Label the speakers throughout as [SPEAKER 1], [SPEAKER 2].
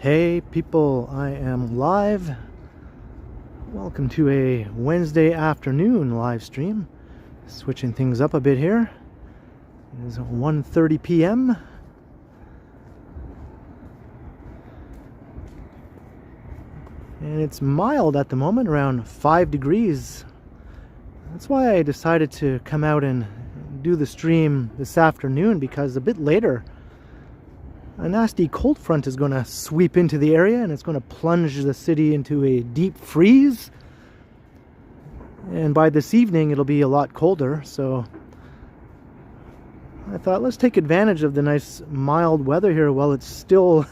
[SPEAKER 1] Hey people, I am live. Welcome to a Wednesday afternoon live stream. Switching things up a bit here. It is 1:30 p.m. And it's mild at the moment, around 5 degrees. That's why I decided to come out and do the stream this afternoon, because a bit later a nasty cold front is going to sweep into the area and it's going to plunge the city into a deep freeze. And by this evening it'll be a lot colder, so I thought let's take advantage of the nice mild weather here while it's still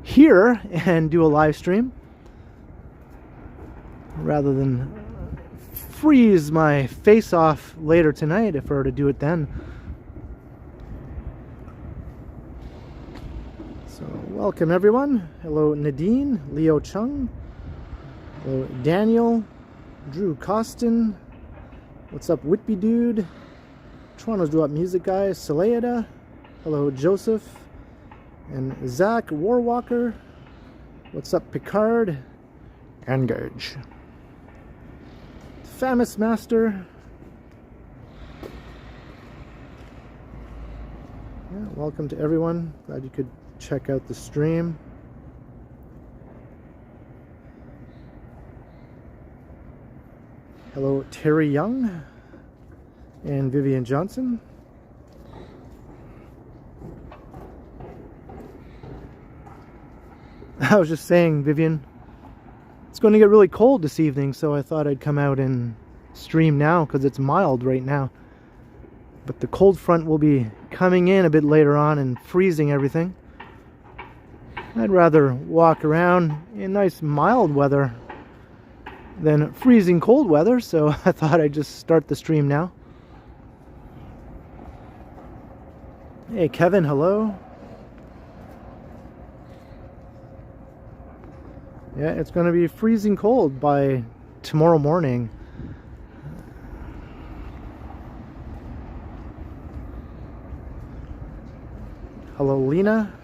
[SPEAKER 1] here and do a live stream, rather than freeze my face off later tonight if I were to do it then. So welcome everyone. Hello Nadine, Leo Chung, hello Daniel, Drew Costin, what's up Whitby Dude, Toronto's Do Up Music Guy, Saleada, hello Joseph, and Zach Warwalker, what's up Picard, Engage, Famous Master, yeah, welcome to everyone. Glad you could check out the stream. Hello Terry Young and Vivian Johnson. I was just saying, Vivian, it's going to get really cold this evening, so I thought I'd come out and stream now because it's mild right now. But the cold front will be coming in a bit later on and freezing everything. I'd rather walk around in nice mild weather than freezing cold weather, so I thought I'd just start the stream now. Hey Kevin, hello. Yeah, it's going to be freezing cold by tomorrow morning. Hello Lena.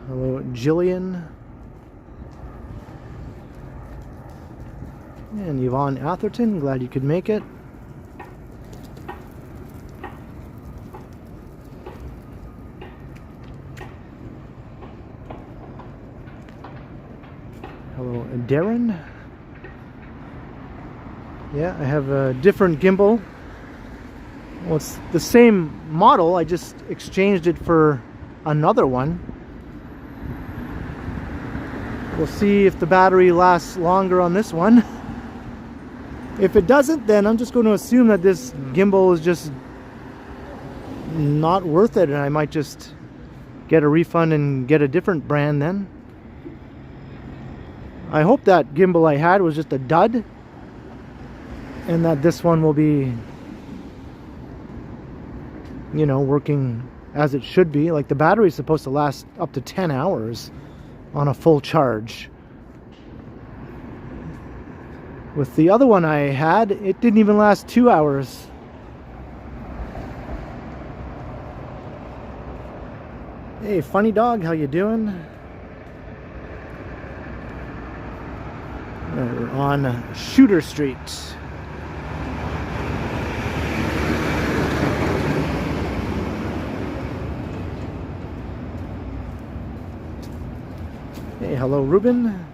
[SPEAKER 1] Hello Jillian. And Yvonne Atherton, glad you could make it. Hello Darren. Yeah, I have a different gimbal. Well, it's the same model, I just exchanged it for another one. We'll see if the battery lasts longer on this one. If it doesn't, then I'm just going to assume that this gimbal is just not worth it, and I might just get a refund and get a different brand then. I hope that gimbal I had was just a dud, and that this one will be, you know, working as it should be. Like, the battery is supposed to last up to 10 hours on a full charge. With the other one I had, it didn't even last 2 hours. Hey, funny dog, how you doing? We're on Shooter Street. Hey, hello Ruben.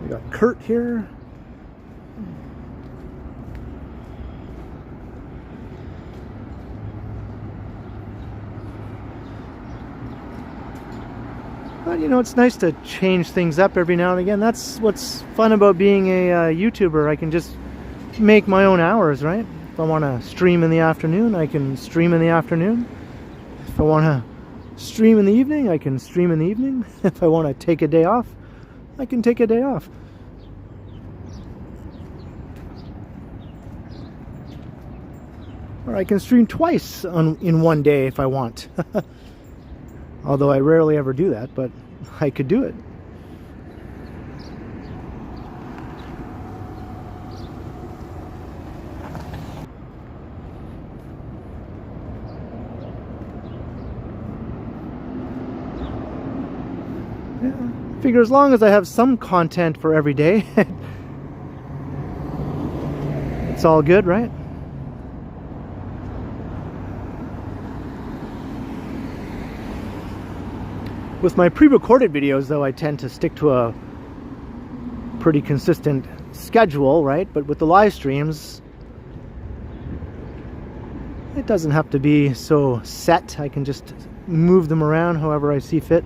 [SPEAKER 1] We got Kurt here. But you know, it's nice to change things up every now and again. That's what's fun about being a YouTuber. I can just make my own hours, right? If I want to stream in the afternoon, I can stream in the afternoon. If I want to stream in the evening, I can stream in the evening. If I want to take a day off, I can take a day off. Or I can stream twice in one day if I want. Although I rarely ever do that, but I could do it. Yeah, figure as long as I have some content for every day, it's all good, right? With my pre-recorded videos, though, I tend to stick to a pretty consistent schedule, right? But with the live streams, it doesn't have to be so set. I can just move them around however I see fit.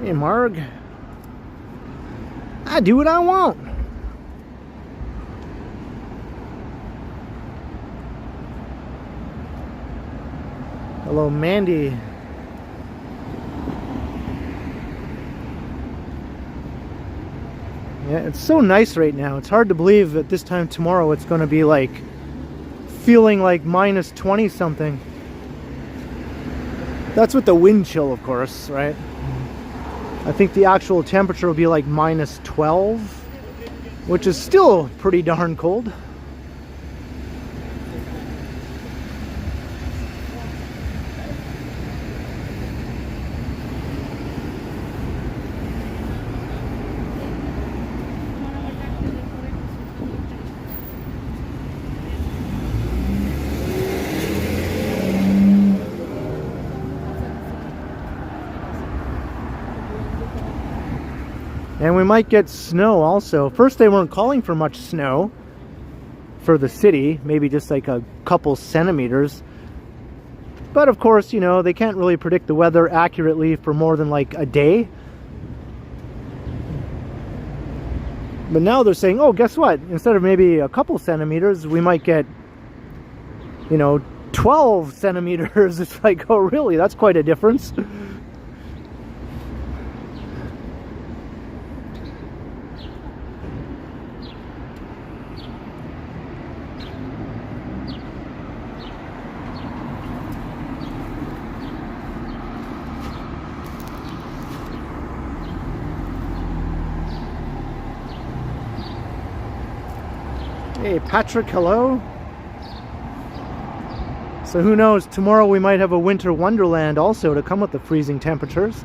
[SPEAKER 1] Hey, Marg. I do what I want. Hello, Mandy. Yeah, it's so nice right now. It's hard to believe that this time tomorrow it's going to be like feeling like minus 20 something. That's with the wind chill, of course, right? I think the actual temperature will be like minus 12, which is still pretty darn cold. And we might get snow also. First they weren't calling for much snow for the city, maybe just like a couple centimeters. But of course, you know, they can't really predict the weather accurately for more than like a day. But now they're saying, oh, guess what? Instead of maybe a couple centimeters, we might get, you know, 12 centimeters. It's like, oh, really? That's quite a difference. Hey, Patrick, hello. So who knows, tomorrow we might have a winter wonderland also to come with the freezing temperatures.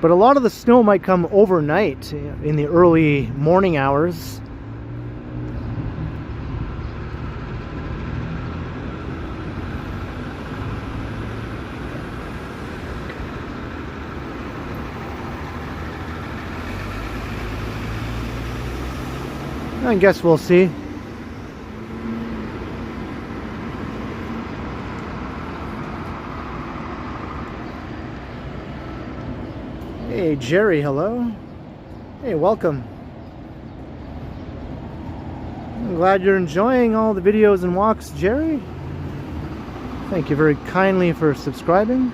[SPEAKER 1] But a lot of the snow might come overnight in the early morning hours. I guess we'll see. Hey, Jerry, hello. Hey, welcome. I'm glad you're enjoying all the videos and walks, Jerry. Thank you very kindly for subscribing.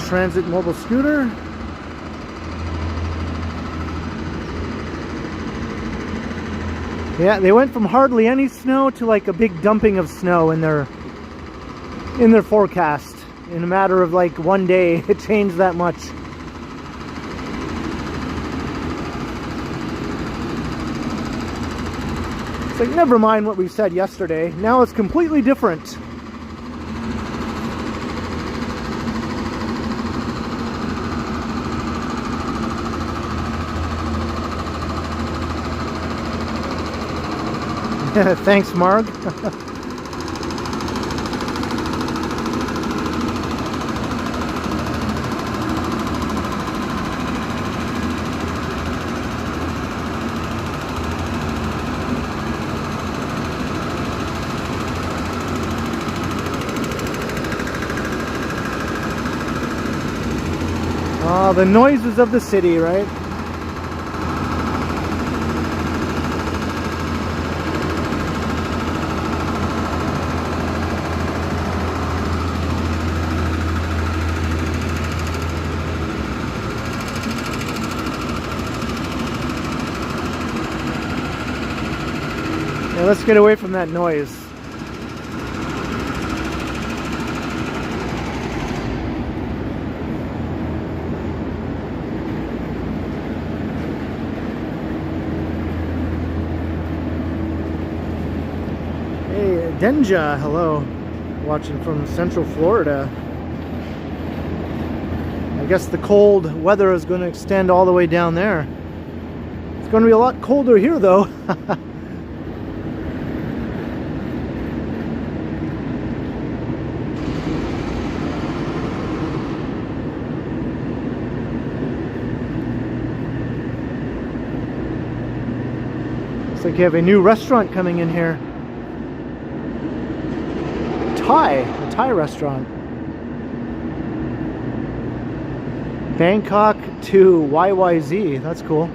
[SPEAKER 1] Transit mobile scooter. Yeah, they went from hardly any snow to like a big dumping of snow in their forecast. In a matter of like one day, it changed that much. It's like, never mind what we said yesterday. Now it's completely different. Thanks, Marg. Oh, the noises of the city, right? Yeah, let's get away from that noise. Denja, hello, watching from Central Florida. I guess the cold weather is going to extend all the way down there. It's going to be a lot colder here though. Looks like you have a new restaurant coming in here. A Thai restaurant. Bangkok to YYZ. That's cool.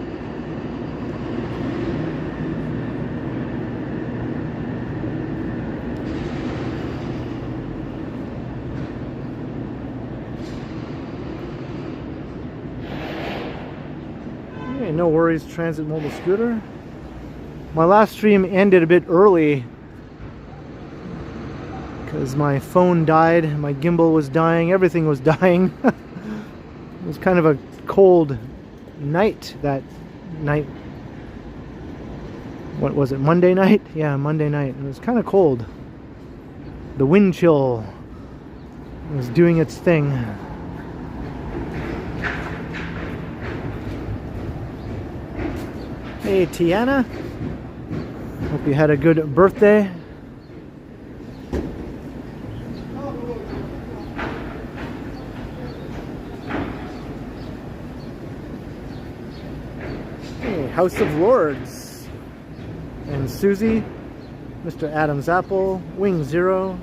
[SPEAKER 1] Okay, no worries, Transit Mobile Scooter. My last stream ended a bit early because my phone died, my gimbal was dying, everything was dying. It was kind of a cold night that night. What was it, Monday night? Yeah, Monday night. It was kind of cold. The wind chill was doing its thing. Hey Tiana, hope you had a good birthday. House of Lords and Susie, Mr. Adam's Apple, Wing Zero.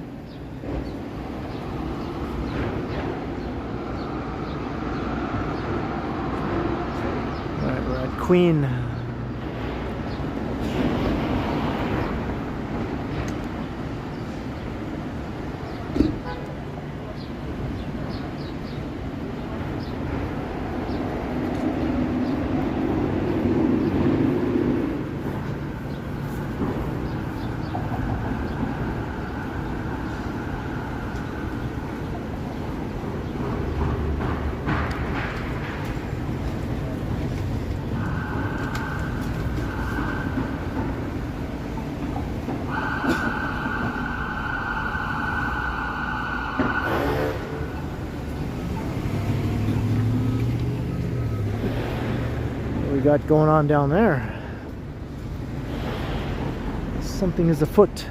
[SPEAKER 1] Alright, we're at Queen. Got going on down there. Something is afoot.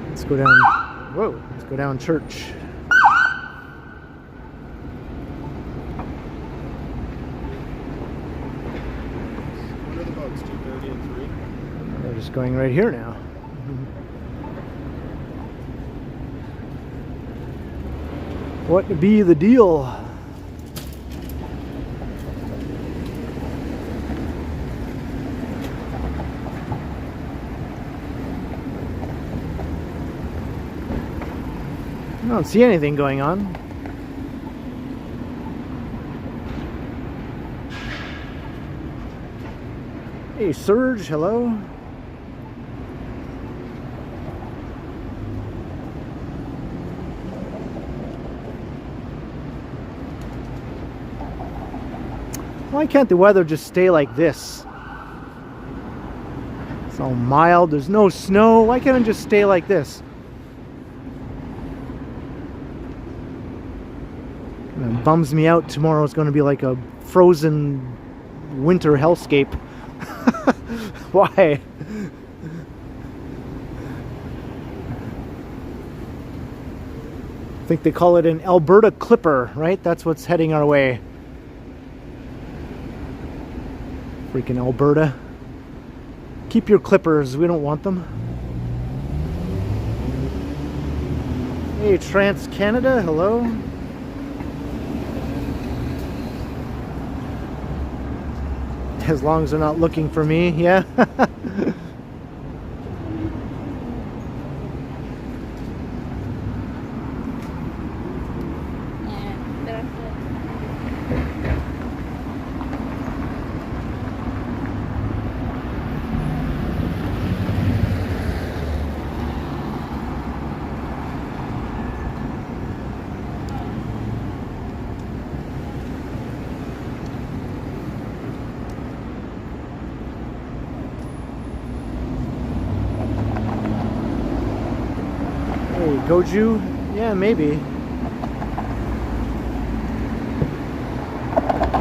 [SPEAKER 1] Let's go down. Whoa, let's go down Church.
[SPEAKER 2] What are the boats, 2:30 and 3?
[SPEAKER 1] We're just going right here now. What be the deal? I don't see anything going on. Hey Surge, hello. Why can't the weather just stay like this? It's all mild, there's no snow. Why can't it just stay like this? It bums me out. Tomorrow is going to be like a frozen winter hellscape. Why? I think they call it an Alberta Clipper, right? That's what's heading our way. Freaking Alberta. Keep your clippers, we don't want them. Hey, Trans Canada, hello. As long as they're not looking for me, yeah. Goju? Yeah, maybe.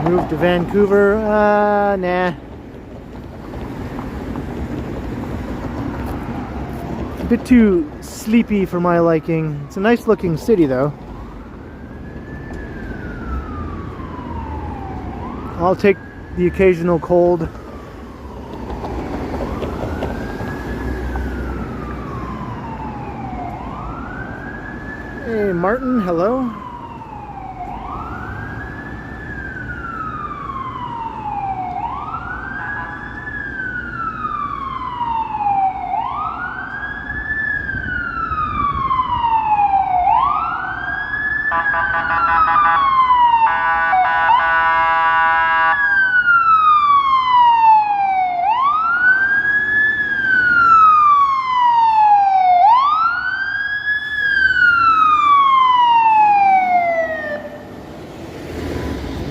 [SPEAKER 1] Move to Vancouver? Nah. A bit too sleepy for my liking. It's a nice looking city though. I'll take the occasional cold. Hey Martin, hello.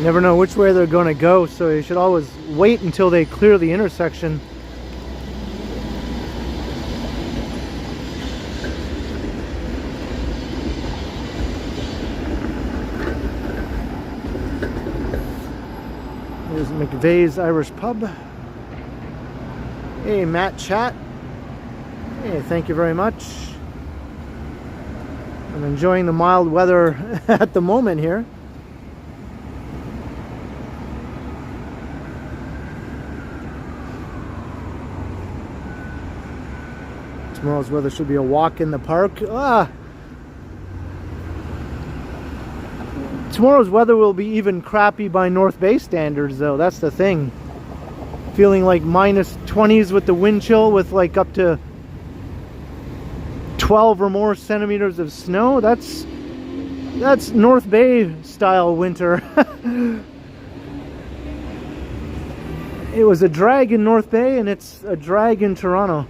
[SPEAKER 1] Never know which way they're going to go, so you should always wait until they clear the intersection. There's McVeigh's Irish Pub. Hey, Matt Chat. Hey, thank you very much. I'm enjoying the mild weather at the moment here. Tomorrow's weather should be a walk in the park. Tomorrow's weather will be even crappy by North Bay standards though, that's the thing. Feeling like minus 20s with the wind chill with like up to 12 or more centimeters of snow. That's North Bay style winter. It was a drag in North Bay and it's a drag in Toronto.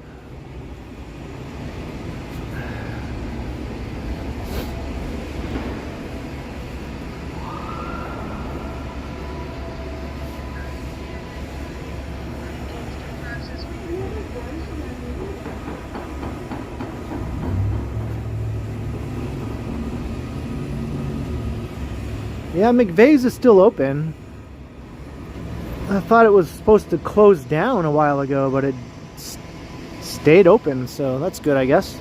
[SPEAKER 1] Yeah, McVeigh's is still open. I thought it was supposed to close down a while ago, but it stayed open, so that's good, I guess.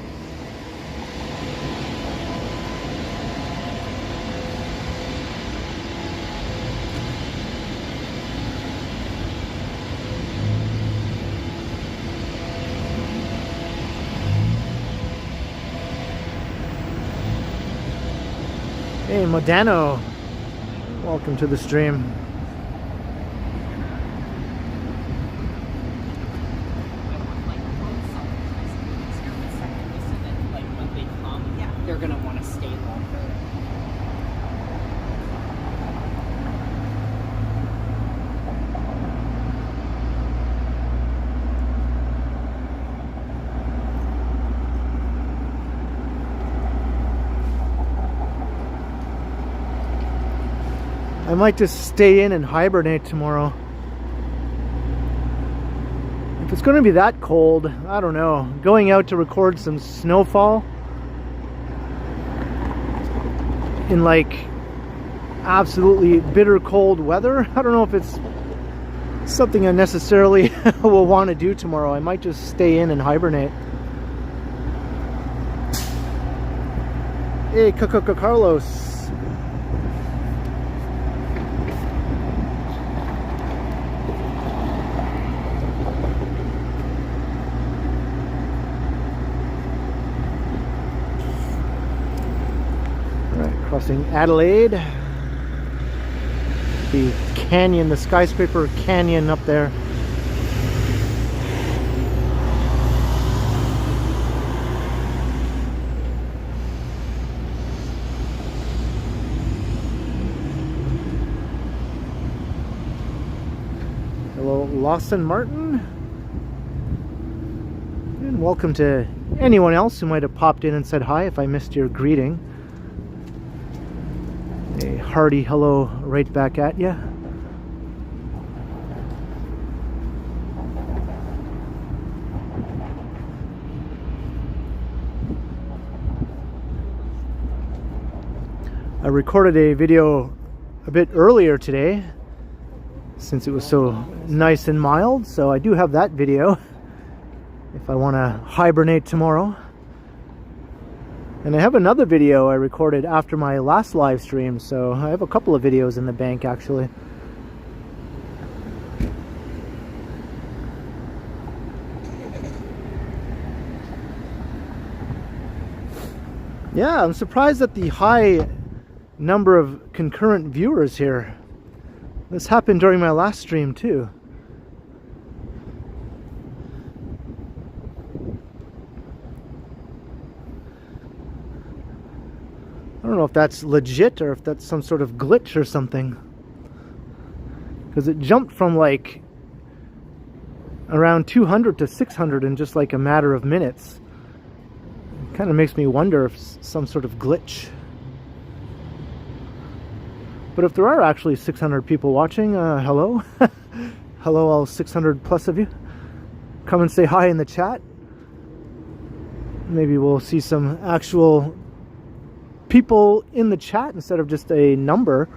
[SPEAKER 1] Hey, Modano. Welcome to the stream.
[SPEAKER 3] They're gonna want to stay longer.
[SPEAKER 1] I might just stay in and hibernate tomorrow. If it's going to be that cold, I don't know. Going out to record some snowfall in like absolutely bitter cold weather, I don't know if it's something I necessarily will want to do tomorrow. I might just stay in and hibernate. Hey, Carlos. Crossing Adelaide, the canyon, the skyscraper canyon up there. Hello, Lawson Martin, and welcome to anyone else who might have popped in and said hi if I missed your greeting. A hearty hello right back at you. I recorded a video a bit earlier today since it was so nice and mild, so I do have that video if I want to hibernate tomorrow. And I have another video I recorded after my last live stream, so I have a couple of videos in the bank actually. Yeah, I'm surprised at the high number of concurrent viewers here. This happened during my last stream too. I don't know if that's legit or if that's some sort of glitch or something, because it jumped from like around 200 to 600 in just like a matter of minutes. It kind of makes me wonder if it's some sort of glitch. But if there are actually 600 people watching, hello. Hello all 600 plus of you. Come and say hi in the chat. Maybe we'll see some actual people in the chat instead of just a number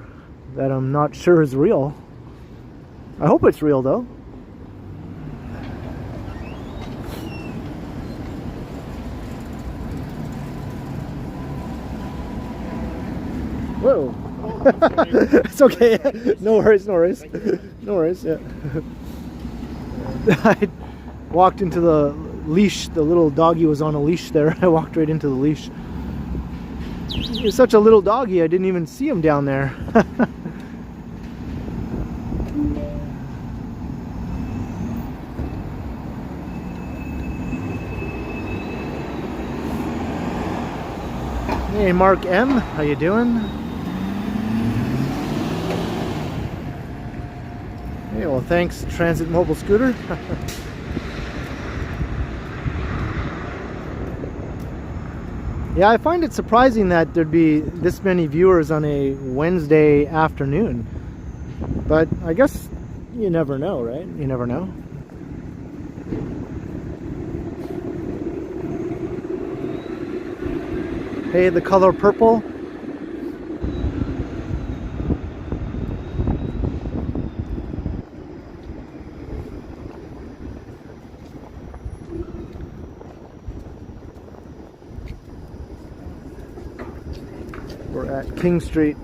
[SPEAKER 1] that I'm not sure is real. I hope it's real though. Whoa. It's okay. No worries, no worries. No worries, yeah. I walked into the leash. The little doggy was on a leash there. I walked right into the leash. He's such a little doggy, I didn't even see him down there. Hey Mark M, how you doing? Hey, well thanks Transit Mobile Scooter. Yeah, I find it surprising that there'd be this many viewers on a Wednesday afternoon. But I guess you never know, right? You never know. Hey, the color purple. We're at King Street.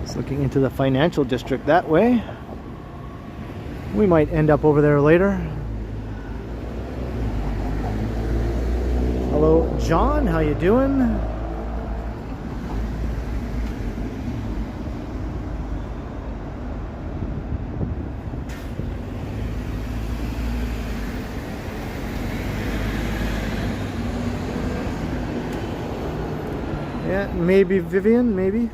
[SPEAKER 1] It's looking into the financial district that way. We might end up over there later. Hello, John. How you doing? Yeah, maybe Vivian, maybe.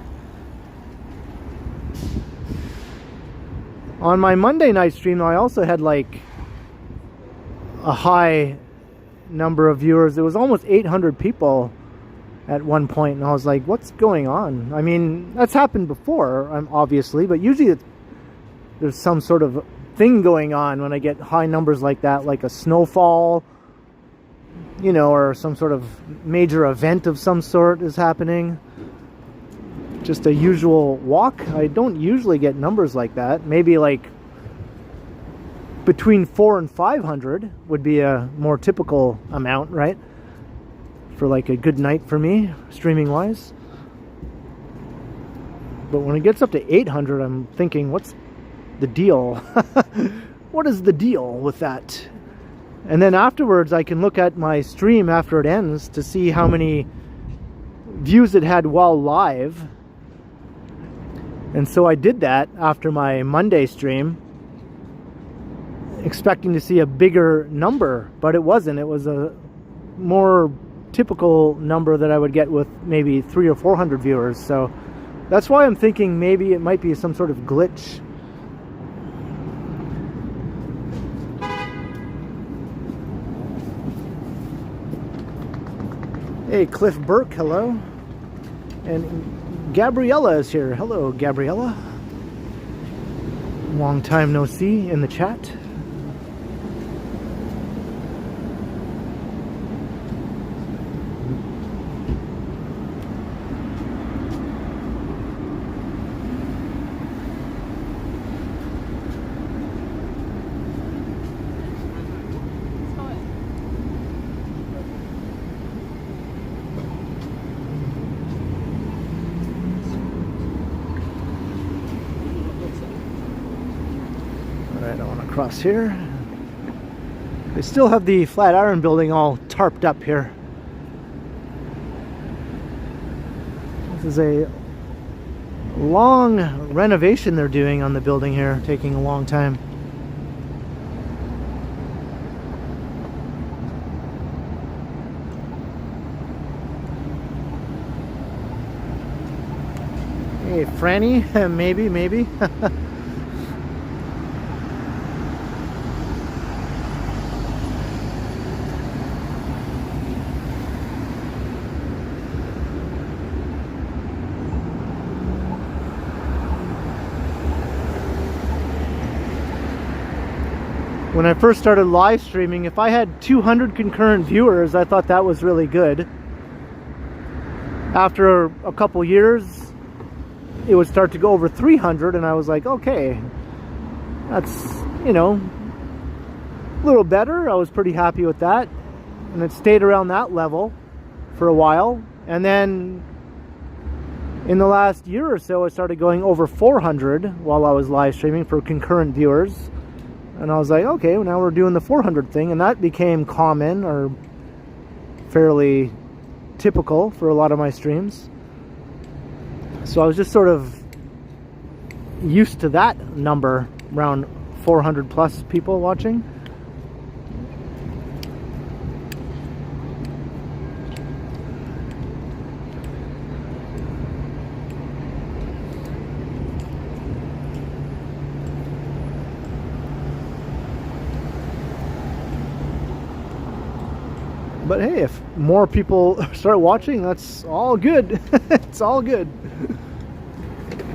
[SPEAKER 1] On my Monday night stream, though, I also had like a high number of viewers. It was almost 800 people at one point, and I was like, what's going on? I mean, that's happened before, obviously, but usually there's some sort of thing going on when I get high numbers like that, like a snowfall, you know, or some sort of major event of some sort is happening. Just a usual walk, I don't usually get numbers like that. Maybe like between 400 and 500 would be a more typical amount, right? For like a good night for me, streaming wise. But when it gets up to 800, I'm thinking, what's the deal? What is the deal with that? And then afterwards, I can look at my stream after it ends to see how many views it had while live. And so I did that after my Monday stream, expecting to see a bigger number, but it wasn't. It was a more typical number that I would get with maybe 300 or 400 viewers. So that's why I'm thinking maybe it might be some sort of glitch. Hey, Cliff Burke, hello. And Gabriella is here. Hello, Gabriella. Long time no see in the chat. Across here. They still have the Flatiron building all tarped up here. This is a long renovation they're doing on the building here, taking a long time. Hey, Franny, maybe. When I first started live streaming, if I had 200 concurrent viewers, I thought that was really good. After a couple years, it would start to go over 300, and I was like, okay, that's, you know, a little better. I was pretty happy with that. And it stayed around that level for a while. And then in the last year or so, it started going over 400 while I was live streaming for concurrent viewers. And I was like, okay, well, now we're doing the 400 thing, and that became common or fairly typical for a lot of my streams. So I was just sort of used to that number, around 400 plus people watching. But hey, if more people start watching, that's all good. It's all good.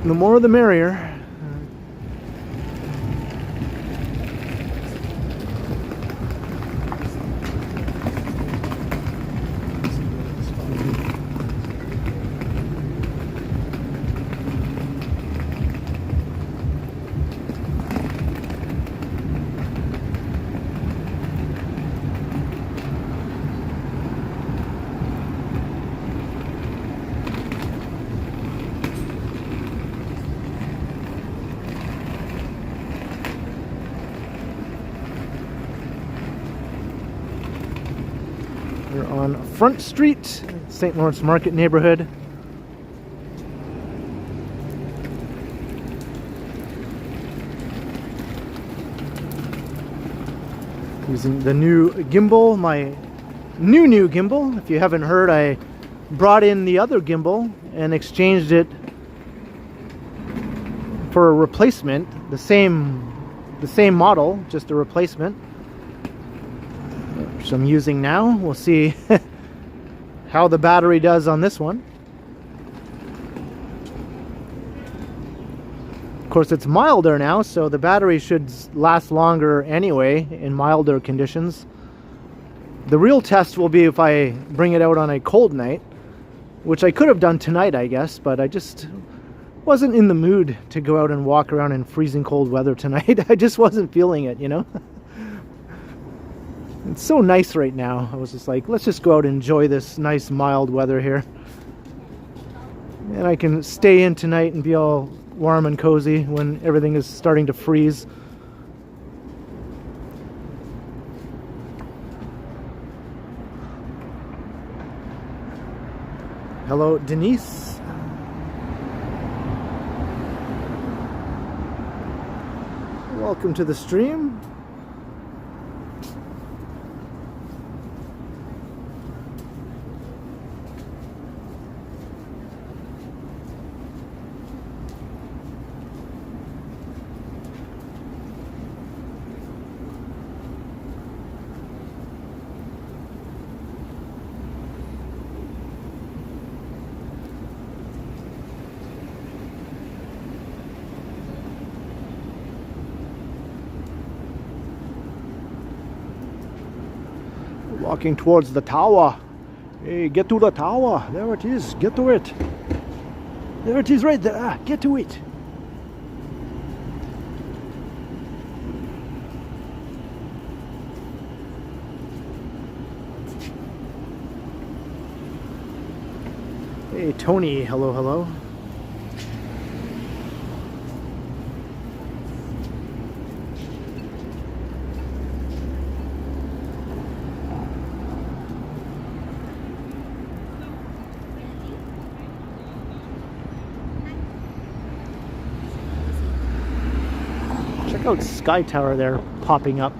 [SPEAKER 1] The more the merrier. We're on Front Street, St. Lawrence Market neighborhood. Using the new gimbal, my new gimbal. If you haven't heard, I brought in the other gimbal and exchanged it for a replacement, the same model, just a replacement, which I'm using now. We'll see how the battery does on this one. Of course, it's milder now, so the battery should last longer anyway in milder conditions. The real test will be if I bring it out on a cold night, which I could have done tonight, I guess, but I just wasn't in the mood to go out and walk around in freezing cold weather tonight. I just wasn't feeling it, you know? It's so nice right now. I was just like, let's just go out and enjoy this nice mild weather here. And I can stay in tonight and be all warm and cozy when everything is starting to freeze. Hello, Denise. Welcome to the stream. Walking towards the tower. Hey, get to the tower. There it is. Get to it. There it is right there. Ah, get to it. Hey, Tony. Hello, hello. Check out Sky Tower there popping up.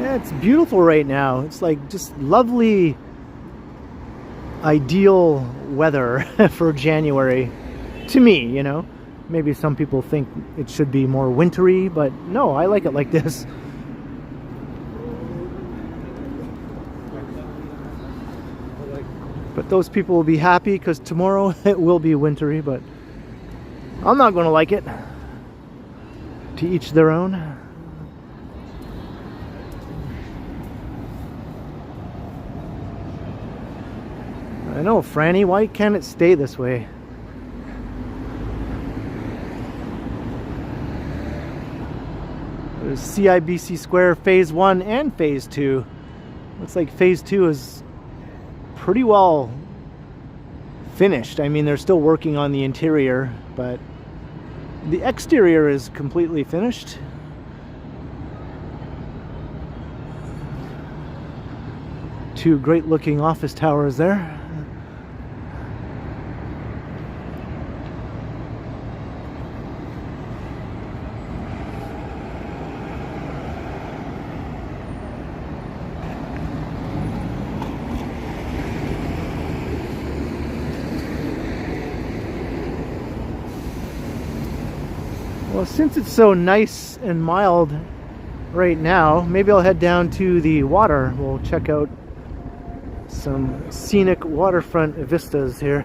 [SPEAKER 1] Yeah, it's beautiful right now. It's like just lovely, ideal weather for January to me, you know. Maybe some people think it should be more wintry, but no, I like it like this. But those people will be happy because tomorrow it will be wintry, but I'm not going to like it. To each their own. I know, Franny, why can't it stay this way? There's CIBC Square Phase 1 and Phase 2. Looks like Phase 2 is pretty well finished. I mean, they're still working on the interior, but the exterior is completely finished. Two great looking office towers there. Well, since it's so nice and mild right now, maybe I'll head down to the water. We'll check out some scenic waterfront vistas here.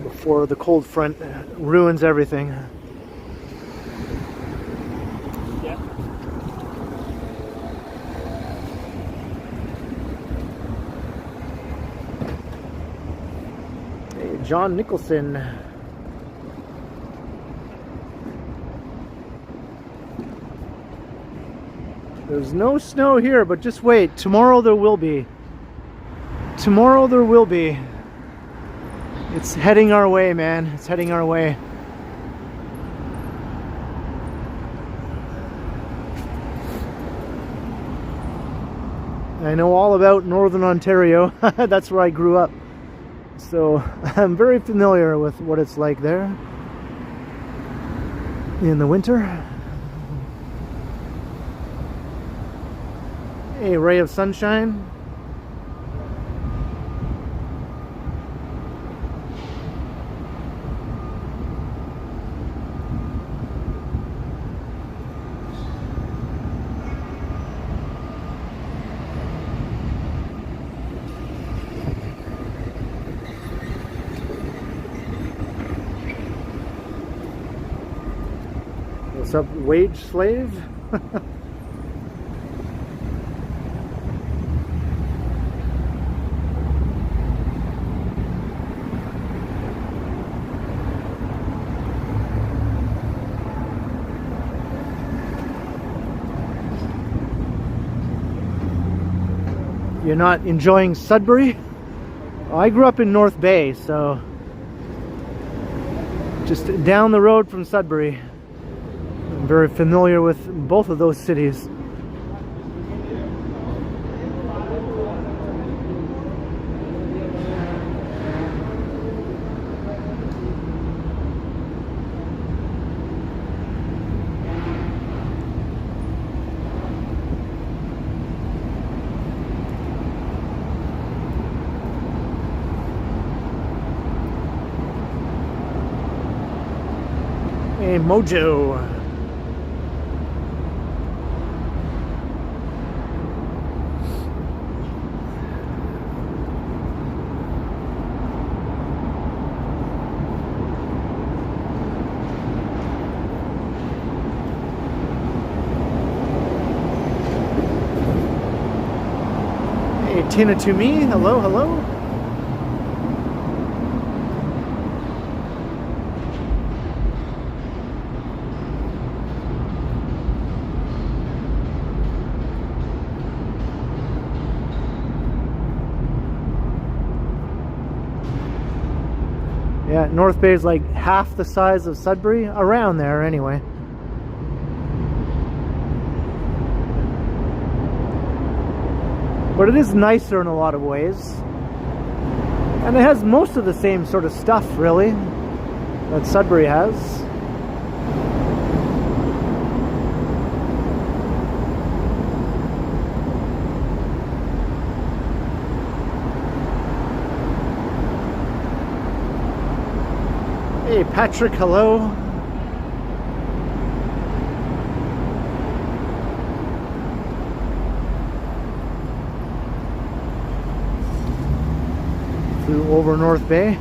[SPEAKER 1] Before the cold front ruins everything.
[SPEAKER 2] Yeah.
[SPEAKER 1] John Nicholson. There's no snow here, but just wait. Tomorrow there will be. Tomorrow there will be. It's heading our way, man. It's heading our way. I know all about Northern Ontario. That's where I grew up. So I'm very familiar with what it's like there in the winter. A ray of sunshine. What's up, wage slave? You're not enjoying Sudbury? I grew up in North Bay, so just down the road from Sudbury. I'm very familiar with both of those cities. Hey, Mojo. Hey, Tina to me. Hello, hello. Yeah, North Bay is like half the size of Sudbury, around there anyway. But it is nicer in a lot of ways. And it has most of the same sort of stuff, really, that Sudbury has. Hey, Patrick, hello. Flew over North Bay.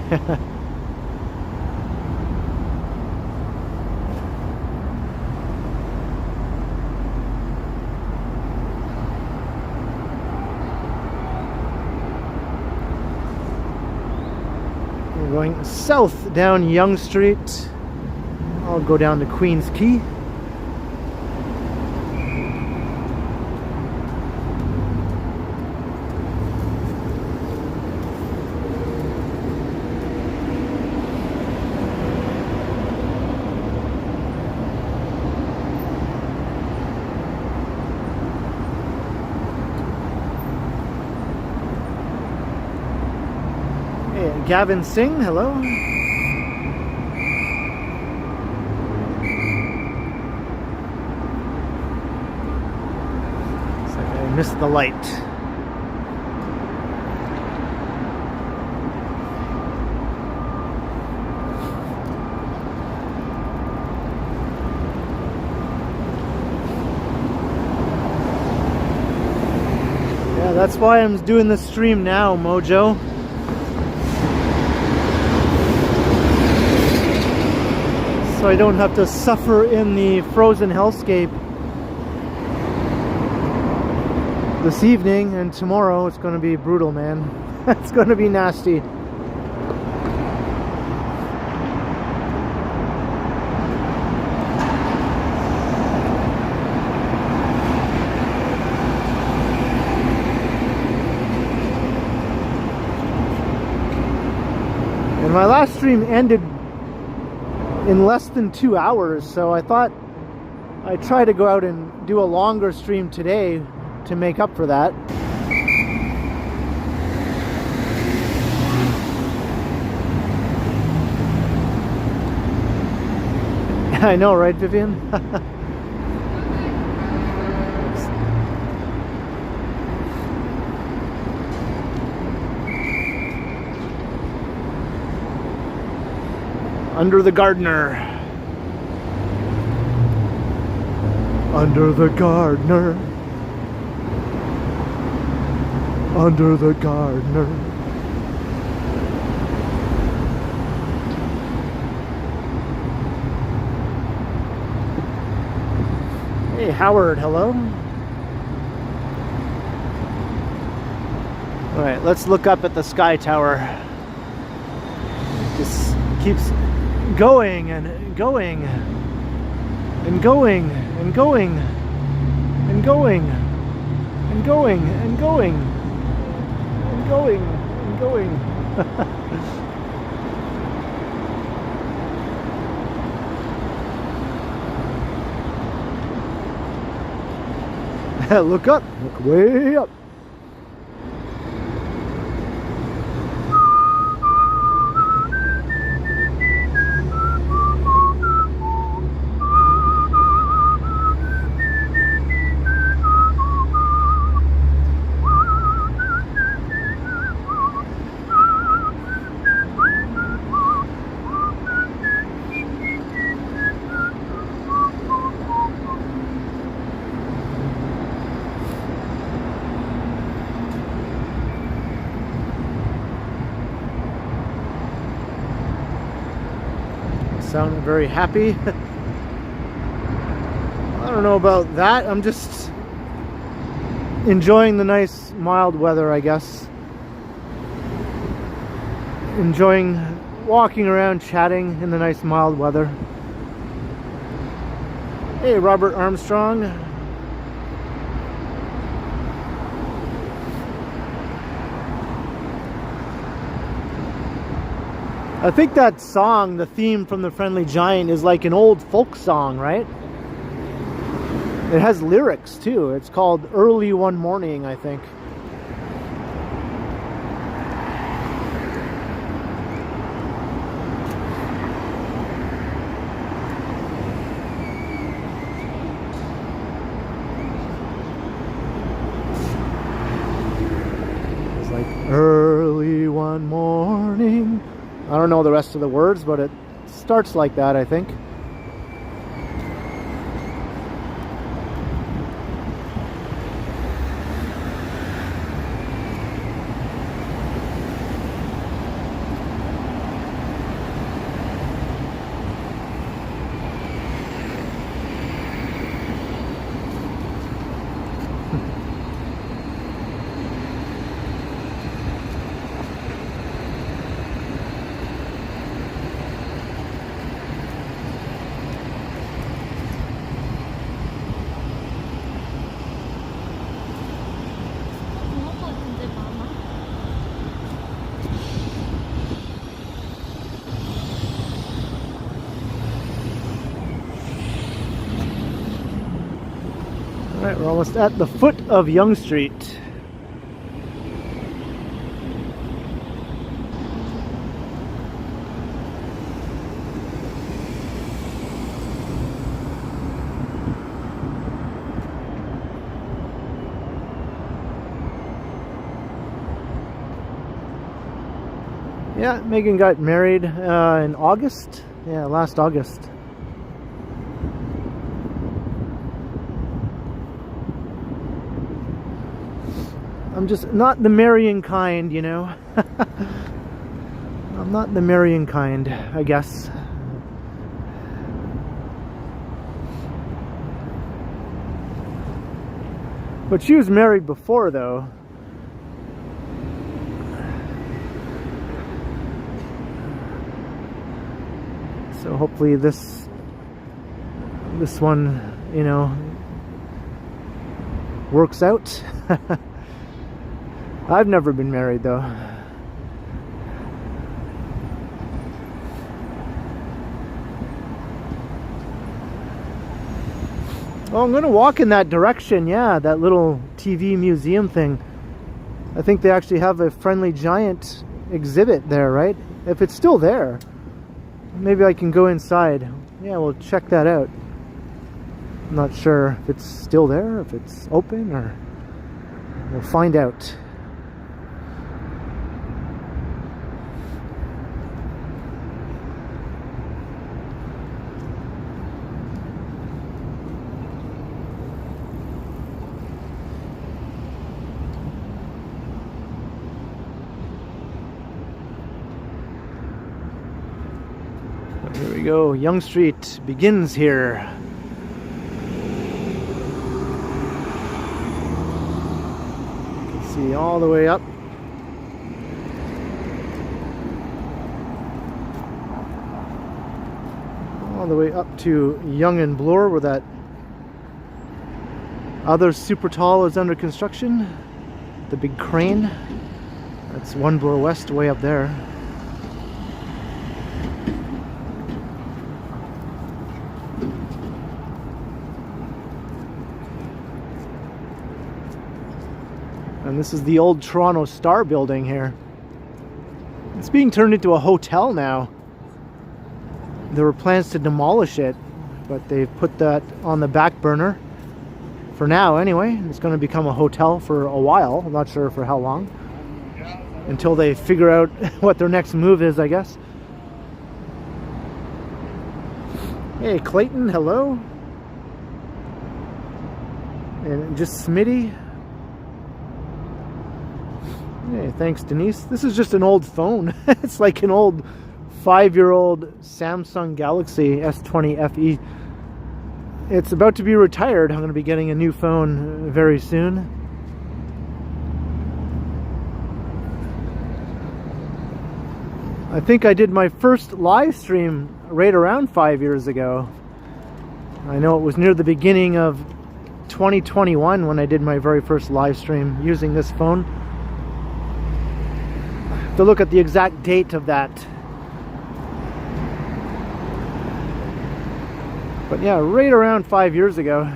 [SPEAKER 1] Going south down Yonge Street. I'll go down to Queens Quay. Gavin Singh, hello. Looks like I missed the light. Yeah, that's why I'm doing the stream now, Mojo. So I don't have to suffer in the frozen hellscape this evening, and tomorrow it's going to be brutal, man. It's going to be nasty. And my last stream ended in less than 2 hours, so I thought I'd try to go out and do a longer stream today to make up for that. I know, right, Vivian? Under the gardener. Under the gardener. Under the gardener. Hey, Howard, hello. All right, let's look up at the sky tower. It just keeps going and going and going and going and going and going and going and going and going. Look up, look way up. Sounding very happy. I don't know about that. I'm just enjoying the nice mild weather, I guess. Enjoying walking around, chatting in the nice mild weather. Hey, Robert Armstrong. I think that song, the theme from The Friendly Giant, is like an old folk song, right? It has lyrics too. It's called Early One Morning, I think. It's like early one morning. I don't know the rest of the words, but it starts like that, I think. Alright, we're almost at the foot of Yonge Street. Yeah, Megan got married in August. Yeah, last August. I'm just not the marrying kind, you know. I'm not the marrying kind, I guess. But she was married before, though. So hopefully this one, you know, works out. I've never been married, though. Oh, I'm gonna walk in that direction. Yeah, that little TV museum thing. I think they actually have a Friendly Giant exhibit there, right? If it's still there, maybe I can go inside. Yeah, we'll check that out. I'm not sure if it's still there, if it's open, or we'll find out. Here we go. Yonge Street begins here. You can see all the way up. All the way up to Yonge and Bloor, where that other super tall is under construction. The big crane. That's One Bloor West way up there. And this is the old Toronto Star building here. It's being turned into a hotel now. There were plans to demolish it, but they've put that on the back burner for now anyway. It's going to become a hotel for a while. I'm not sure for how long. Until they figure out what their next move is, I guess. Hey, Clayton, hello. And just Smitty. Hey, thanks, Denise. This is just an old phone. It's like an old 5-year-old Samsung Galaxy S20 FE. It's about to be retired. I'm going to be getting a new phone very soon. I think I did my first live stream right around 5 years ago. I know it was near the beginning of 2021 when I did my very first live stream using this phone. To look at the exact date of that. But yeah, right around 5 years ago.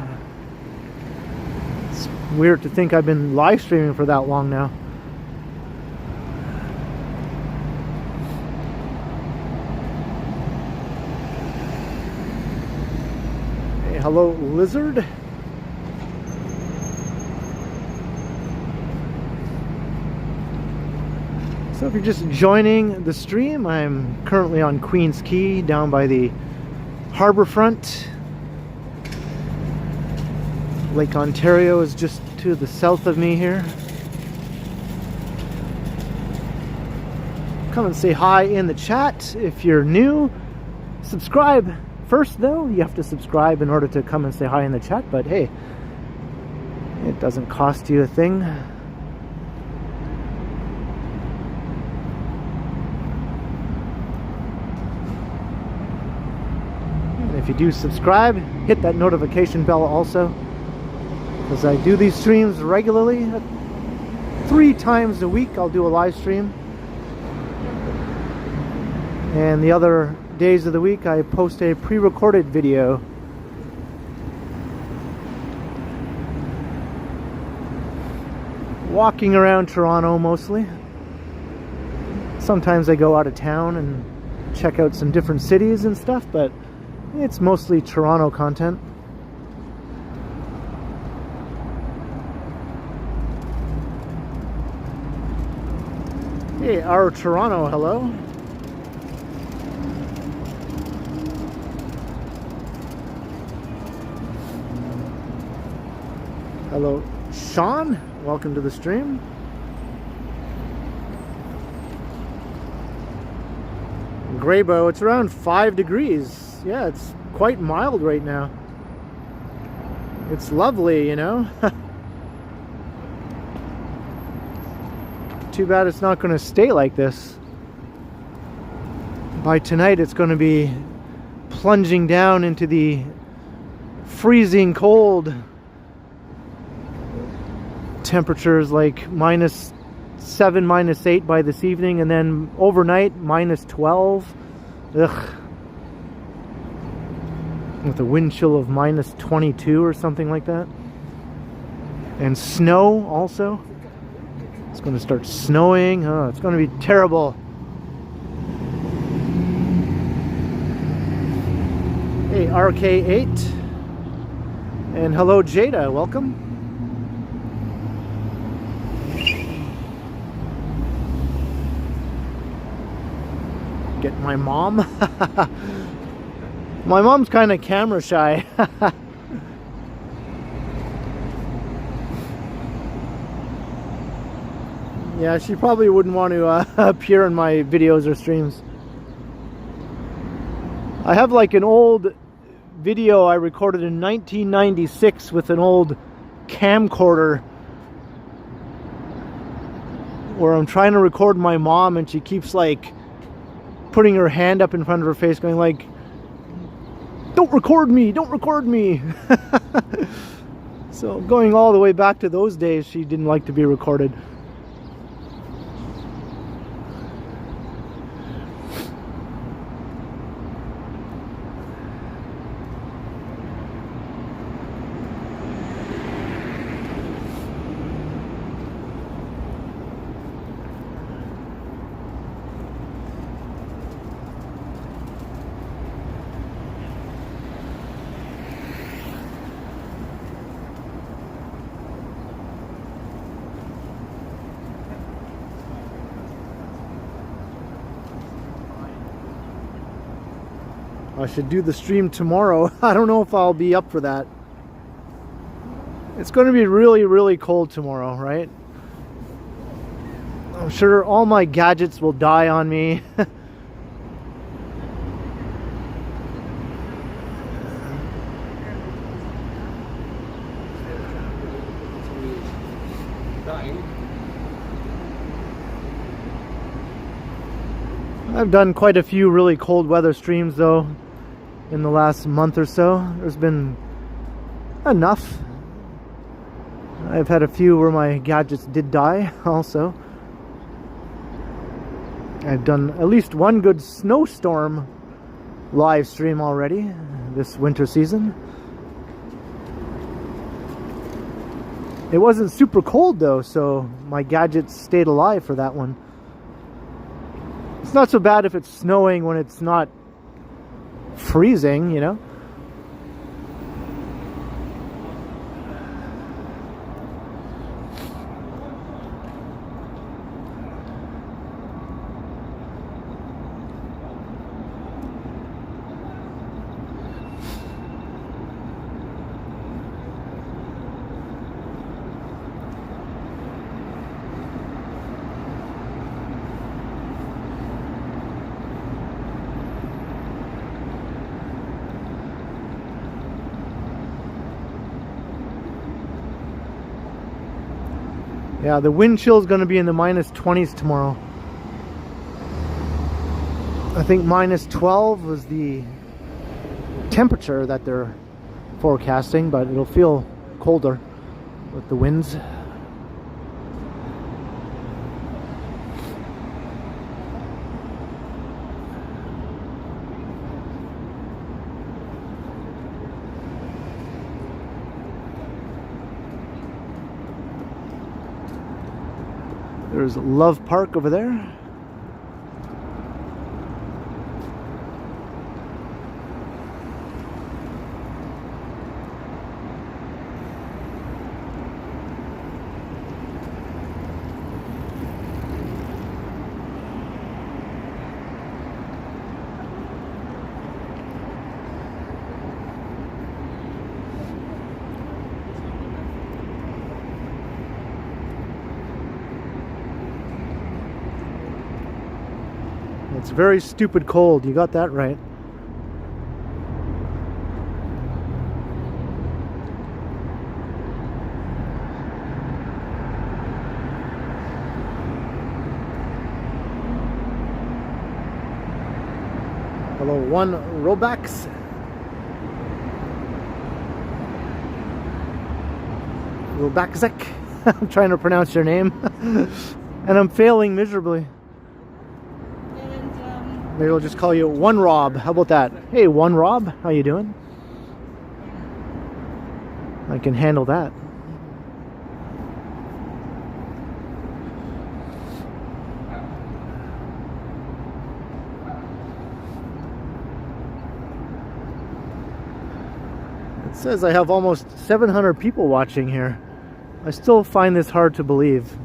[SPEAKER 1] It's weird to think I've been live streaming for that long now. Hey, hello, Lizard. So if you're just joining the stream, I'm currently on Queen's Quay, down by the harborfront. Lake Ontario is just to the south of me here. Come and say hi in the chat if you're new. Subscribe first though. You have to subscribe in order to come and say hi in the chat, but hey, it doesn't cost you a thing. If you do subscribe, hit that notification bell also, because I do these streams regularly. 3 times a week I'll do a live stream, and the other days of the week I post a pre-recorded video. Walking around Toronto mostly. Sometimes I go out of town and check out some different cities and stuff, but it's mostly Toronto content. Hey, our Toronto, hello. Hello, Sean. Welcome to the stream. Greybow, it's around 5 degrees. Yeah, it's quite mild right now. It's lovely, you know. Too bad it's not going to stay like this. By tonight it's going to be plunging down into the freezing cold temperatures, like -7, -8 by this evening, and then overnight -12. Ugh. With a wind chill of -22 or something like that. And snow also. It's going to start snowing. Oh, it's going to be terrible. RK8. And hello, Jada. Welcome. Get my mom. My mom's kind of camera shy. Yeah, she probably wouldn't want to appear in my videos or streams. I have like an old video I recorded in 1996 with an old camcorder where I'm trying to record my mom and she keeps like putting her hand up in front of her face going like, don't record me, don't record me. So going all the way back to those days, she didn't like to be recorded. I should do the stream tomorrow. I don't know if I'll be up for that. It's going to be really, really cold tomorrow, right? I'm sure all my gadgets will die on me. I've done quite a few really cold weather streams though in the last month or so. There's been enough. I've had a few where my gadgets did die also. I've done at least one good snowstorm live stream already this winter season. It wasn't super cold though, so my gadgets stayed alive for that one. It's not so bad if it's snowing when it's not freezing, you know? Yeah, the wind chill is going to be in the -20s tomorrow. I think -12 was the temperature that they're forecasting, but it'll feel colder with the winds. There's Love Park over there. It's very stupid cold. You got that right. Hello, one Robax. Robaxek. I'm trying to pronounce your name. And I'm failing miserably. Maybe we'll just call you One Rob. How about that? Hey, One Rob, how you doing? I can handle that. says I have almost 700 people watching here. I still find this hard to believe.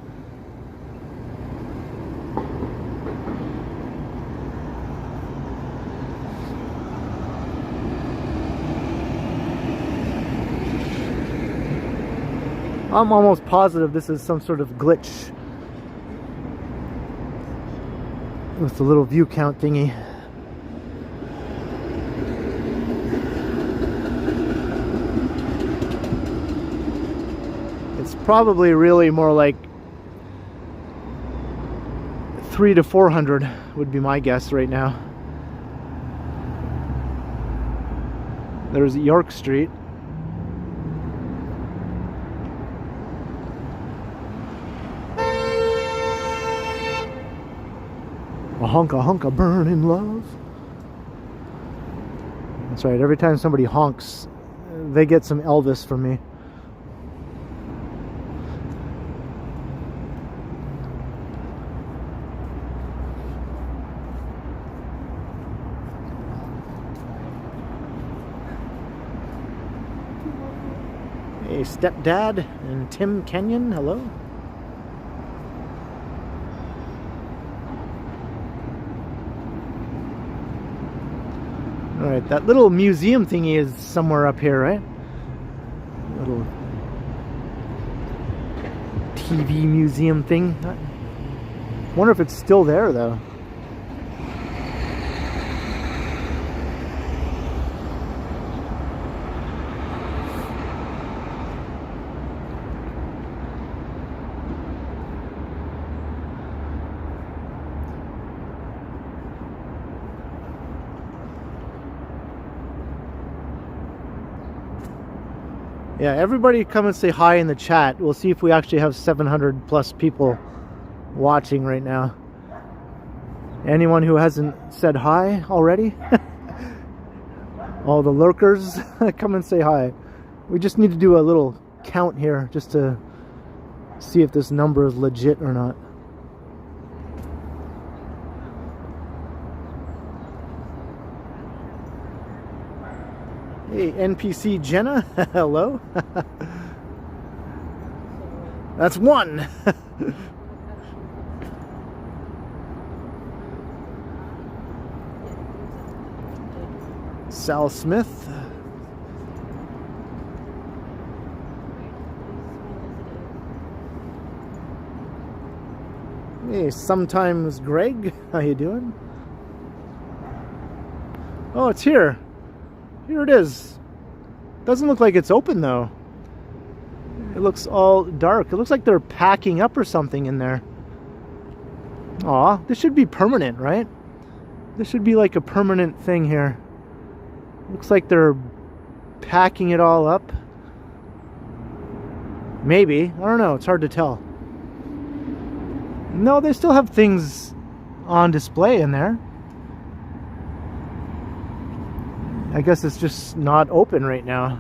[SPEAKER 1] I'm almost positive this is some sort of glitch with the little view count thingy. It's probably really more like 300 to 400 would be my guess right now. There's York Street. A honka burning love. That's right, every time somebody honks, they get some Elvis from me. Hey, Stepdad and Tim Kenyon, hello. Alright, that little museum thingy is somewhere up here, right? Little TV museum thing. I wonder if it's still there, though. Yeah, everybody come and say hi in the chat. We'll see if we actually have 700 plus people watching right now. Anyone who hasn't said hi already? All the lurkers, come and say hi. We just need to do a little count here just to see if this number is legit or not. Hey, NPC Jenna, hello. That's one. Sal Smith. Hey, sometimes Greg, how you doing? Oh, it's here. Here it is. Doesn't look like it's open though. It looks all dark. It looks like they're packing up or something in there. Aw, this should be permanent, right? This should be like a permanent thing here. Looks like they're packing it all up. Maybe. I don't know. It's hard to tell. No, they still have things on display in there. I guess it's just not open right now.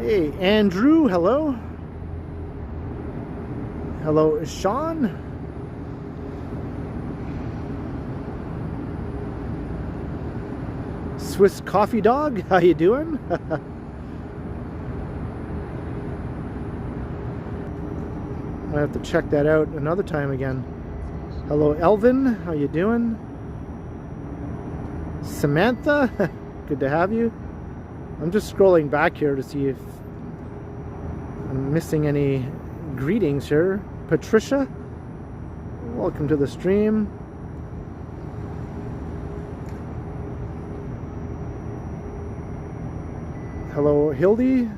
[SPEAKER 1] Hey, Andrew, hello. Hello, Sean. Swiss Coffee Dog, how you doing? I have to check that out another time again. Hello, Elvin. How you doing? Samantha, good to have you. I'm just scrolling back here to see if I'm missing any greetings here. Patricia, welcome to the stream. Hello, Hildy.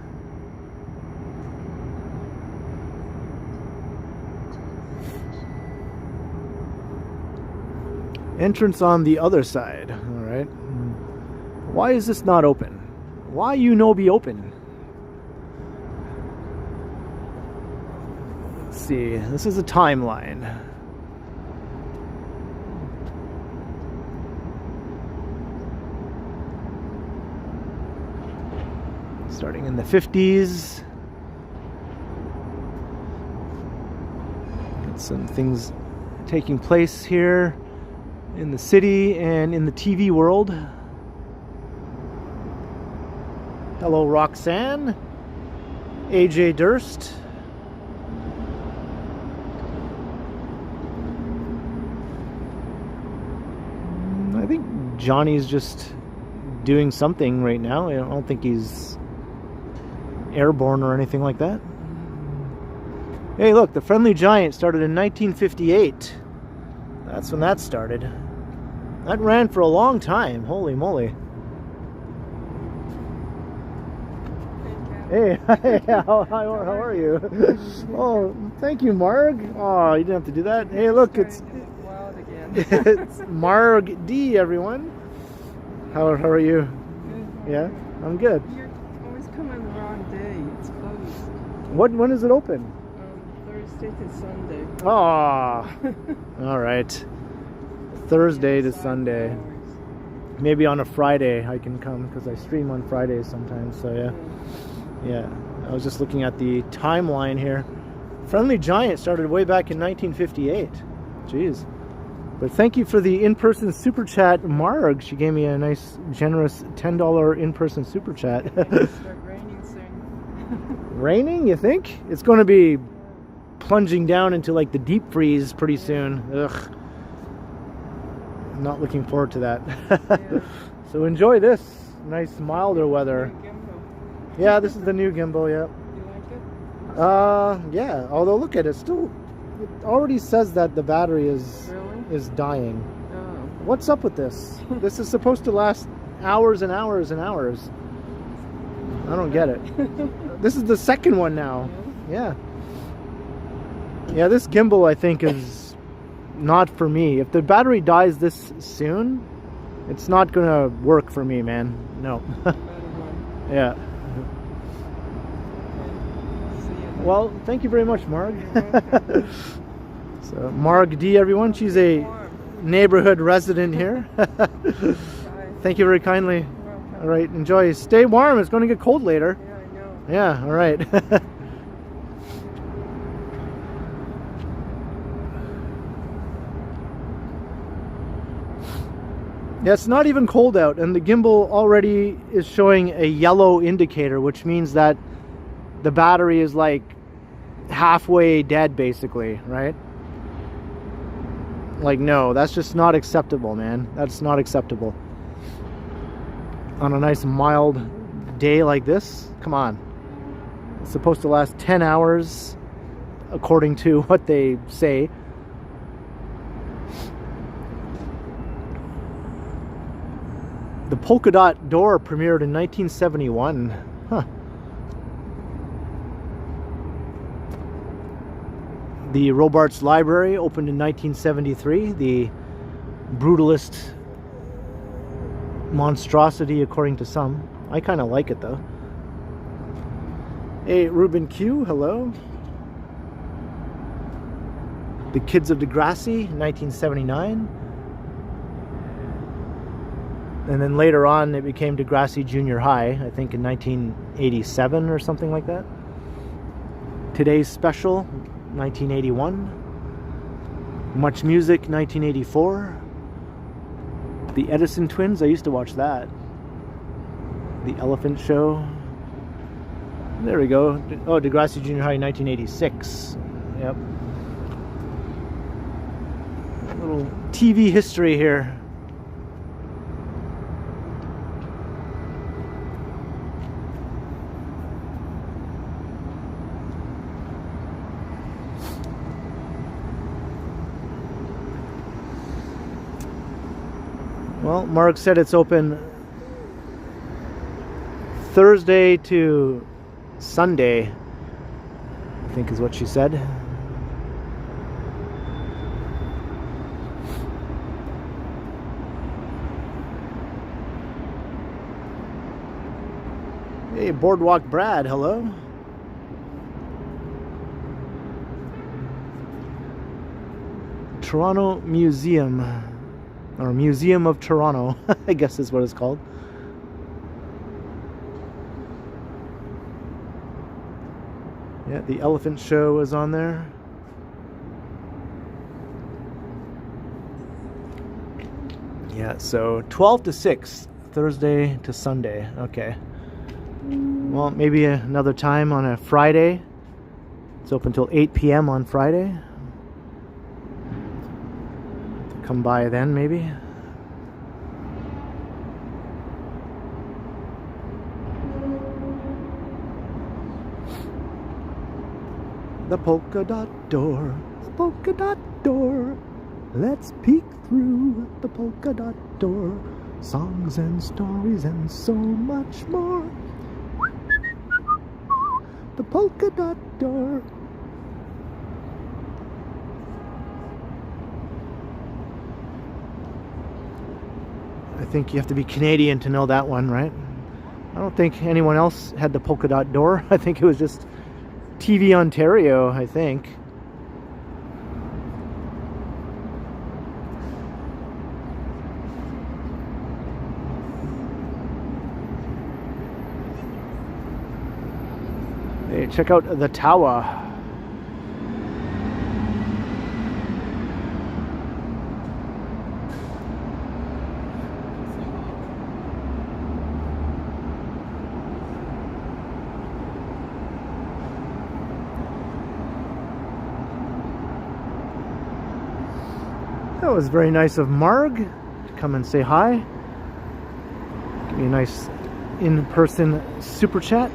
[SPEAKER 1] Entrance on the other side. Alright. Why is this not open? Why you no be open? Let's see. This is a timeline. Starting in the 50s. Got some things taking place here in the city and in the TV world. Hello, Roxanne. AJ Durst. I think Johnny's just doing something right now. I don't think he's airborne or anything like that. Hey, look, the Friendly Giant started in 1958. That's when that started. That ran for a long time. Holy moly. Hey, how are you? Oh, thank you, Marg. Oh, you didn't have to do that. Hey, look, it's
[SPEAKER 4] wild again.
[SPEAKER 1] it's Marg D, everyone. How are you?
[SPEAKER 4] Good.
[SPEAKER 1] Yeah, I'm good.
[SPEAKER 4] You're always coming on the wrong day. It's closed.
[SPEAKER 1] When is it open?
[SPEAKER 4] Thursday to Sunday.
[SPEAKER 1] Oh, all right. Thursday to Sunday. Maybe on a Friday I can come because I stream on Fridays sometimes. So yeah. I was just looking at the timeline here. Friendly Giant started way back in 1958. Jeez. But thank you for the in-person super chat, Marg. She gave me a nice, generous $10 in-person super chat.
[SPEAKER 4] It's gonna start raining soon.
[SPEAKER 1] Raining, you think? It's going to be plunging down into like the deep freeze pretty soon. Ugh. I'm not looking forward to that.
[SPEAKER 4] Yeah.
[SPEAKER 1] So enjoy this nice milder weather.
[SPEAKER 4] Gimbal.
[SPEAKER 1] Yeah, this is the new gimbal, yeah.
[SPEAKER 4] You like it?
[SPEAKER 1] Yeah. Although look at it, still it already says that the battery is dying.
[SPEAKER 4] Oh.
[SPEAKER 1] What's up with this? This is supposed to last hours and hours and hours. I don't get it. This is the second one now. Yeah. Yeah, this gimbal I think is not for me. If the battery dies this soon, it's not gonna work for me, man. No. Yeah. Well, thank you very much, Marg. So, Marg D, everyone. She's a neighborhood resident here. Thank you very kindly. All right, enjoy. Stay warm. It's going to get cold later.
[SPEAKER 4] Yeah, I know.
[SPEAKER 1] Yeah, all right. Yeah, it's not even cold out, and the gimbal already is showing a yellow indicator, which means that the battery is like halfway dead, basically, right? Like, no, that's just not acceptable, man. That's not acceptable. On a nice mild day like this, come on. It's supposed to last 10 hours, according to what they say. The polka dot door premiered in 1971. Huh. The Robarts Library opened in 1973. The brutalist monstrosity, according to some. I kind of like it, though. Hey, Ruben Q, hello. The Kids of Degrassi, 1979. And then later on, it became Degrassi Junior High, I think in 1987 or something like that. Today's Special, 1981. Much Music, 1984. The Edison Twins, I used to watch that. The Elephant Show. There we go. Oh, Degrassi Junior High, 1986. Yep. A little TV history here. Well, Mark said it's open Thursday to Sunday, I think is what she said. Hey, Boardwalk Brad, hello. Toronto Museum. Or Museum of Toronto, I guess is what it's called. Yeah, the Elephant Show is on there. Yeah, so 12 to 6, Thursday to Sunday. Okay. Well, maybe another time on a Friday. It's open till 8 p.m. on Friday. Come by then, maybe. The polka dot door, the polka dot door. Let's peek through the polka dot door. Songs and stories and so much more. The polka dot door. I think you have to be Canadian to know that one, right? I don't think anyone else had the polka dot door. I think it was just TV Ontario, I think. Hey, check out the tower. That was very nice of Marg to come and say hi. Give me a nice in-person super chat.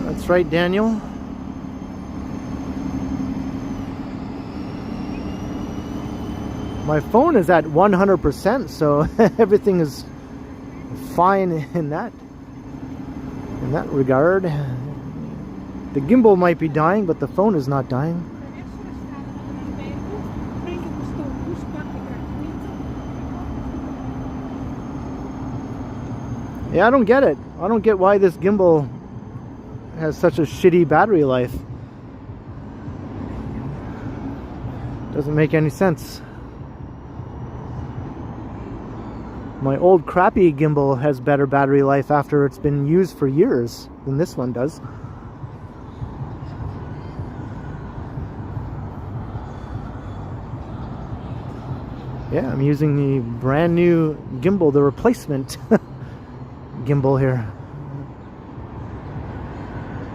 [SPEAKER 1] That's right, Daniel. My phone is at 100%, so everything is fine in that regard. The gimbal might be dying, but the phone is not dying. Yeah, I don't get it. I don't get why this gimbal has such a shitty battery life. Doesn't make any sense. My old crappy gimbal has better battery life after it's been used for years than this one does. Yeah, I'm using the brand new gimbal, the replacement gimbal here.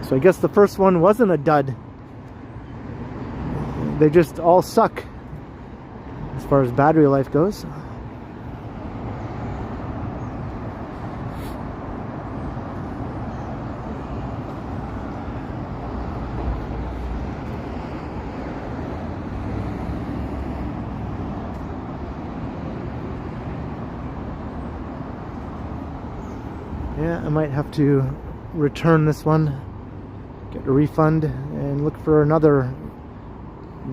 [SPEAKER 1] So I guess the first one wasn't a dud. They just all suck as far as battery life goes. Yeah, I might have to return this one, get a refund, and look for another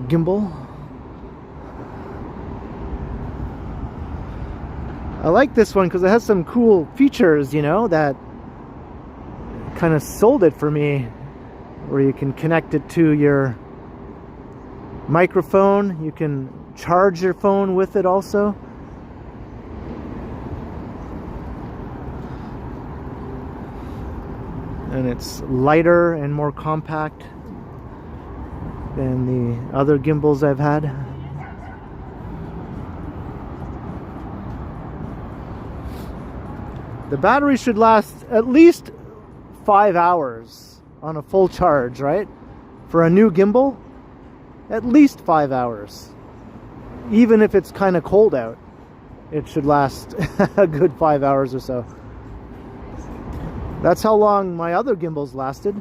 [SPEAKER 1] gimbal. I like this one because it has some cool features, you know, that kind of sold it for me, where you can connect it to your microphone, you can charge your phone with it also. And it's lighter and more compact than the other gimbals I've had. The battery should last at least 5 hours on a full charge, right? For a new gimbal, at least 5 hours. Even if it's kind of cold out, it should last a good 5 hours or so. That's how long my other gimbals lasted.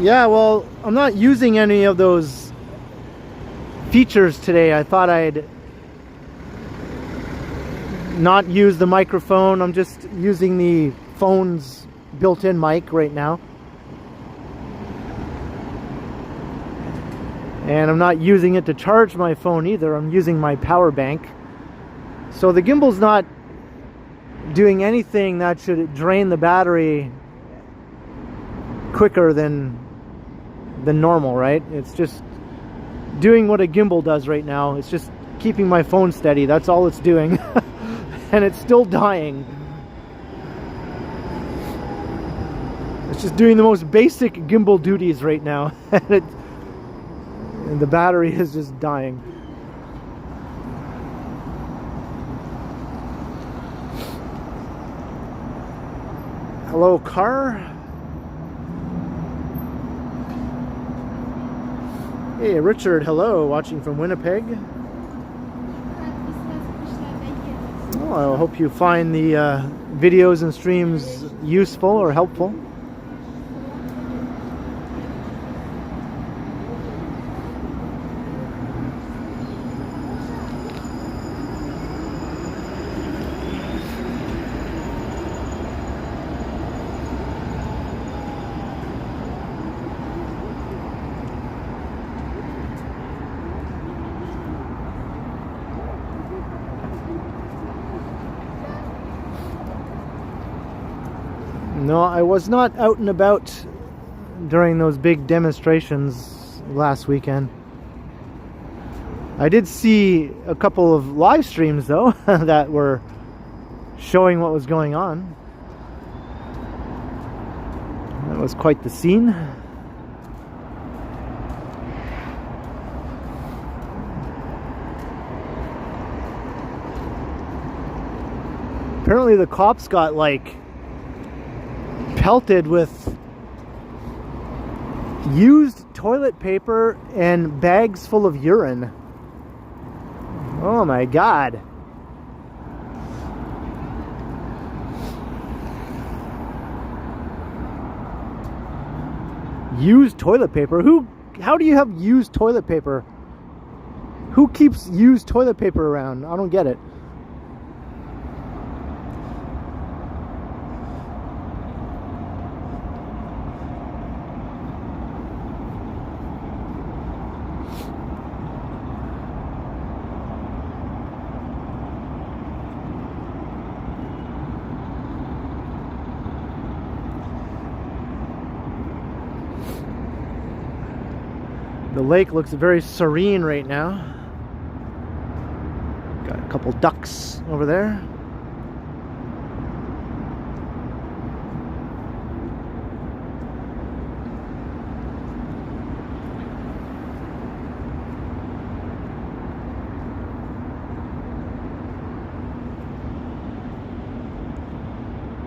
[SPEAKER 1] Yeah, well, I'm not using any of those features today. I thought I'd not use the microphone. I'm just using the phone's built-in mic right now. And I'm not using it to charge my phone either. I'm using my power bank. So the gimbal's not doing anything that should drain the battery quicker than normal, right? It's just doing what a gimbal does right now. It's just keeping my phone steady. That's all it's doing. And it's still dying. It's just doing the most basic gimbal duties right now. And the battery is just dying. Hello, car. Hey, Richard, hello, watching from Winnipeg. Well, I hope you find the videos and streams useful or helpful. No, I was not out and about during those big demonstrations last weekend. I did see a couple of live streams though that were showing what was going on. That was quite the scene. Apparently the cops got like pelted with used toilet paper and bags full of urine. Oh my God. Used toilet paper? How do you have used toilet paper? Who keeps used toilet paper around? I don't get it. The lake looks very serene right now. Got a couple ducks over there.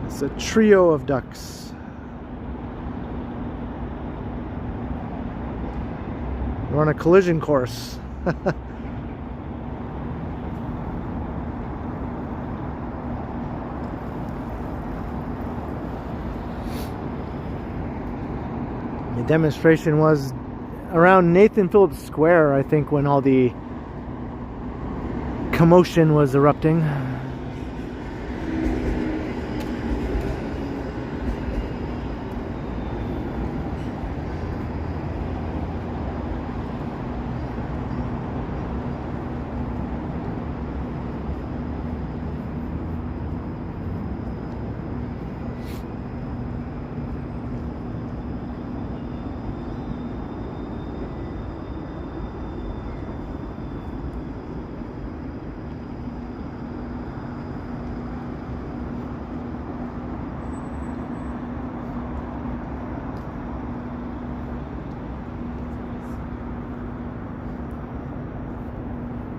[SPEAKER 1] It's a trio of ducks. We're on a collision course. The demonstration was around Nathan Phillips Square, I think, when all the commotion was erupting.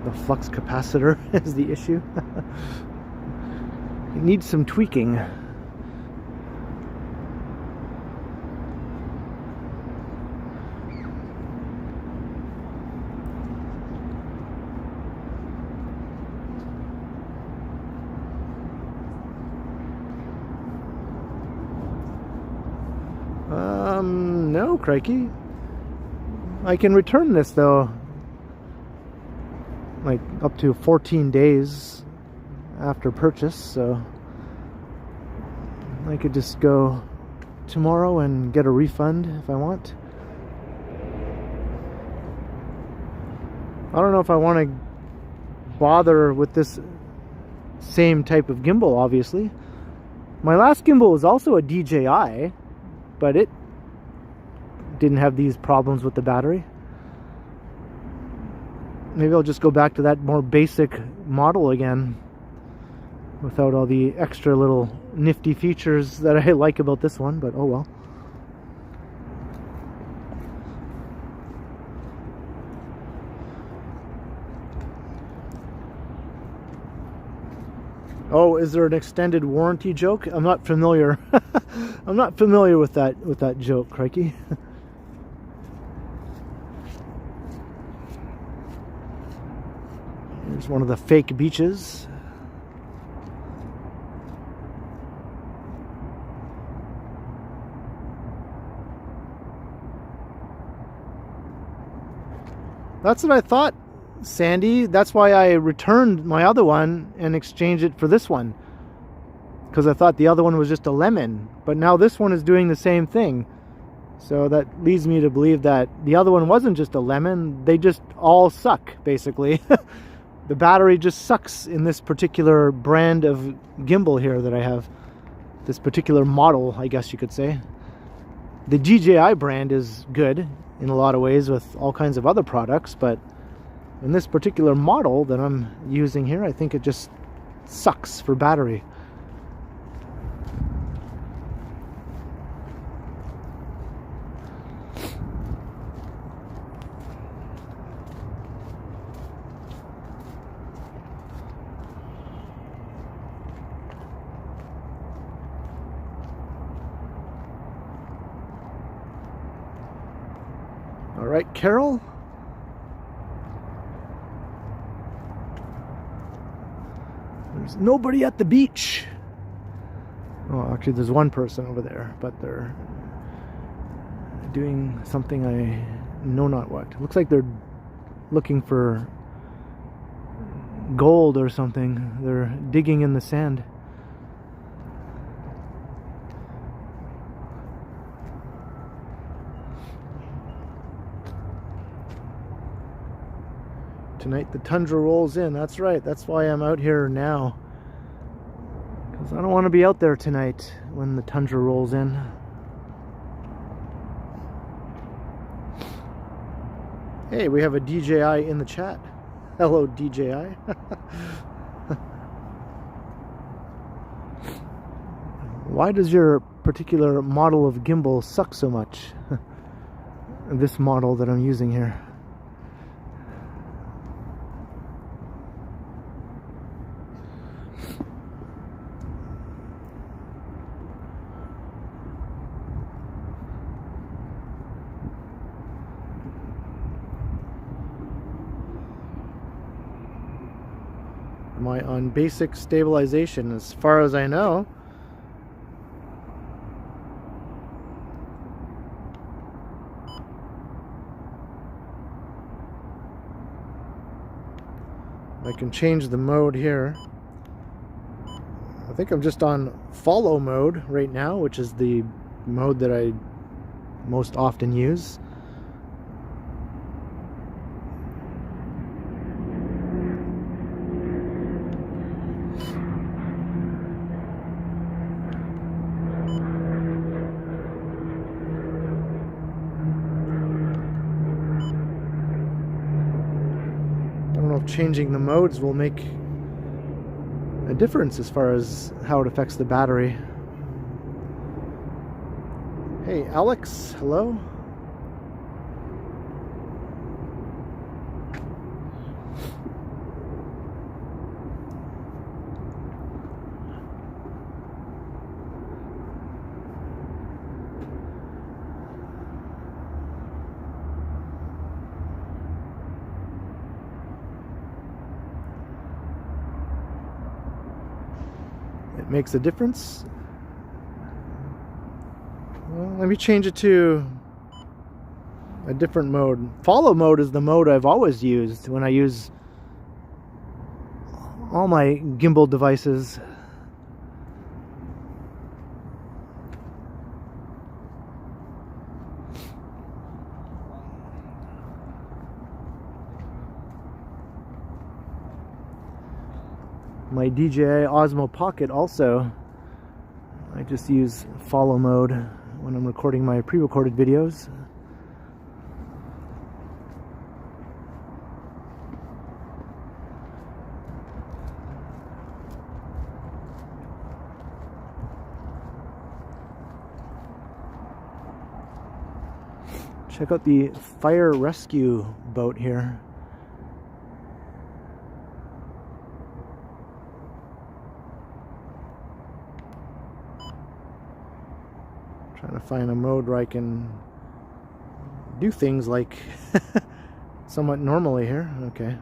[SPEAKER 1] The flux capacitor is the issue. It needs some tweaking. No, crikey. I can return this though, like up to 14 days after purchase, so I could just go tomorrow and get a refund if I want. I don't know if I want to bother with this same type of gimbal, obviously. My last gimbal was also a DJI, but it didn't have these problems with the battery. Maybe I'll just go back to that more basic model again without all the extra little nifty features that I like about this one, but oh well. Oh, is there an extended warranty joke? I'm not familiar. I'm not familiar with that joke, crikey. Here's one of the fake beaches. That's what I thought, Sandy. That's why I returned my other one and exchanged it for this one, because I thought the other one was just a lemon, but now this one is doing the same thing. So that leads me to believe that the other one wasn't just a lemon. They just all suck, basically. The battery just sucks in this particular brand of gimbal here that I have. This particular model, I guess you could say. The DJI brand is good in a lot of ways with all kinds of other products, but in this particular model that I'm using here, I think it just sucks for battery. All right, Carol. There's nobody at the beach. Oh, actually, there's one person over there, but they're doing something I know not what. Looks like they're looking for gold or something. They're digging in the sand. Tonight the tundra rolls in. That's right. That's why I'm out here now. Because I don't want to be out there tonight when the tundra rolls in. Hey, we have a DJI in the chat. Hello, DJI. Why does your particular model of gimbal suck so much? This model that I'm using here. Am I on basic stabilization? As far as I know. I can change the mode here. I think I'm just on follow mode right now, which is the mode that I most often use. Changing the modes will make a difference as far as how it affects the battery. Hey Alex, hello. It makes a difference. Well, let me change it to a different mode. Follow mode is the mode I've always used when I use all my gimbal devices. My DJI Osmo Pocket also, I just use follow mode when I'm recording my pre-recorded videos. Check out the fire rescue boat here. Trying to find a mode where I can do things like somewhat normally here. Okay.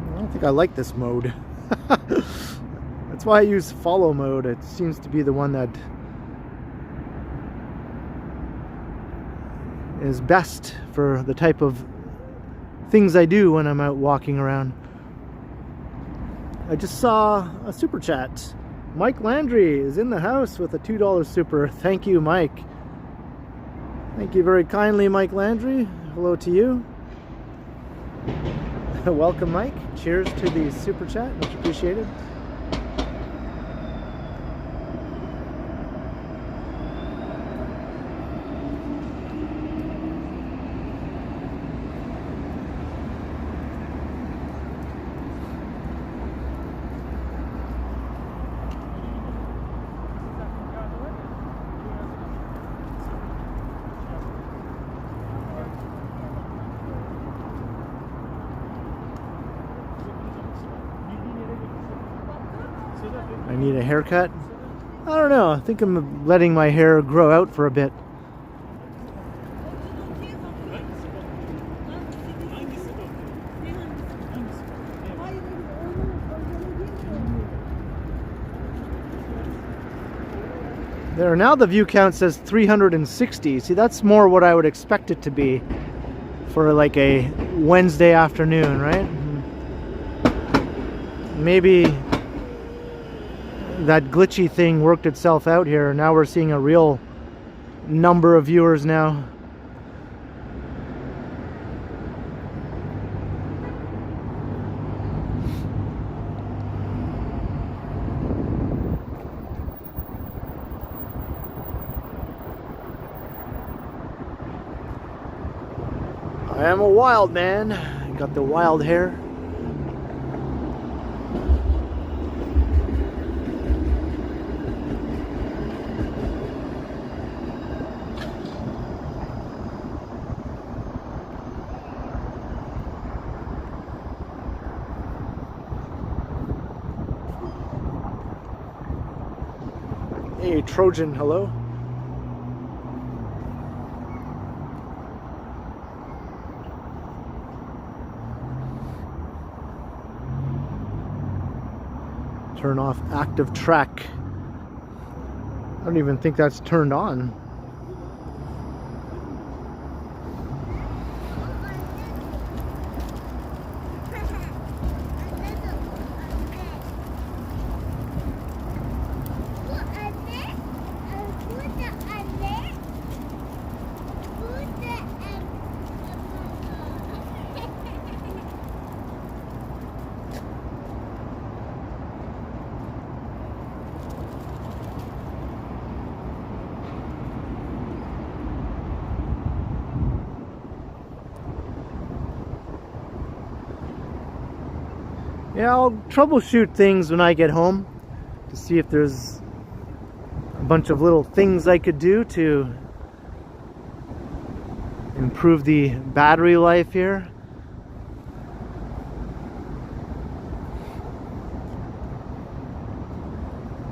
[SPEAKER 1] I don't think I like this mode. That's why I use follow mode. It seems to be the one that is best for the type of things I do when I'm out walking around. I just saw a super chat. Mike Landry is in the house with a $2 super. Thank you, Mike. Thank you very kindly, Mike Landry. Hello to you. Welcome, Mike. Cheers to the super chat. Much appreciated. I need a haircut. I don't know. I think I'm letting my hair grow out for a bit. There, now the view count says 360. See, that's more what I would expect it to be for like a Wednesday afternoon, right? Maybe that glitchy thing worked itself out here. Now we're seeing a real number of viewers now. I am a wild man. I got the wild hair. Hey, Trojan, hello. Turn off active track. I don't even think that's turned on. Yeah, I'll troubleshoot things when I get home to see if there's a bunch of little things I could do to improve the battery life here.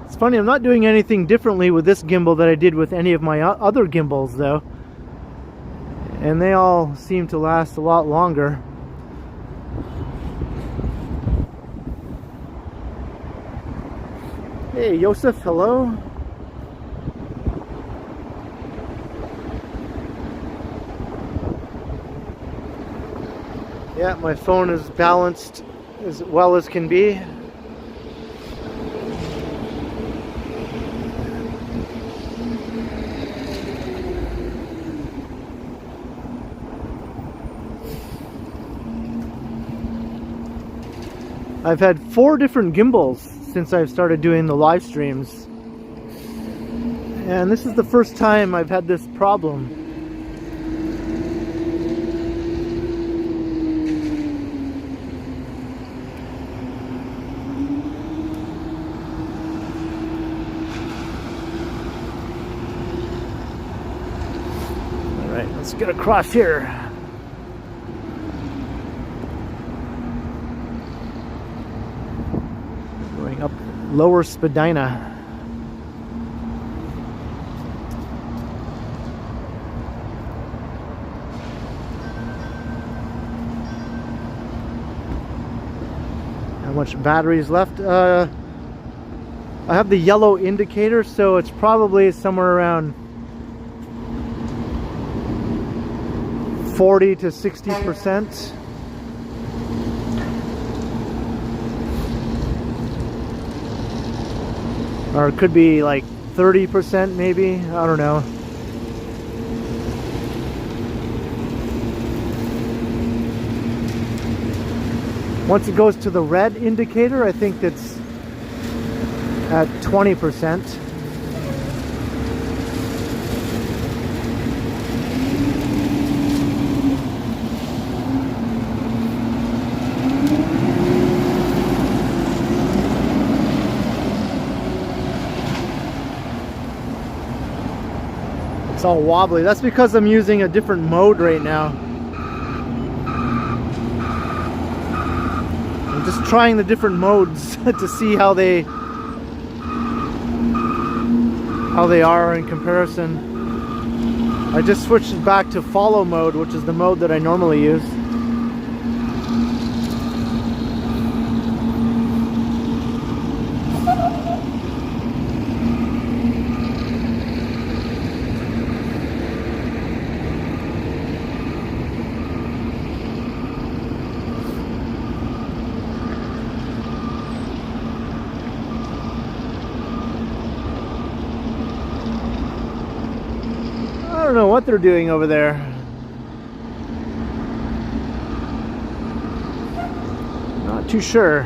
[SPEAKER 1] It's funny, I'm not doing anything differently with this gimbal that I did with any of my other gimbals though, and they all seem to last a lot longer. Hey Joseph, hello. Yeah, my phone is balanced as well as can be. I've had 4 different gimbals since I've started doing the live streams, and this is the first time I've had this problem. Alright, let's get across here. Going up Lower Spadina. How much battery is left? I have the yellow indicator, so it's probably somewhere around 40 to 60%. Or it could be like 30% maybe, I don't know. Once it goes to the red indicator, I think it's at 20%. It's all wobbly. That's because I'm using a different mode right now. I'm just trying the different modes to see how they are in comparison. I just switched it back to follow mode, which is the mode that I normally use. I don't know what they're doing over there. Not too sure.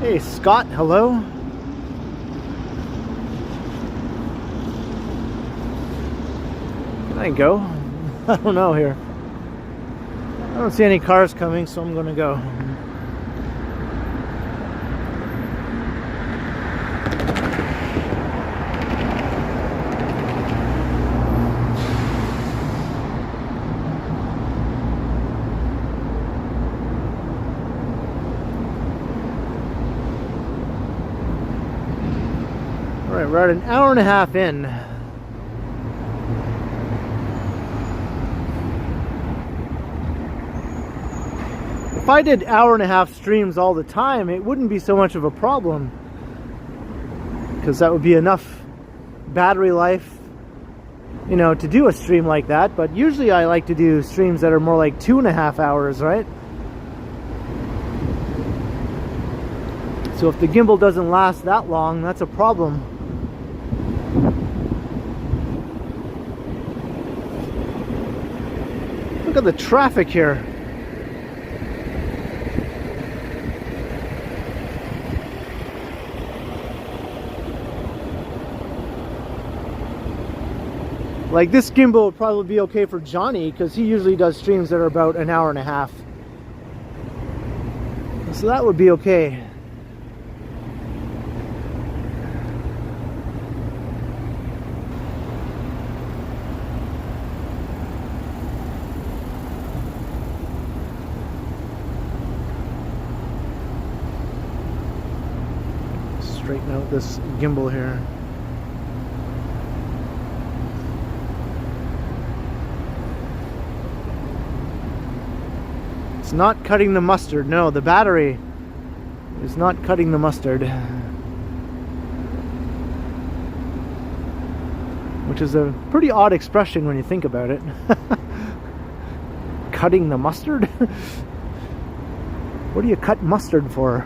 [SPEAKER 1] Hey Scott, hello. Can I go? I don't know here. I don't see any cars coming, so I'm gonna go. Alright, we're at an hour and a half in. If I did hour and a half streams all the time, it wouldn't be so much of a problem, because that would be enough battery life, you know, to do a stream like that. But usually I like to do streams that are more like 2.5 hours, right? So if the gimbal doesn't last that long, that's a problem. Look at the traffic here. Like this gimbal would probably be okay for Johnny because he usually does streams that are about an hour and a half. So that would be okay. Straighten out this gimbal here. It's not cutting the mustard. No, the battery is not cutting the mustard. Which is a pretty odd expression when you think about it. Cutting the mustard? What do you cut mustard for?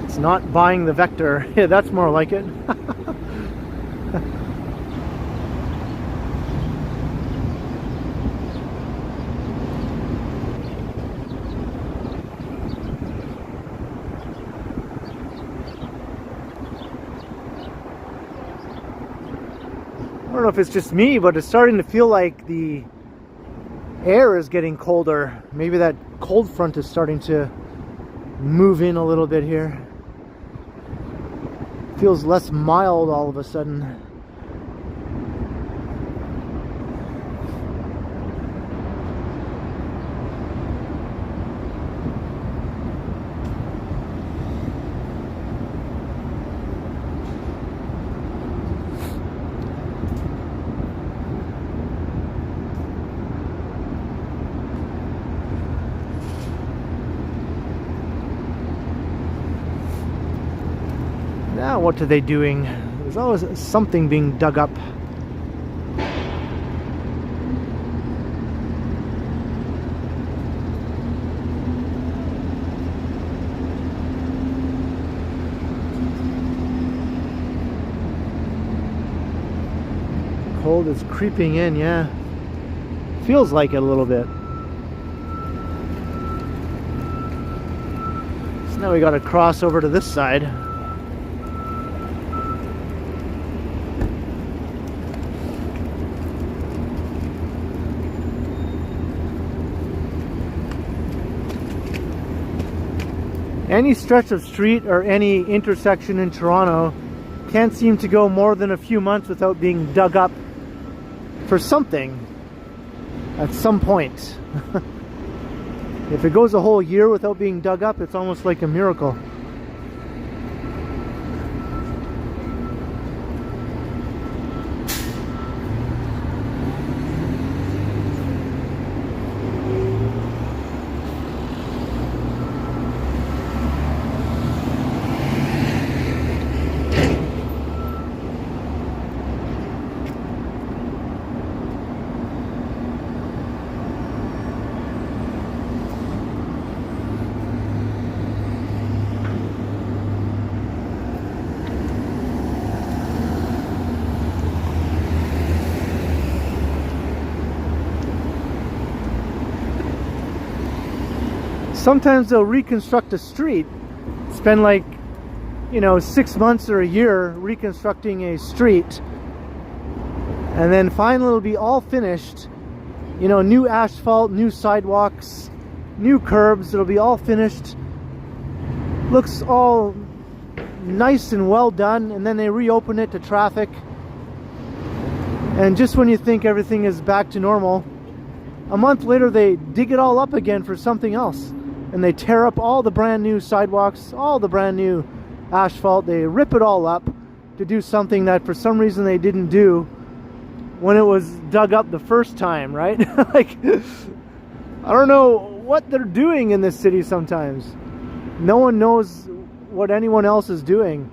[SPEAKER 1] It's not buying the vector. Yeah, that's more like it. I don't know if it's just me, but it's starting to feel like the air is getting colder. Maybe that cold front is starting to move in a little bit here. Feels less mild all of a sudden. Now what are they doing? There's always something being dug up. Cold is creeping in, yeah. Feels like it a little bit. So now we gotta cross over to this side. Any stretch of street or any intersection in Toronto can't seem to go more than a few months without being dug up for something at some point. If it goes a whole year without being dug up, it's almost like a miracle. Sometimes they'll reconstruct a street, spend like, 6 months or a year reconstructing a street, and then finally it'll be all finished. New asphalt, new sidewalks, new curbs, it'll be all finished. Looks all nice and well done, and then they reopen it to traffic. And just when you think everything is back to normal, a month later they dig it all up again for something else. And they tear up all the brand new sidewalks, all the brand new asphalt. They rip it all up to do something that for some reason they didn't do when it was dug up the first time, right? Like, I don't know what they're doing in this city sometimes. No one knows what anyone else is doing.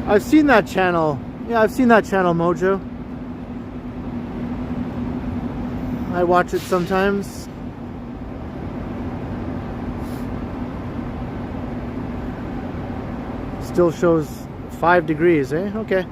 [SPEAKER 1] I've seen that channel. Yeah, I've seen that channel, Mojo. I watch it sometimes. Still shows 5 degrees, eh? Okay.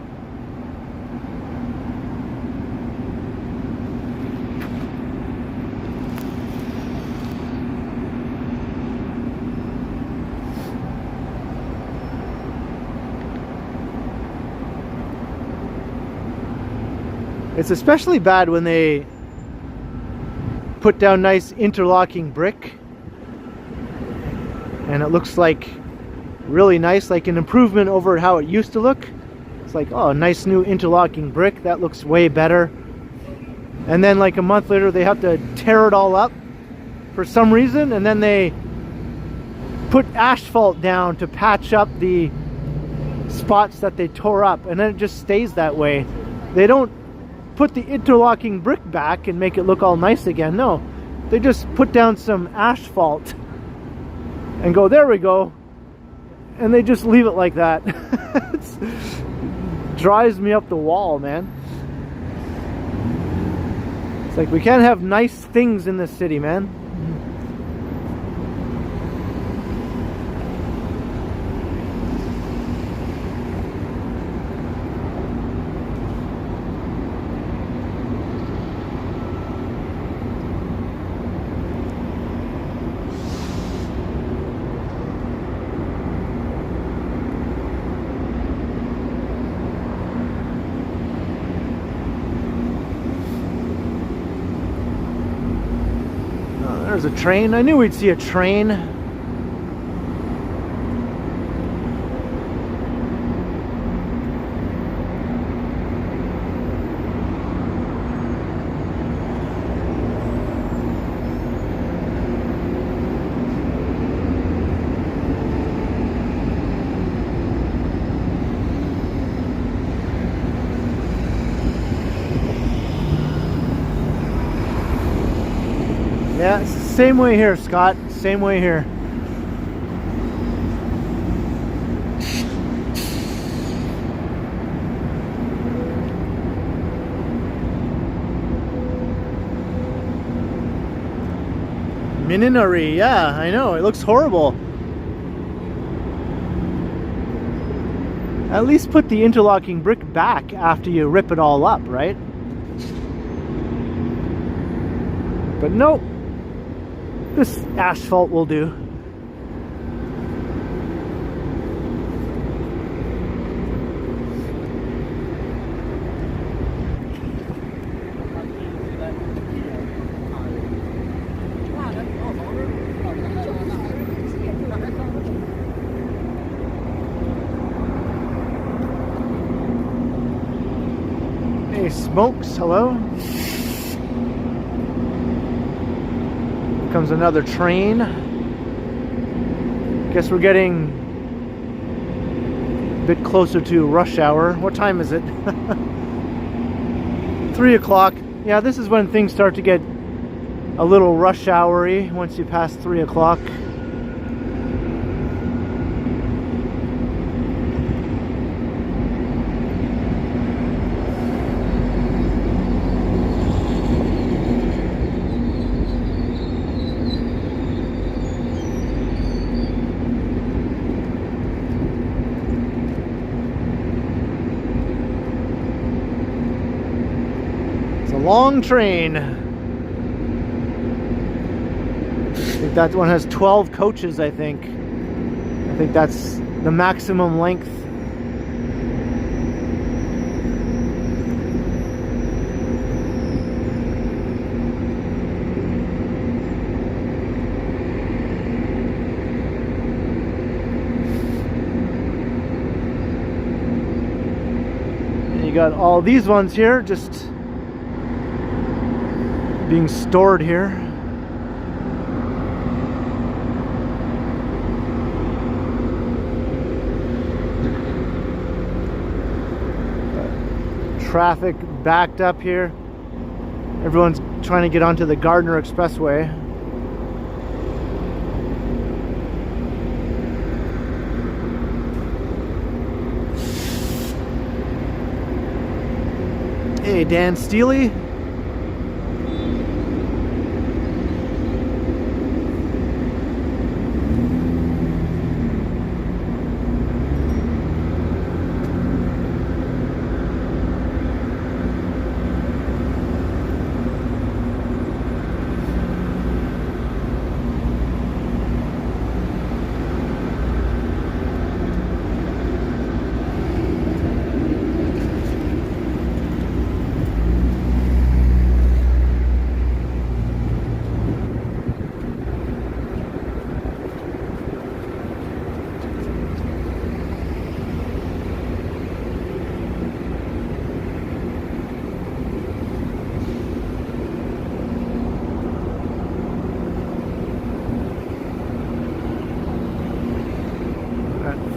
[SPEAKER 1] It's especially bad when they put down nice interlocking brick and it looks like really nice, like an improvement over how it used to look. It's like, oh, nice new interlocking brick, that looks way better. And then like a month later they have to tear it all up for some reason, and then they put asphalt down to patch up the spots that they tore up, and then it just stays that way. They don't put the interlocking brick back and make it look all nice again. No, they just put down some asphalt and go, there we go, and they just leave it like that. It drives me up the wall, man. It's like, we can't have nice things in this city, man. There's a train. I knew we'd see a train. Yeah, it's the same way here, Scott. Same way here. Mininary, yeah, I know. It looks horrible. At least put the interlocking brick back after you rip it all up, right? But nope. This asphalt will do. Hey, Smokes, hello. Comes another train. Guess we're getting a bit closer to rush hour. What time is it? 3 o'clock. Yeah, this is when things start to get a little rush houry once you pass 3 o'clock. Long train. I think that one has 12 coaches, I think. I think that's the maximum length. And you got all these ones here, just being stored here. Traffic backed up here. Everyone's trying to get onto the Gardner Expressway. Hey, Dan Steely.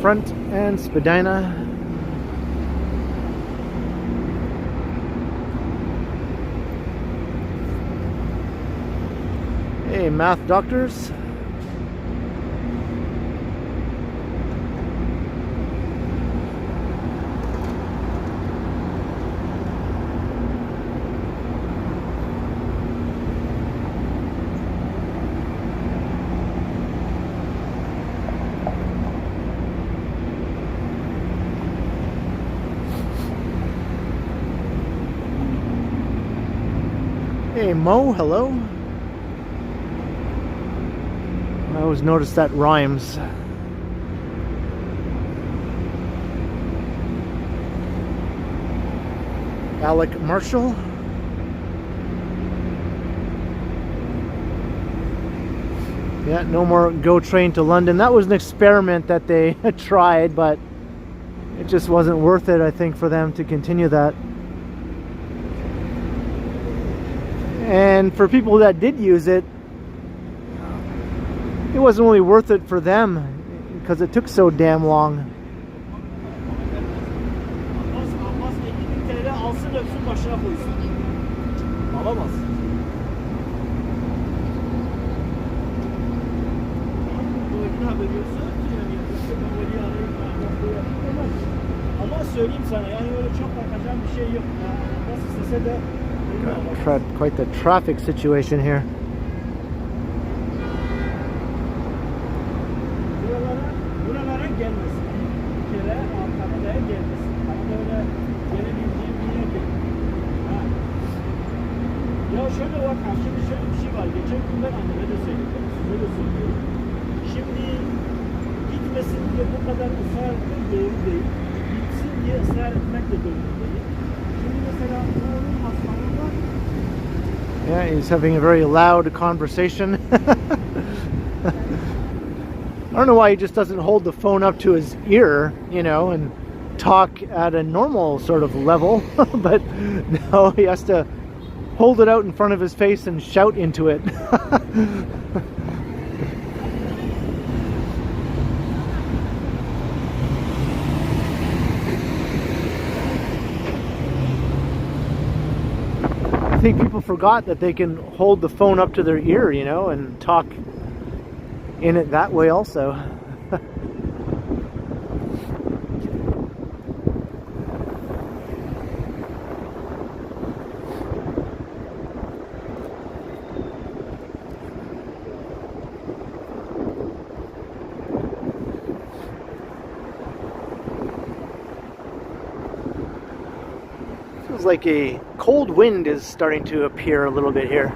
[SPEAKER 1] Front and Spadina. Hey, math doctors. Hey Mo, hello. I always notice that rhymes. Alec Marshall. Yeah, no more Go Train to London. That was an experiment that they tried, but it just wasn't worth it, I think, for them to continue that. And for people that did use it, it wasn't really worth it for them because it took so damn long.
[SPEAKER 2] Ama söyleyeyim sana yani öyle çok bakacağım bir şey yok. Nasıl istese de
[SPEAKER 1] Quite the traffic situation here.
[SPEAKER 2] Buralara gelmesin. Bir kere arkamda gelmesin. Hani böyle gelebileceğim bir yer değil. Ya şöyle bak, şimdi şöyle bir şey var. Geçen gün ben anneme de söyledim. Size de söylüyorum. Şimdi gitmesin diye bu kadar ısrar etmek doğru değil. Gitsin diye ısrar etmek de doğru değil. Şimdi mesela oğlum hastanede.
[SPEAKER 1] Yeah, he's having a very loud conversation. I don't know why he just doesn't hold the phone up to his ear, you know, and talk at a normal sort of level. But no, he has to hold it out in front of his face and shout into it. I think people forgot that they can hold the phone up to their ear, you know, and talk in it that way also. Feels like a cold wind is starting to appear a little bit here.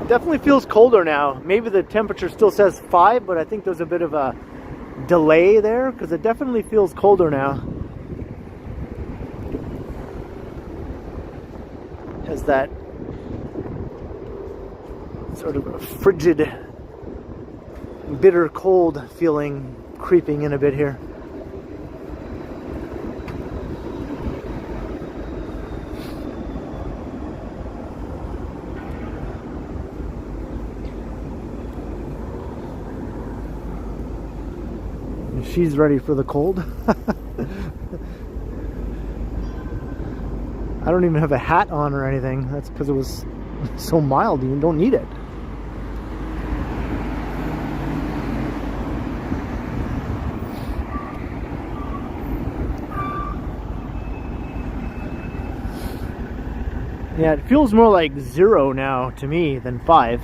[SPEAKER 1] Definitely feels colder now. Maybe the temperature still says 5, but I think there's a bit of a delay there because it definitely feels colder now. Has that sort of frigid, bitter cold feeling creeping in a bit here. She's ready for the cold. I don't even have a hat on or anything. That's because it was so mild. You don't need it. Yeah, it feels more like 0 now to me than 5.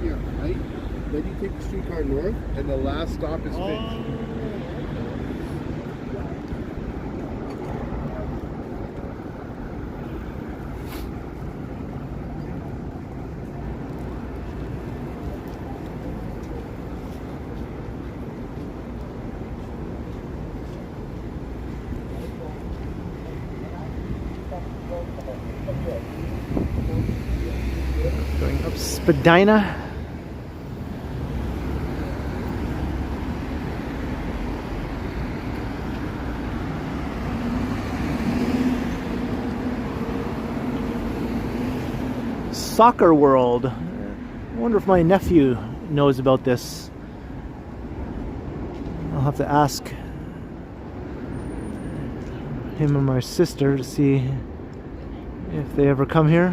[SPEAKER 5] Here, right? Then you take the streetcar north, and the last stop is Finch.
[SPEAKER 1] Going up Spadina. Soccer World. I wonder if my nephew knows about this. I'll have to ask him and my sister to see if they ever come here.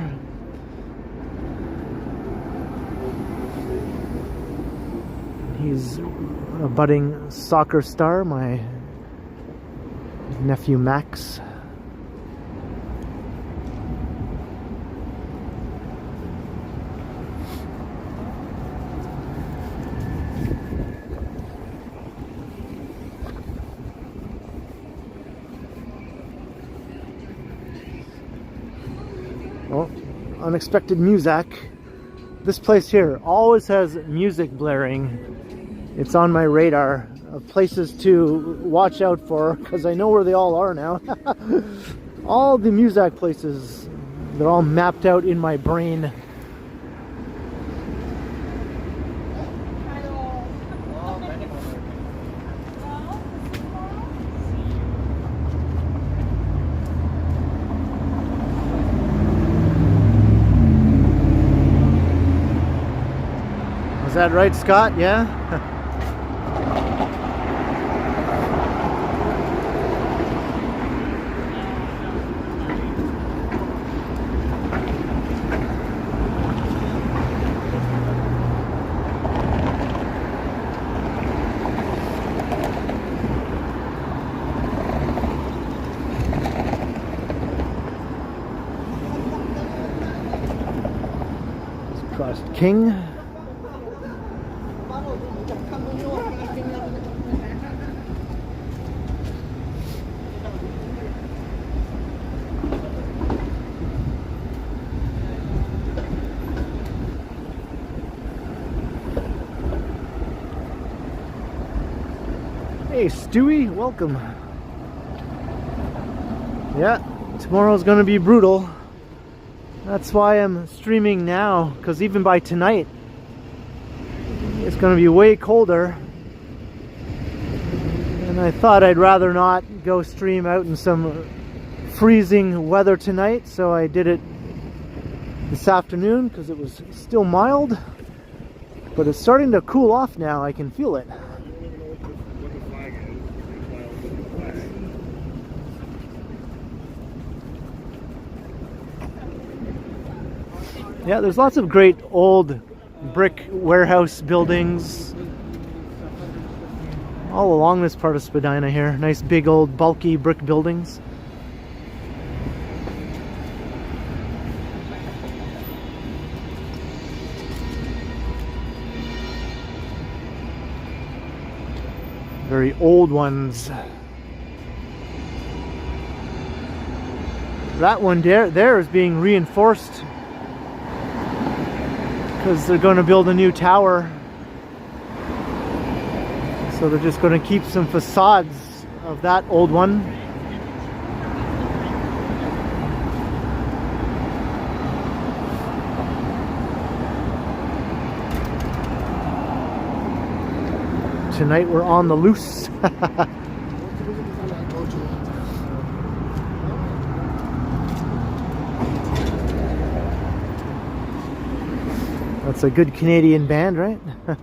[SPEAKER 1] He's a budding soccer star, my nephew Max. Oh, unexpected music. This place here always has music blaring. It's on my radar of places to watch out for, because I know where they all are now. All the music places, they're all mapped out in my brain. Is that right, Scott? Yeah? Crossed King. Hey Stewie, welcome. Yeah, tomorrow's gonna be brutal. That's why I'm streaming now, because even by tonight it's gonna be way colder. And I thought I'd rather not go stream out in some freezing weather tonight, so I did it this afternoon because it was still mild. But it's starting to cool off now, I can feel it. Yeah, there's lots of great old brick warehouse buildings all along this part of Spadina here. Nice big old bulky brick buildings. Very old ones. That one there is being reinforced because they're going to build a new tower. So they're just going to keep some facades of that old one. Tonight we're on the loose. That's a good Canadian band, right? We're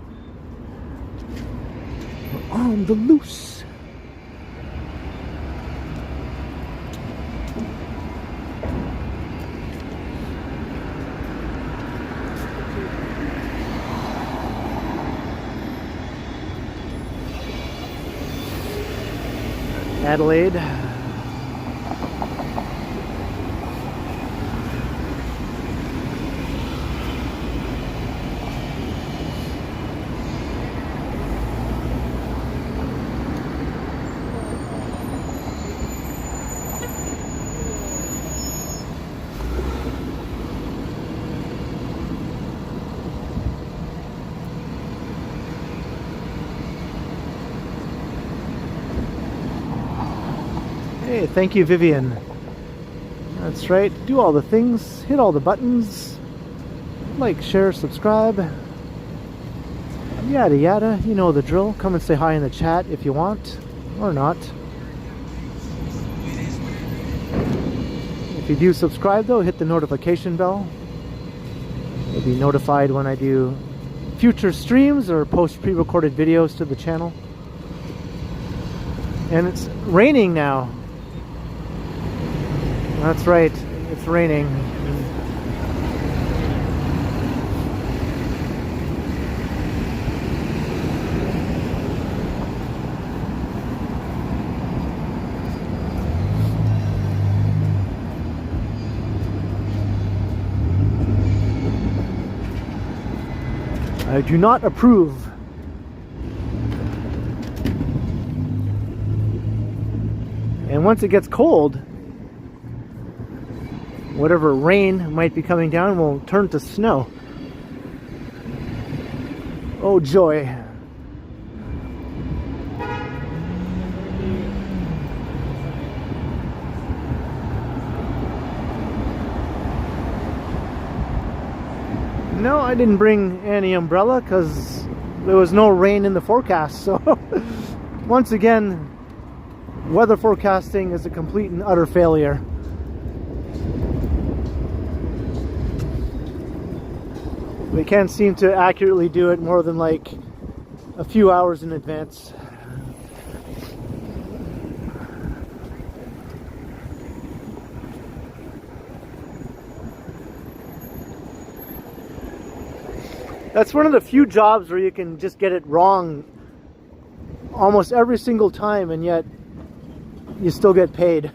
[SPEAKER 1] on the loose. Adelaide. Hey, thank you, Vivian. That's right. Do all the things, hit all the buttons, like, share, subscribe, yada yada. You know the drill. Come and say hi in the chat if you want, or not. If you do subscribe though, hit the notification bell. You'll be notified when I do future streams or post pre-recorded videos to the channel. And it's raining now. That's right, it's raining. I do not approve. And once it gets cold, whatever rain might be coming down will turn to snow. Oh joy. No, I didn't bring any umbrella because there was no rain in the forecast. So once again, weather forecasting is a complete and utter failure. They can't seem to accurately do it more than like a few hours in advance. That's one of the few jobs where you can just get it wrong almost every single time, and yet you still get paid.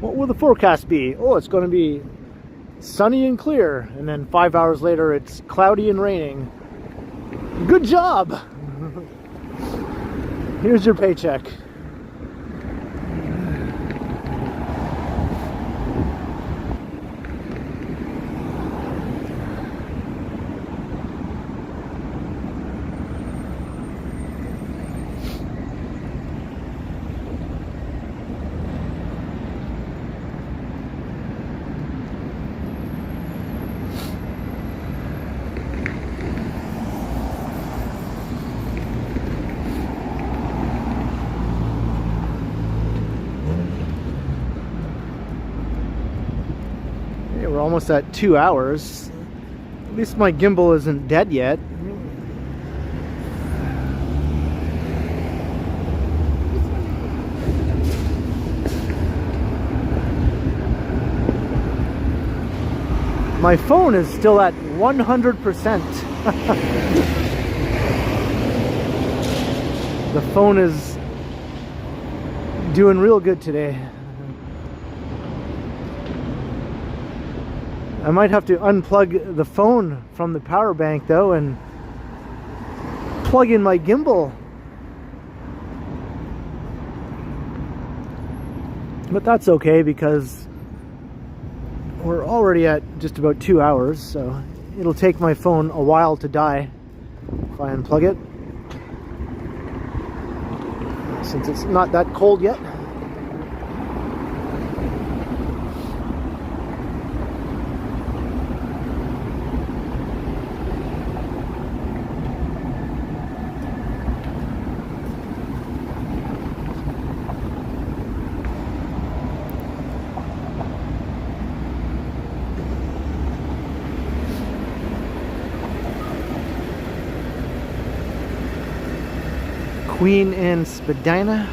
[SPEAKER 1] What will the forecast be? Oh, it's going to be sunny and clear, and then 5 hours later it's cloudy and raining. Good job! Here's your paycheck. We're almost at 2 hours. At least my gimbal isn't dead yet. My phone is still at 100%. The phone is doing real good today. I might have to unplug the phone from the power bank though and plug in my gimbal. But that's okay because we're already at just about 2 hours, so it'll take my phone a while to die if I unplug it, since it's not that cold yet. Queen and Spadina.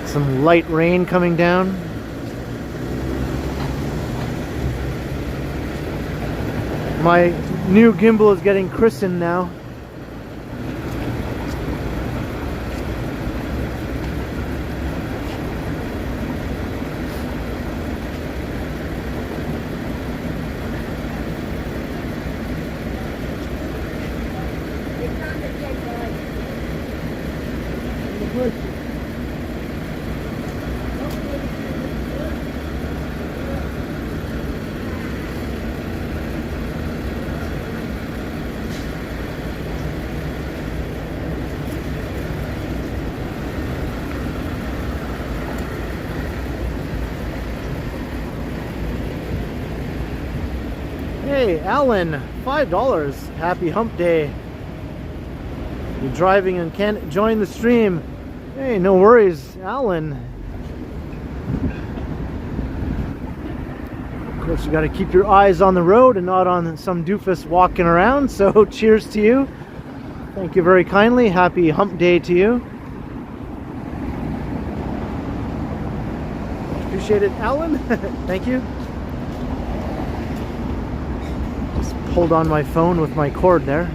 [SPEAKER 1] Some light rain coming down. My new gimbal is getting christened now. Hey, Alan, $5. Happy hump day. You're driving and can't join the stream. Hey, no worries, Alan. Of course, you got to keep your eyes on the road and not on some doofus walking around. So, cheers to you. Thank you very kindly. Happy hump day to you. Appreciate it, Alan. Thank you. Hold on my phone with my cord there.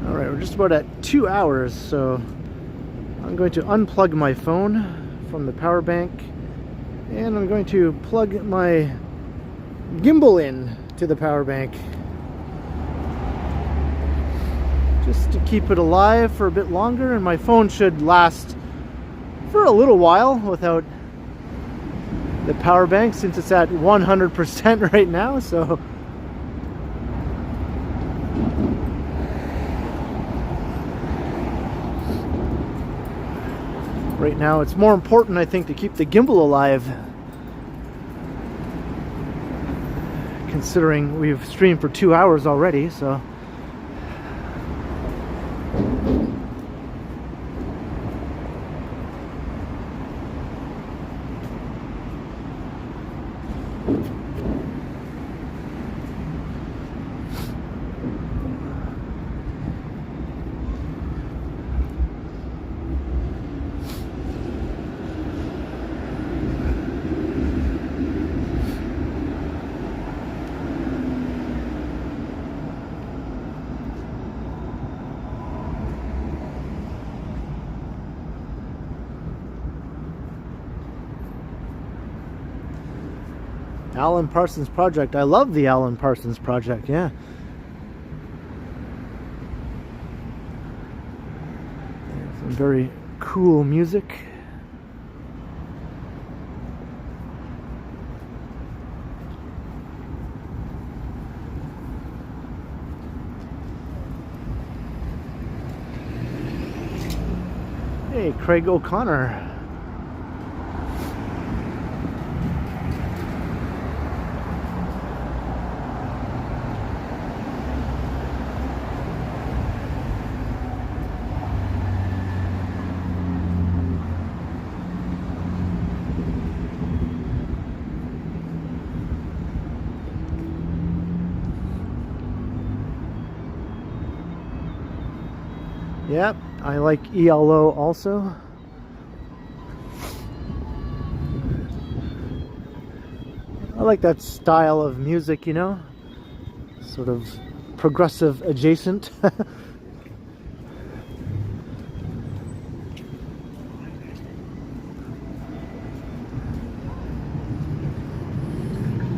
[SPEAKER 1] We're just about at 2 hours, so I'm going to unplug my phone from the power bank and I'm going to plug my gimbal in to the power bank just to keep it alive for a bit longer, and my phone should last for a little while without the power bank since it's at 100% right now. So right now it's more important, I think, to keep the gimbal alive, considering we've streamed for 2 hours already. So Alan Parsons Project. I love the Alan Parsons Project, yeah. Some very cool music. Hey, Craig O'Connor. Yep, I like ELO also. I like that style of music, you know, sort of progressive adjacent. A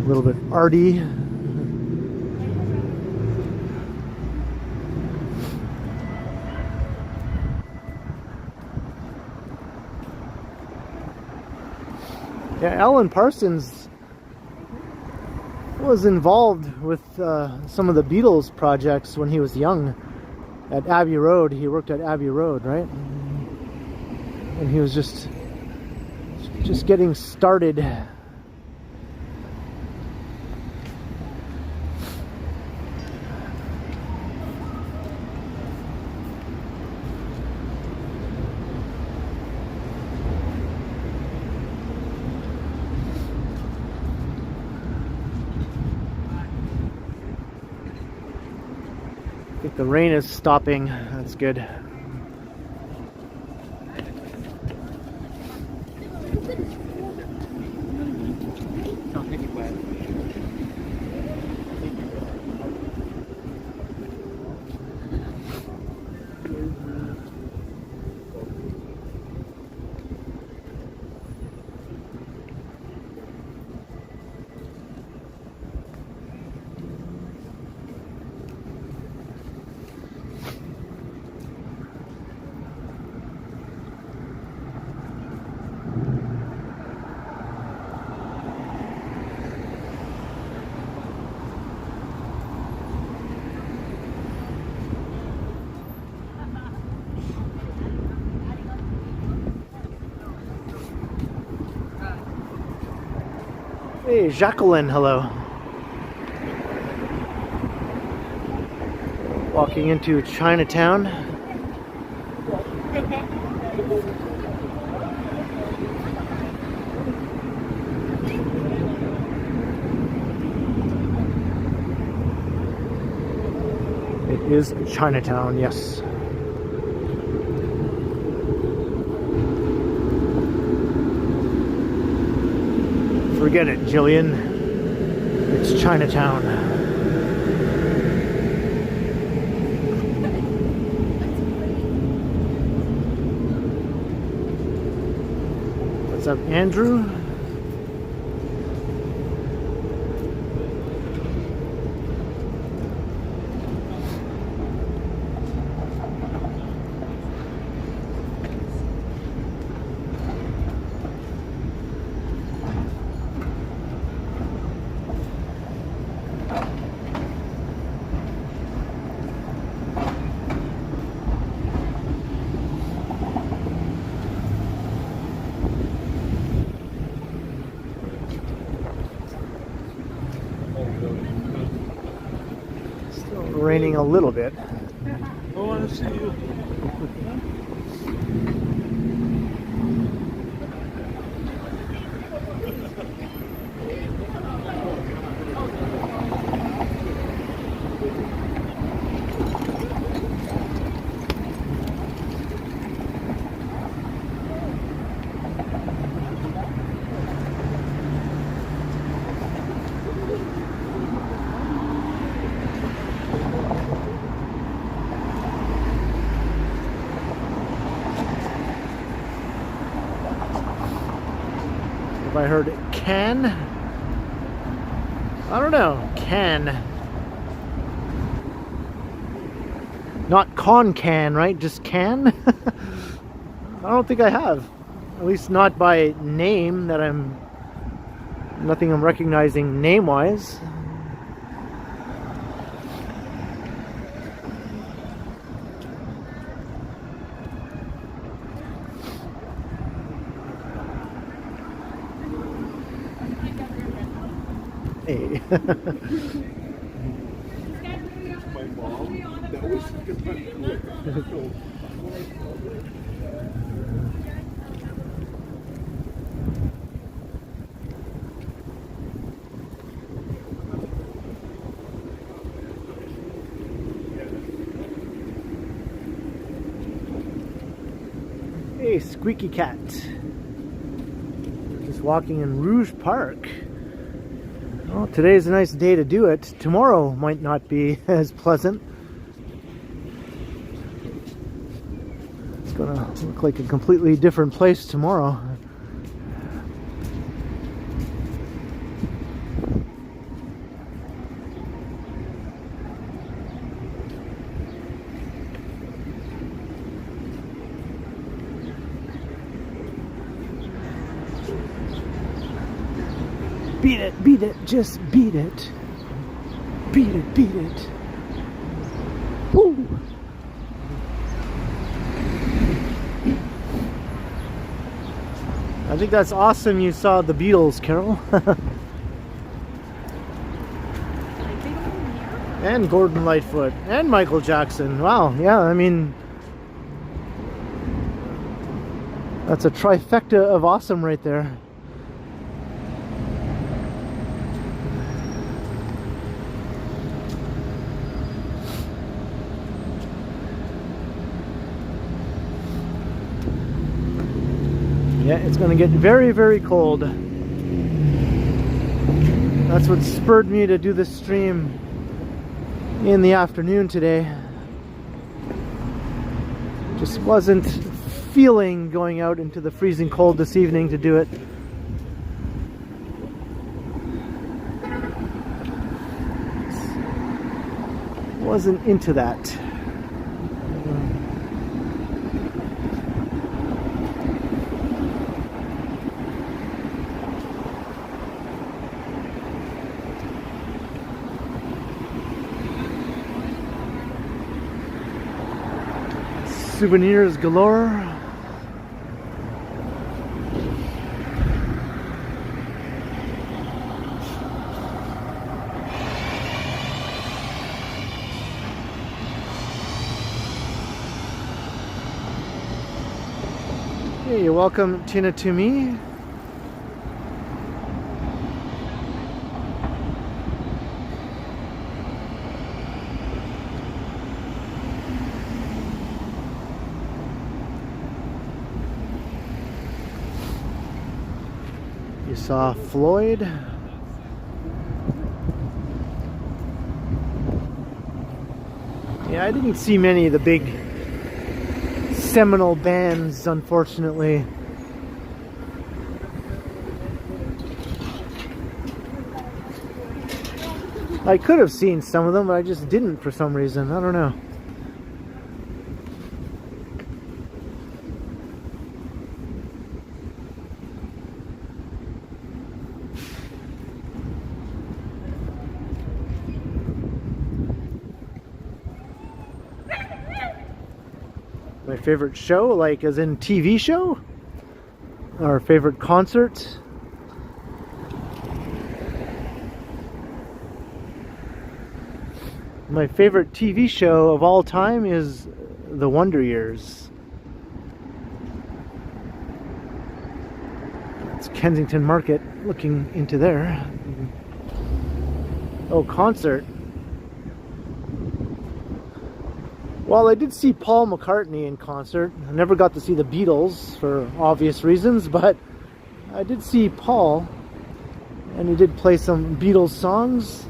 [SPEAKER 1] little bit arty. Yeah, Alan Parsons was involved with some of the Beatles projects when he was young at Abbey Road. He worked at Abbey Road, right? And he was just getting started. I think the rain is stopping. That's good. Hey, Jacqueline, hello. Walking into Chinatown. It is Chinatown, yes. Forget it, Jillian. It's Chinatown. What's up, Andrew? Raining a little bit.
[SPEAKER 2] I want to see you.
[SPEAKER 1] I heard can. I don't know. Can. Not can, right? Just can. I don't think I have. At least not by name that nothing I'm recognizing name-wise. Hey.
[SPEAKER 5] My mom, that was cool.
[SPEAKER 1] Hey, Squeaky Cat. Just walking in Rouge Park. Well, today's a nice day to do it. Tomorrow might not be as pleasant. It's gonna look like a completely different place tomorrow. Beat it, beat it, just beat it. Beat it, beat it. Woo! I think that's awesome you saw the Beatles, Carol. And Gordon Lightfoot. And Michael Jackson. Wow, yeah, I mean... that's a trifecta of awesome right there. Yeah, it's going to get very, very cold. That's what spurred me to do this stream in the afternoon today. Just wasn't feeling going out into the freezing cold this evening to do it. Wasn't into that. Souvenirs galore. Hey, you're welcome, Tina, to me. You saw Floyd. Yeah, I didn't see many of the big seminal bands, unfortunately. I could have seen some of them, but I just didn't for some reason. I don't know. My favorite show, like as in TV show? Or favorite concert? My favorite TV show of all time is The Wonder Years. It's Kensington Market, looking into there. Oh, concert. Well, I did see Paul McCartney in concert. I never got to see the Beatles for obvious reasons, but I did see Paul, and he did play some Beatles songs.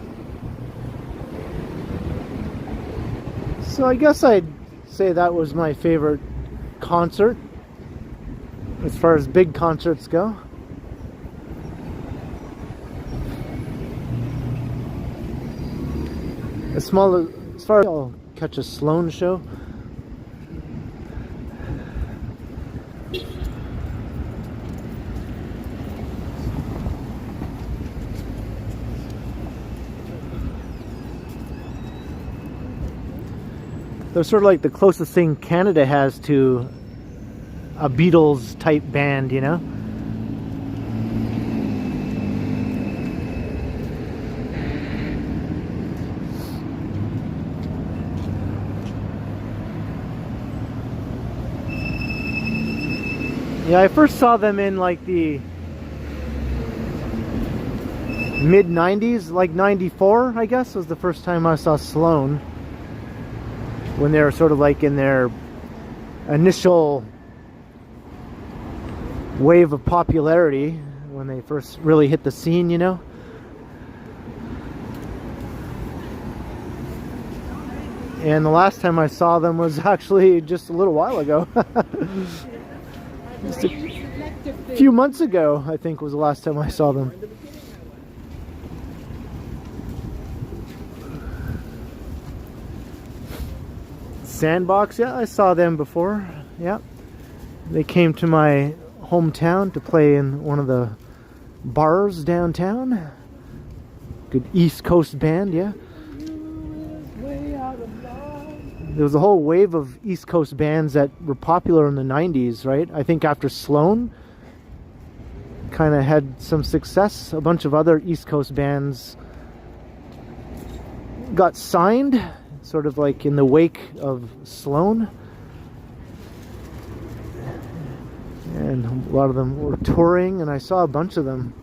[SPEAKER 1] So I guess I'd say that was my favorite concert, as far as big concerts go. As far as I'll catch a Sloan show. They're sort of like the closest thing Canada has to a Beatles type band, you know? Yeah, I first saw them in like the mid-90s, like 94, I guess, was the first time I saw Sloan. When they were sort of like in their initial wave of popularity, when they first really hit the scene, you know? And the last time I saw them was actually just a little while ago. Just a few months ago, I think, was the last time I saw them. Sandbox, yeah, I saw them before. Yeah, they came to my hometown to play in one of the bars downtown. Good East Coast band, yeah. There was a whole wave of East Coast bands that were popular in the 90s, right? I think after Sloan kind of had some success, a bunch of other East Coast bands got signed, sort of like in the wake of Sloan. And a lot of them were touring, and I saw a bunch of them.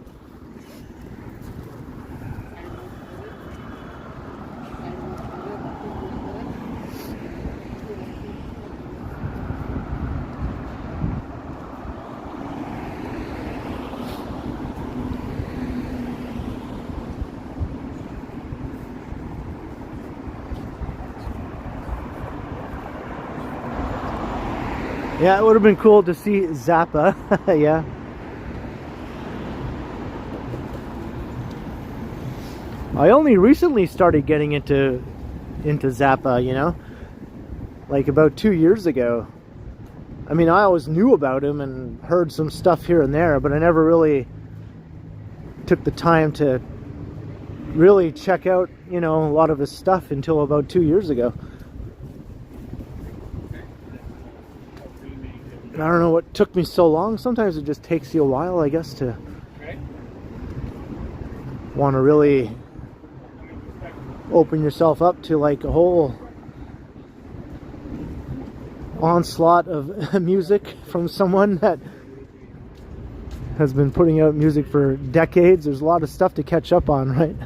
[SPEAKER 1] Yeah, it would have been cool to see Zappa. Yeah. I only recently started getting into Zappa, you know, like about 2 years ago. I mean, I always knew about him and heard some stuff here and there, but I never really took the time to really check out, you know, a lot of his stuff until about 2 years ago. I don't know what took me so long. Sometimes it just takes you a while, I guess, to want to really open yourself up to like a whole onslaught of music from someone that has been putting out music for decades. There's a lot of stuff to catch up on, right?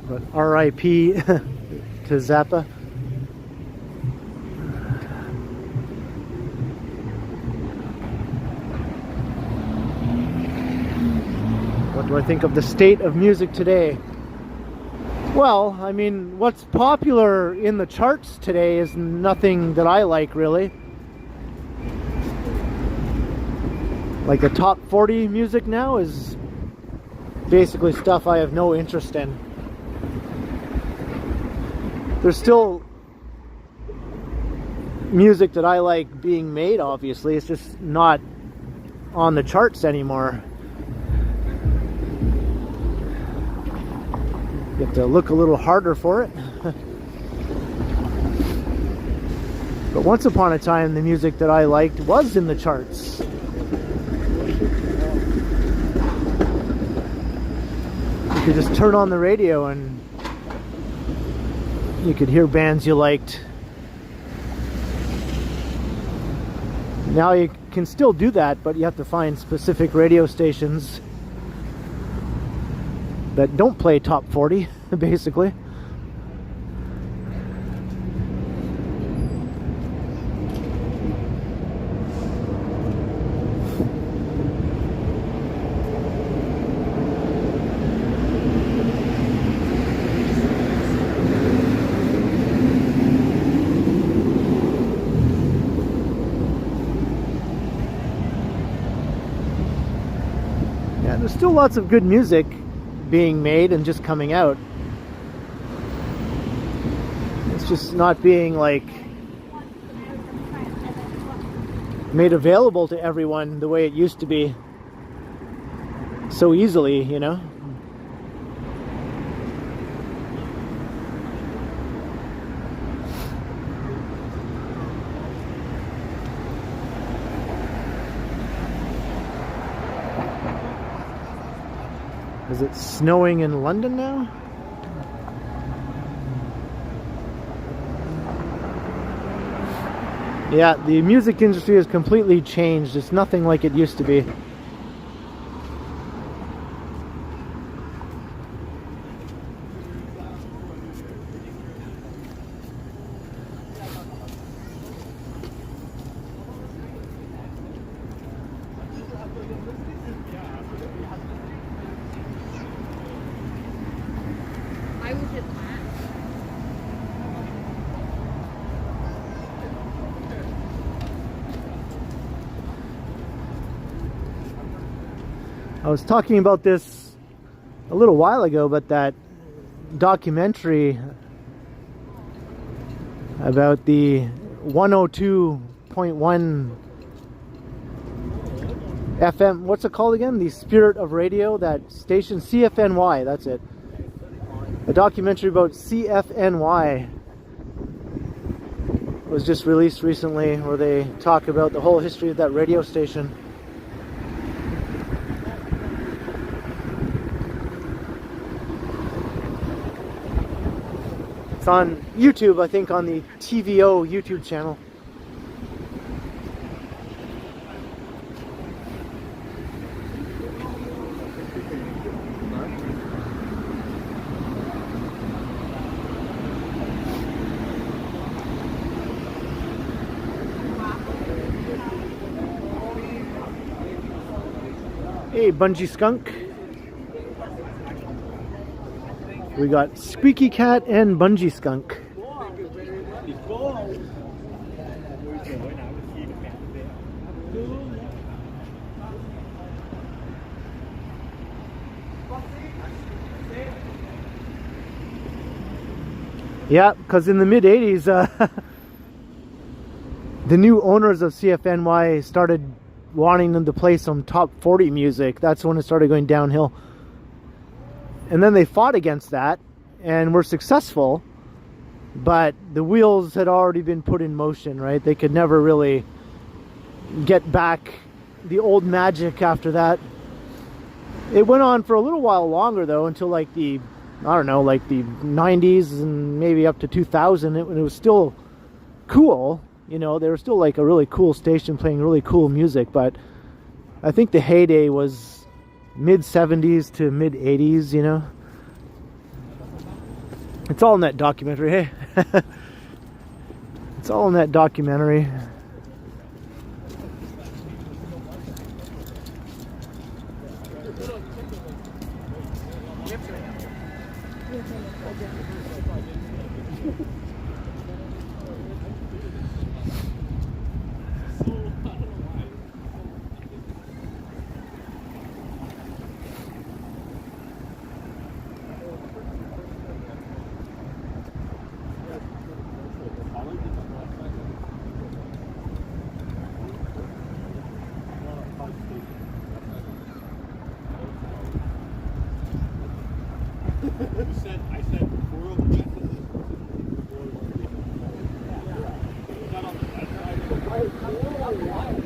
[SPEAKER 1] But R.I.P. to Zappa. What do I think of the state of music today? Well, I mean, what's popular in the charts today is nothing that I like, really. Like the top 40 music now is basically stuff I have no interest in. There's still music that I like being made, obviously. It's just not on the charts anymore. You have to look a little harder for it. But once upon a time, the music that I liked was in the charts. You could just turn on the radio and you could hear bands you liked. Now you can still do that, but you have to find specific radio stations that don't play top 40, basically. There's still lots of good music being made and just coming out. It's just not being like made available to everyone the way it used to be so easily, you know. Is it snowing in London now? Yeah, the music industry has completely changed. It's nothing like it used to be. I was talking about this a little while ago, but that documentary about the 102.1 FM, what's it called again? The Spirit of Radio, that station, CFNY, that's it. A documentary about CFNY was just released recently, where they talk about the whole history of that radio station. It's on YouTube, I think, on the TVO YouTube channel. Hey, Bungee Skunk. We got Squeaky Cat and Bungee Skunk. Yeah, because in the mid-80s, the new owners of CFNY started wanting them to play some top 40 music. That's when it started going downhill. And then they fought against that and were successful, but the wheels had already been put in motion, right? They could never really get back the old magic after that. It went on for a little while longer though, until like the, I don't know, like the 90s and maybe up to 2000. It was still cool. You know, they were still like a really cool station playing really cool music, but I think the heyday was mid 70s to mid 80s, you know. It's all in that documentary, hey. It's all in that documentary.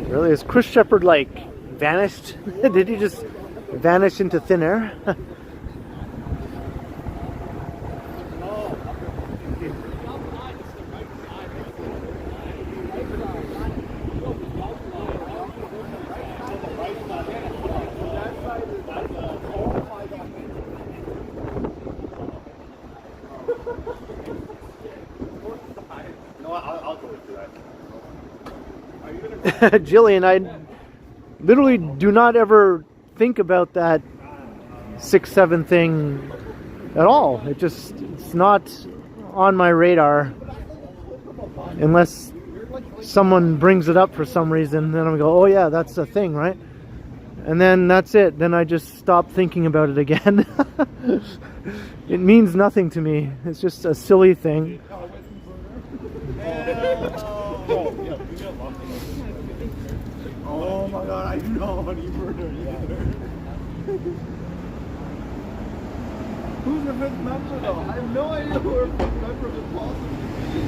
[SPEAKER 1] Really, is Chris Shepard like vanished? Did he just vanish into thin air? Jillian, I literally do not ever think about that 6-7 thing at all. It's not on my radar unless someone brings it up for some reason. Then I go, oh yeah, that's a thing, right? And then that's it. Then I just stop thinking about it again. It means nothing to me. It's just a silly thing.
[SPEAKER 2] Oh my god, I do not want to murder either. Who's the fifth member though? I have no idea who our fifth member could possibly be.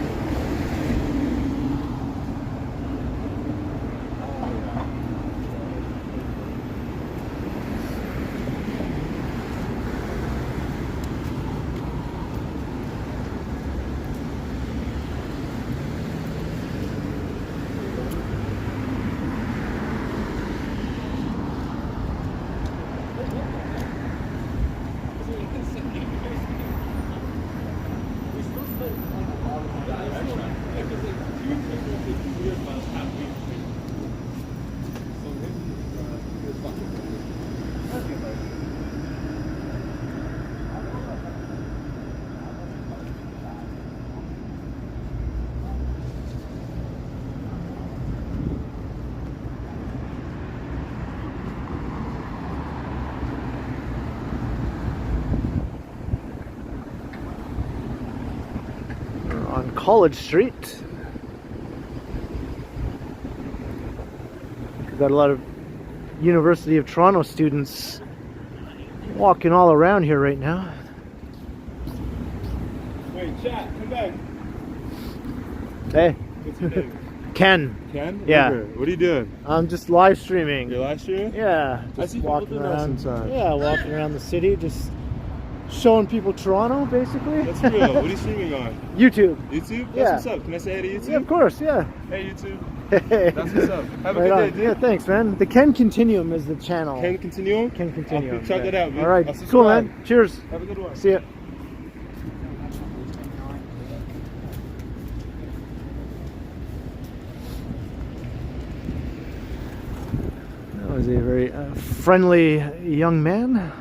[SPEAKER 1] College Street. We've got a lot of University of Toronto students walking all around here right now.
[SPEAKER 5] Wait, chat, come back.
[SPEAKER 1] Hey.
[SPEAKER 5] What's your name?
[SPEAKER 1] Ken.
[SPEAKER 5] Ken?
[SPEAKER 1] Yeah.
[SPEAKER 5] Okay. What are you doing?
[SPEAKER 1] I'm just live streaming.
[SPEAKER 5] You're live streaming?
[SPEAKER 1] Yeah.
[SPEAKER 5] I
[SPEAKER 1] Just
[SPEAKER 5] see people
[SPEAKER 1] walking
[SPEAKER 5] doing that
[SPEAKER 1] around.
[SPEAKER 5] sometimes.
[SPEAKER 1] Yeah, walking around the city, just showing people Toronto, basically.
[SPEAKER 5] That's real. What are you streaming on?
[SPEAKER 1] YouTube.
[SPEAKER 5] YouTube? That's
[SPEAKER 1] Yeah.
[SPEAKER 5] what's up. Can I say hey to YouTube?
[SPEAKER 1] Yeah, of course, yeah.
[SPEAKER 5] Hey, YouTube.
[SPEAKER 1] Hey.
[SPEAKER 5] That's what's up. Have a
[SPEAKER 1] Right
[SPEAKER 5] good
[SPEAKER 1] on.
[SPEAKER 5] day, dude.
[SPEAKER 1] Yeah, thanks, man. The Ken Continuum is the channel.
[SPEAKER 5] Ken Continuum?
[SPEAKER 1] Ken Continuum.
[SPEAKER 5] Okay, check
[SPEAKER 1] yeah.
[SPEAKER 5] it out, man.
[SPEAKER 1] All right,
[SPEAKER 5] I'll
[SPEAKER 1] cool,
[SPEAKER 5] subscribe.
[SPEAKER 1] man. Cheers.
[SPEAKER 5] Have a good one.
[SPEAKER 1] See ya. That was a very friendly young man.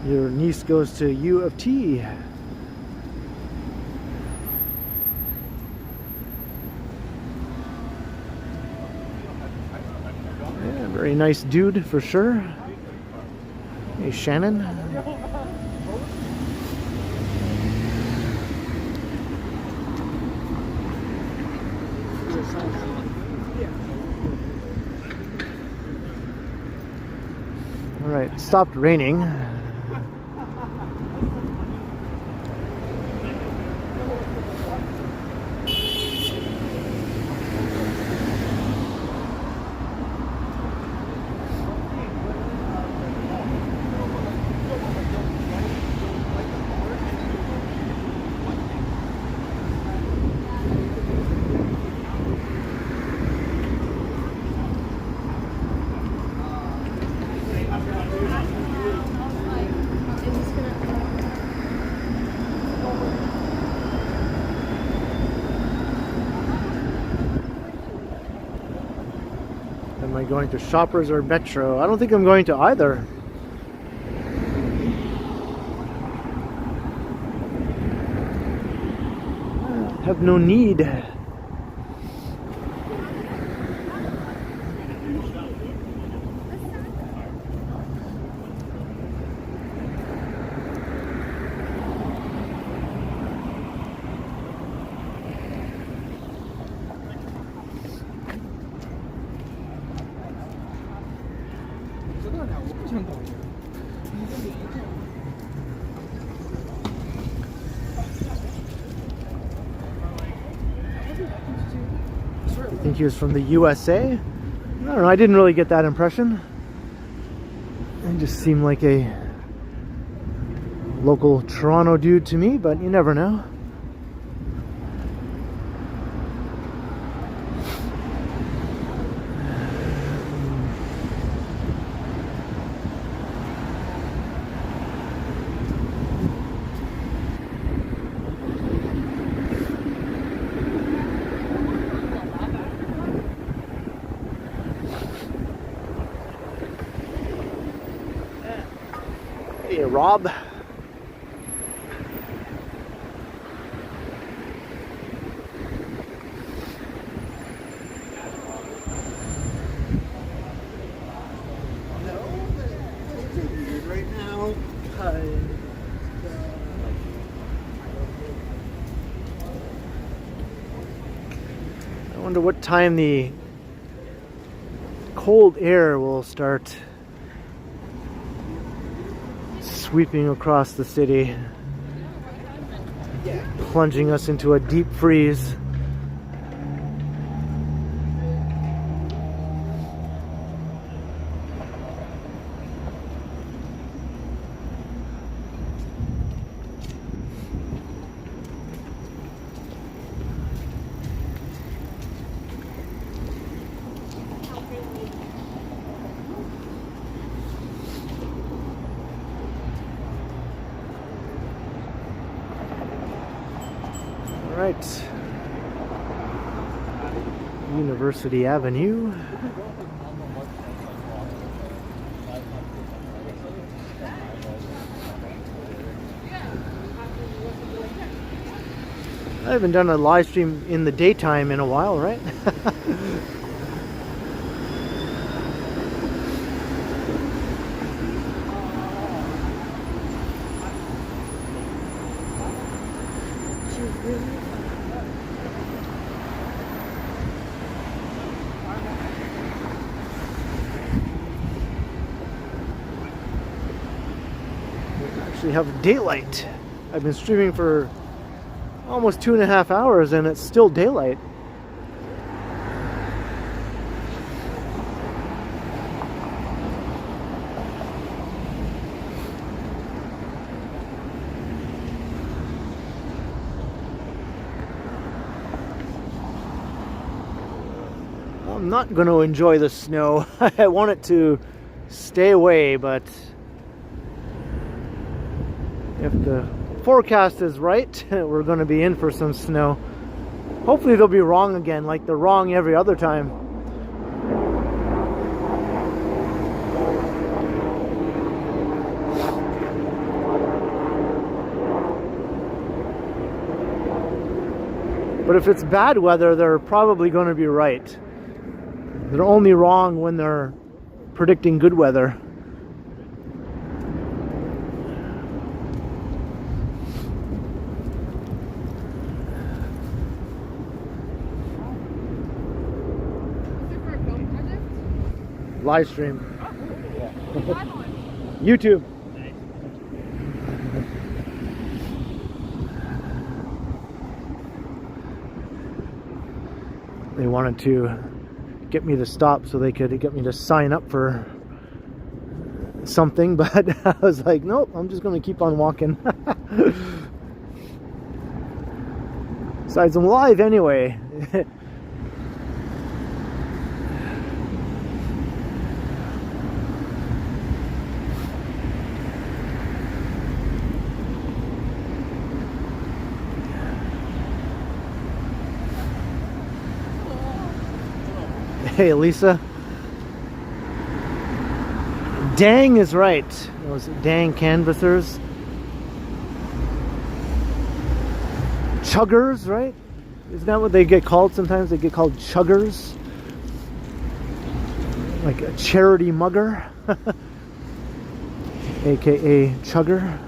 [SPEAKER 1] Your niece goes to U of T. Yeah, very nice dude for sure. Hey, Shannon. All right, it stopped raining. Am I going to Shoppers or Metro? I don't think I'm going to either. Have no need. I think he was from the USA. I don't know, I didn't really get that impression. He just seemed like a local Toronto dude to me, but you never know. Hey, Rob.
[SPEAKER 6] Right now,
[SPEAKER 1] I wonder what time the cold air will start sweeping across the city, plunging us into a deep freeze. All right, University Avenue. I haven't done a live stream in the daytime in a while, right? actually have daylight. I've been streaming for almost 2.5 hours and it's still daylight. I'm not going to enjoy the snow. I want it to stay away, but if the forecast is right, we're going to be in for some snow. Hopefully they'll be wrong again, like they're wrong every other time. But if it's bad weather, they're probably going to be right. They're only wrong when they're predicting good weather. Live stream. YouTube. They wanted to get me to stop so they could get me to sign up for something, but I was like, nope, I'm just going to keep on walking. Besides, I'm live anyway. Hey, Lisa. Dang is right. Those dang canvassers. Chuggers, right? Isn't that what they get called sometimes? They get called chuggers. Like a charity mugger. AKA chugger.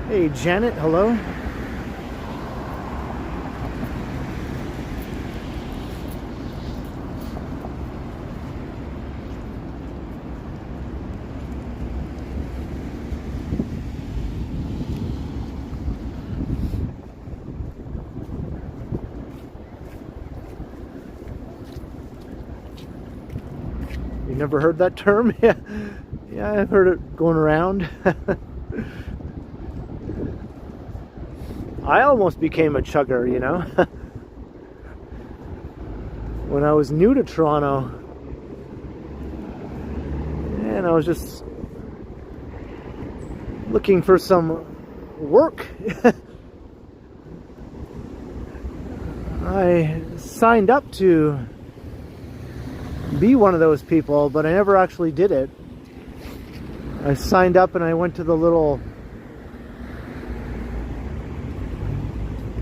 [SPEAKER 1] Hey, Janet, hello. Never heard that term? Yeah, I've heard it going around. I almost became a chugger, you know. When I was new to Toronto, and I was just looking for some work. I signed up to be one of those people, but I never actually did it. I signed up and I went to the little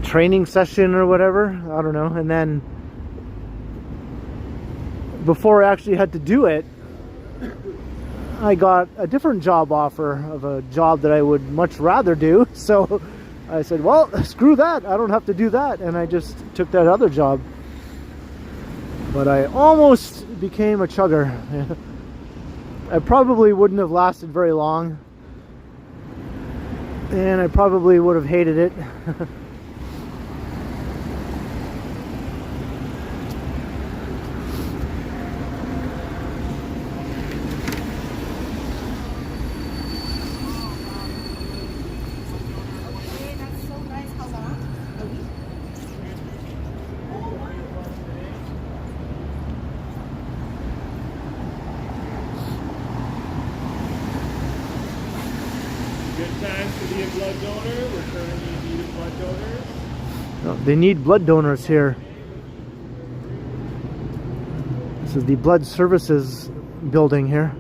[SPEAKER 1] training session or whatever, I don't know, and then before I actually had to do it, I got a different job offer of a job that I would much rather do. So I said, well, screw that, I don't have to do that, and I just took that other job. But I almost became a chugger. I probably wouldn't have lasted very long, and I probably would have hated it. They need blood donors here. This is the blood services building here.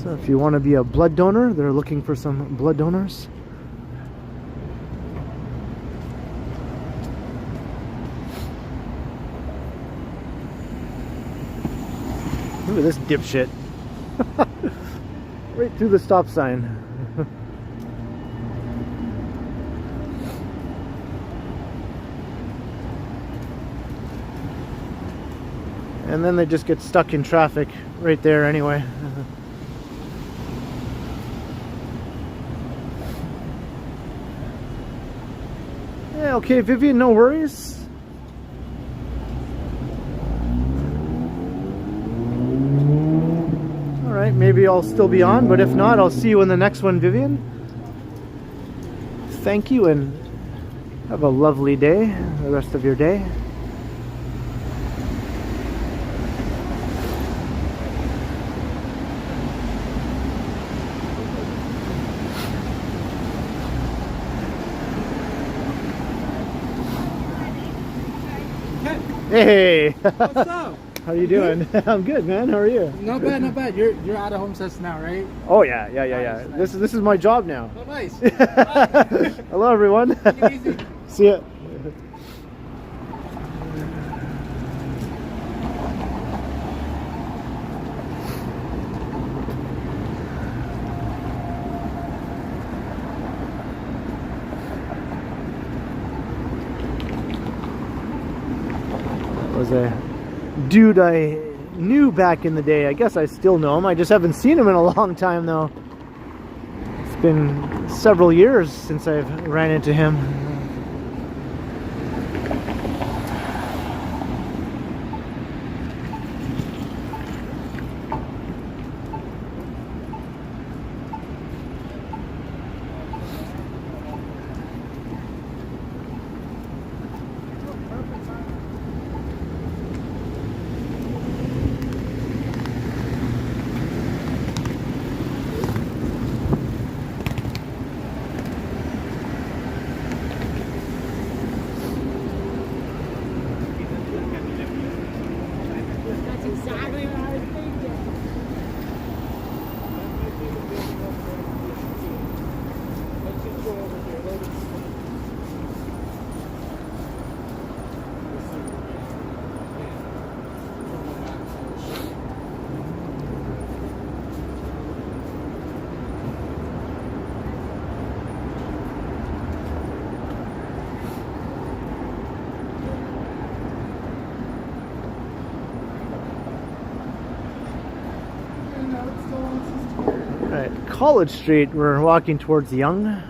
[SPEAKER 1] So if you want to be a blood donor, they're looking for some blood donors. Look at this dipshit. Right through the stop sign. And then they just get stuck in traffic right there anyway. Yeah, okay, Vivian, no worries. Alright, maybe I'll still be on, but if not, I'll see you in the next one, Vivian. Thank you, and have a lovely day, the rest of your day. Hey!
[SPEAKER 7] What's up?
[SPEAKER 1] How you doing? I'm good, man. How are you?
[SPEAKER 7] Not bad, not bad. You're out of home sets now, right?
[SPEAKER 1] Oh yeah. Nice. This is my job now.
[SPEAKER 7] Oh, nice.
[SPEAKER 1] Hello, everyone.
[SPEAKER 7] Take it easy.
[SPEAKER 1] See ya. Was a dude I knew back in the day. I guess I still know him. I just haven't seen him in a long time though. It's been several years since I've ran into him.
[SPEAKER 8] That's exactly what I was thinking.
[SPEAKER 2] Let's just go over here. Let us
[SPEAKER 1] Alright, College Street, we're walking towards Yonge.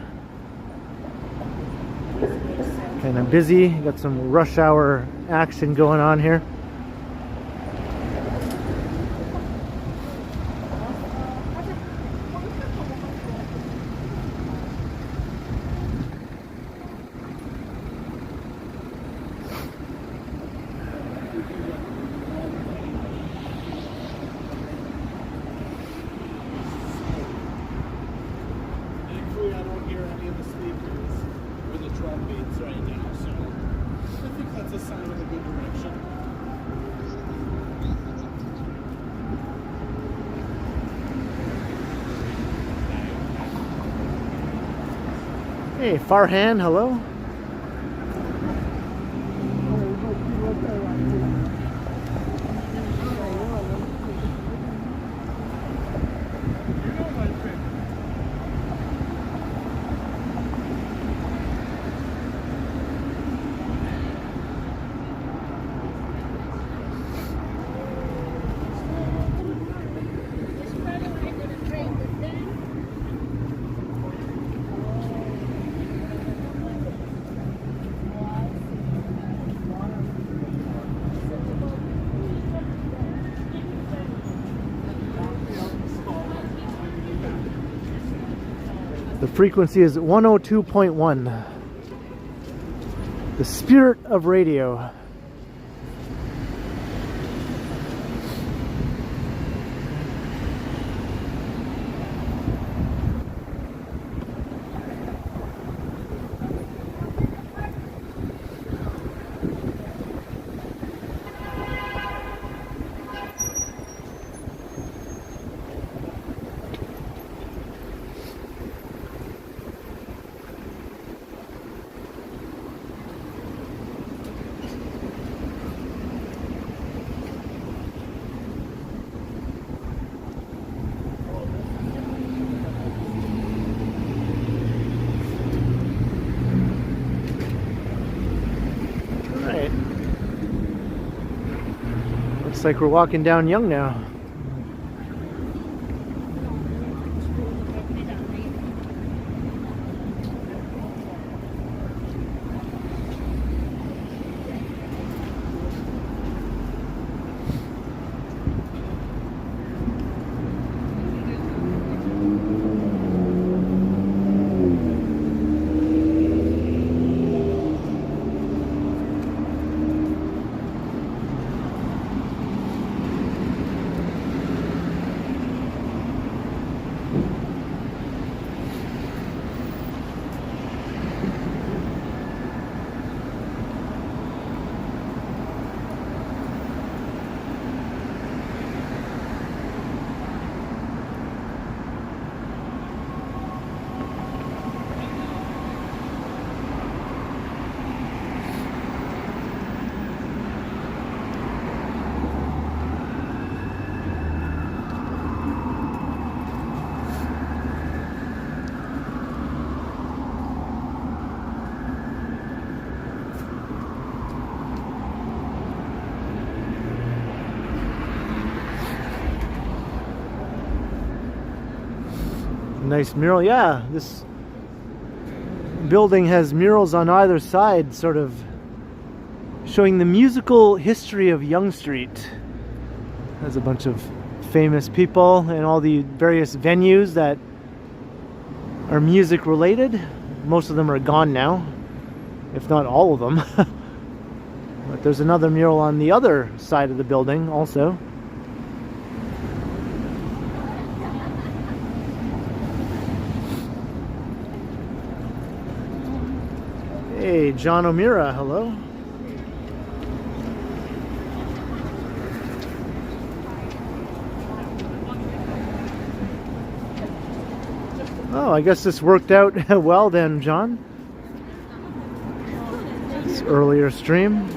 [SPEAKER 1] Kind of busy, got some rush hour action going on here.
[SPEAKER 2] Thankfully, I don't hear any of the speakers or the drum beats right now, so I think that's a sign of a good direction.
[SPEAKER 1] Hey, Farhan, hello. The frequency is 102.1. The spirit of radio. Looks like we're walking down Young now. Nice mural. Yeah, this building has murals on either side, sort of showing the musical history of Yonge Street. There's a bunch of famous people and all the various venues that are music related. Most of them are gone now, if not all of them. But there's another mural on the other side of the building also. Hey, John O'Meara, hello. Oh, I guess this worked out well then, John. This earlier stream.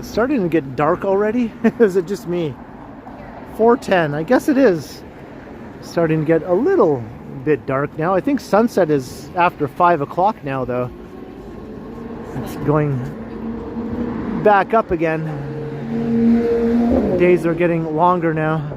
[SPEAKER 1] Starting to get dark already? Is it just me? 4:10. I guess it is starting to get a little bit dark now. I think sunset is after 5 o'clock now, though. It's going back up again. Days are getting longer now.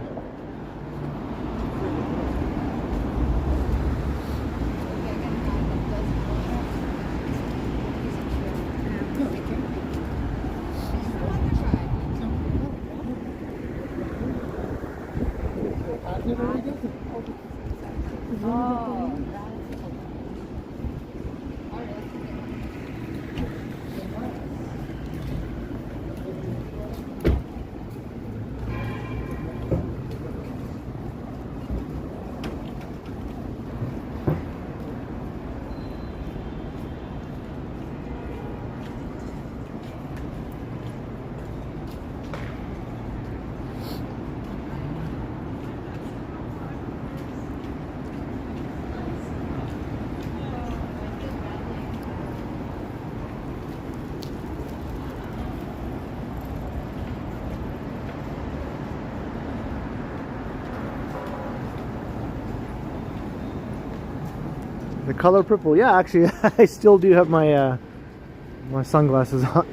[SPEAKER 1] The color purple, yeah, actually I still do have my my sunglasses on.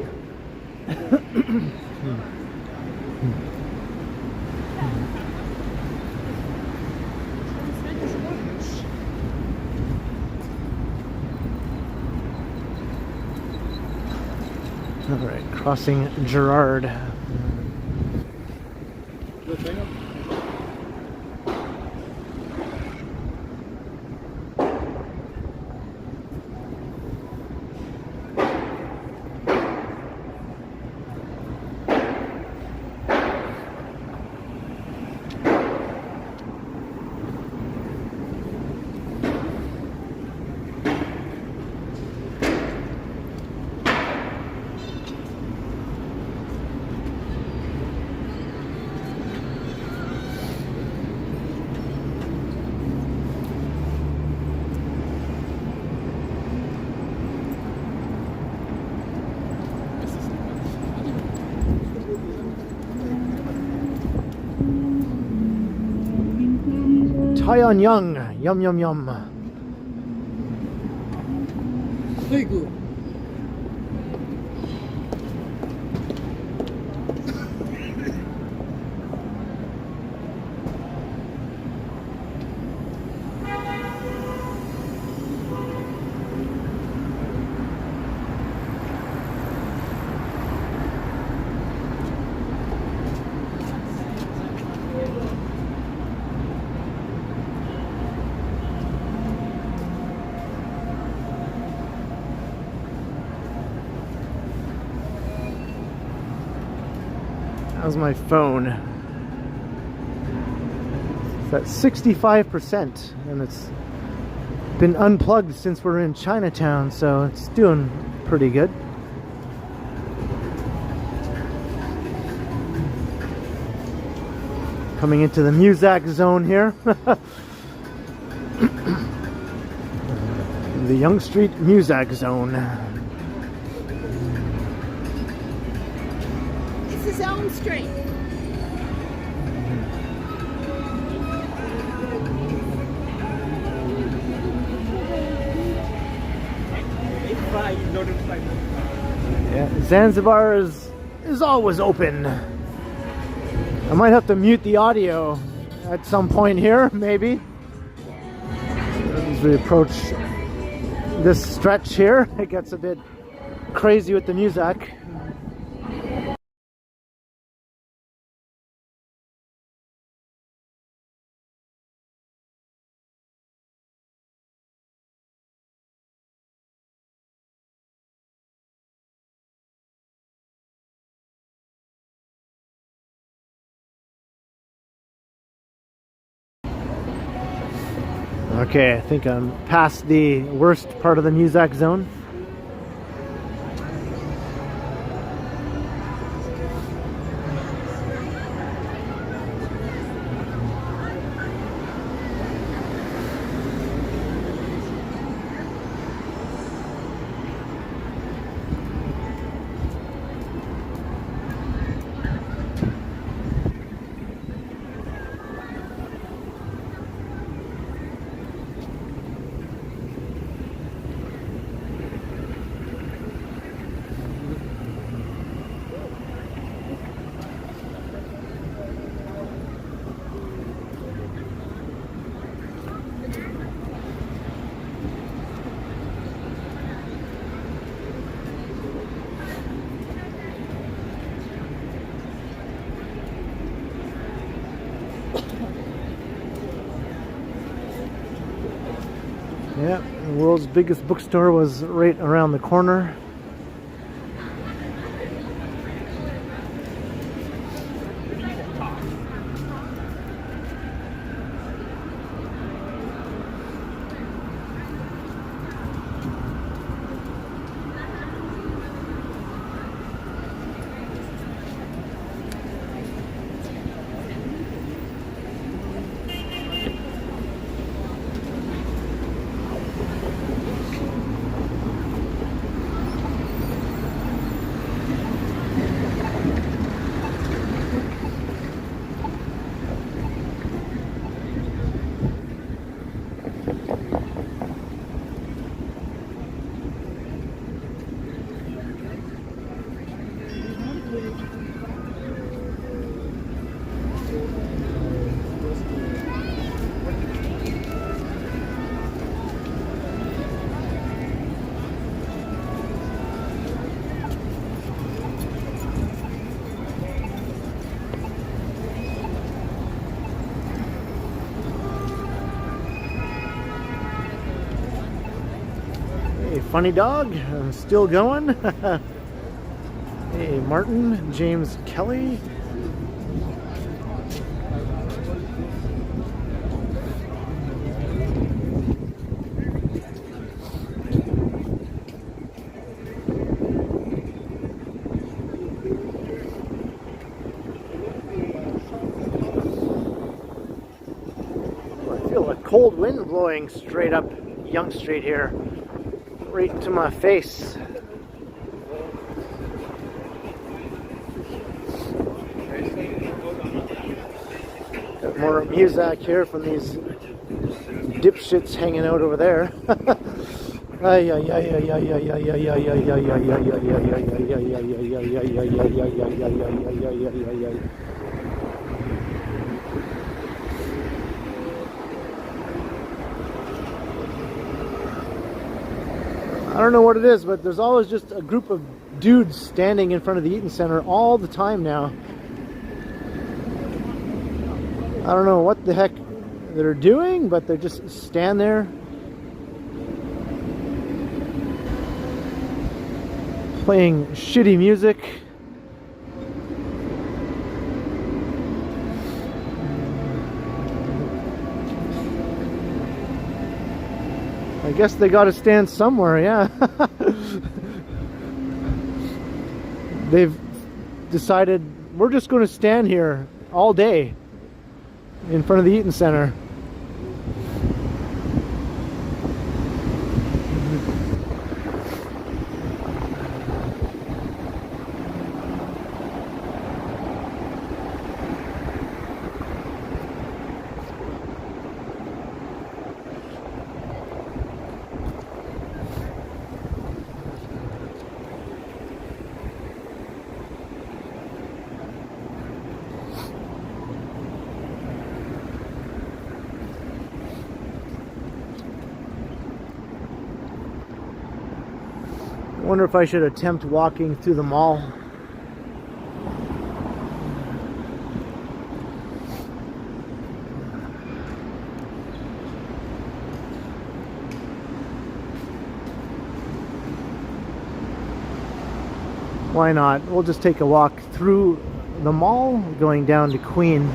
[SPEAKER 1] All right, crossing Gerard. high on young. Yum, yum, yum.
[SPEAKER 7] Very good.
[SPEAKER 1] How's my phone? It's at 65%, and it's been unplugged since we're in Chinatown, so it's doing pretty good. Coming into the Muzak zone here. The Young Street Muzak zone.
[SPEAKER 8] This is Elm Street.
[SPEAKER 1] Yeah, Zanzibar is always open. I might have to mute the audio at some point here, maybe. As we approach this stretch here, it gets a bit crazy with the music. Okay, I think I'm past the worst part of the Muzak zone. Yeah, the world's biggest bookstore was right around the corner. Funny dog, I'm still going. Hey, Martin, James Kelly. I feel a cold wind blowing straight up Young Street here. Right into my face. Got more music here from these dipshits hanging out over there. Ay, ay, ay, ay, ay, ay, ay, ay, ay, ay, ay, ay, ay, ay. I don't know what it is, but there's always just a group of dudes standing in front of the Eaton Center all the time now. I don't know what the heck they're doing, but they just stand there playing shitty music. I guess they got to stand somewhere, yeah. They've decided we're just going to stand here all day in front of the Eaton Center. I wonder if I should attempt walking through the mall. Why not? We'll just take a walk through the mall, going down to Queen.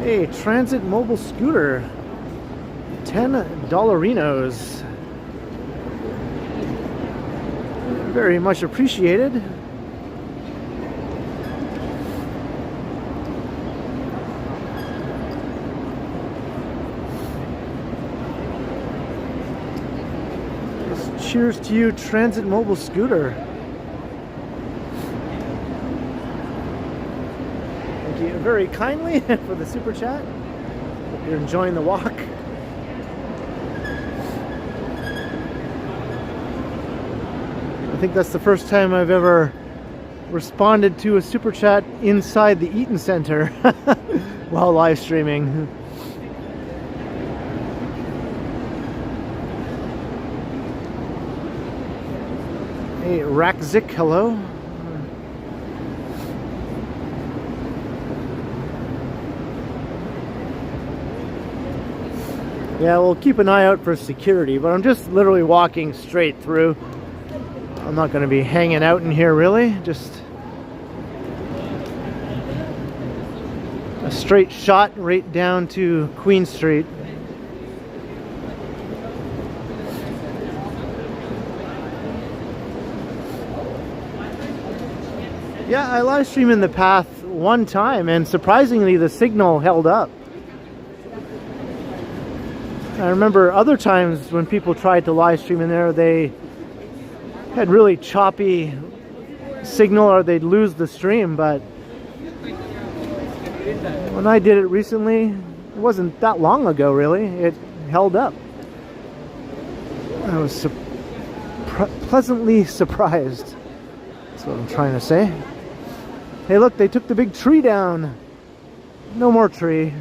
[SPEAKER 1] Hey, Transit mobile scooter, $10. Very much appreciated. Cheers to you, Transit mobile scooter. Very kindly for the super chat. Hope you're enjoying the walk. I think that's the first time I've ever responded to a super chat inside the Eaton Center while live streaming. Hey, Rakzik, hello. Yeah, we'll keep an eye out for security, but I'm just literally walking straight through. I'm not going to be hanging out in here really, just a straight shot right down to Queen Street. Yeah, I live streamed in the path one time and surprisingly the signal held up. I remember other times when people tried to live stream in there, they had really choppy signal or they'd lose the stream, but when I did it recently, it wasn't that long ago really, it held up. I was pleasantly surprised. That's what I'm trying to say. Hey look, they took the big tree down. No more tree.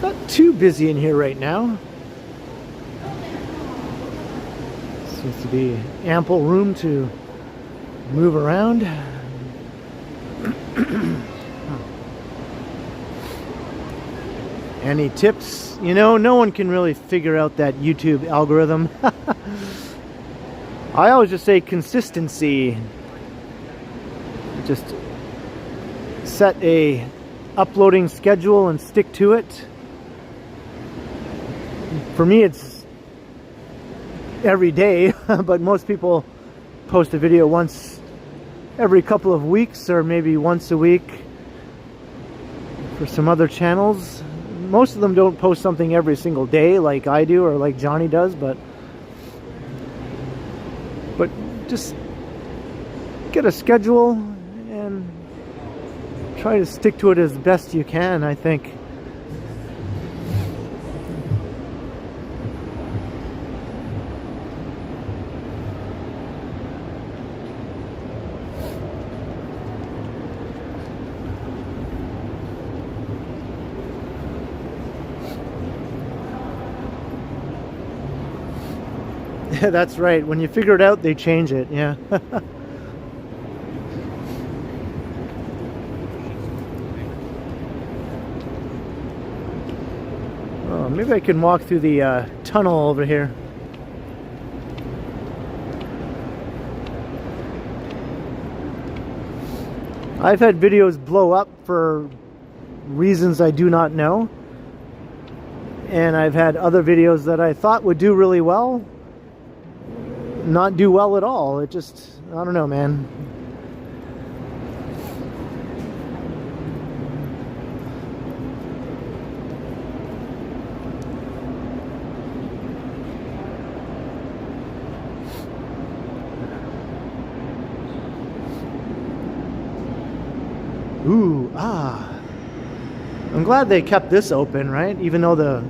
[SPEAKER 1] not too busy in here right now. Seems to be ample room to move around. Any tips? You know, no one can really figure out that YouTube algorithm. I always just say consistency. Just set a uploading schedule and stick to it. For me, it's every day, but most people post a video once every couple of weeks or maybe once a week. For some other channels, most of them don't post something every single day like I do or like Johnny does, but just get a schedule and try to stick to it as best you can, I think. That's right. When you figure it out, they change it. Yeah. Oh, maybe I can walk through the tunnel over here. I've had videos blow up for reasons I do not know. And I've had other videos that I thought would do really well not do well at all. It just, I don't know, man. Ooh, I'm glad they kept this open, right? Even though the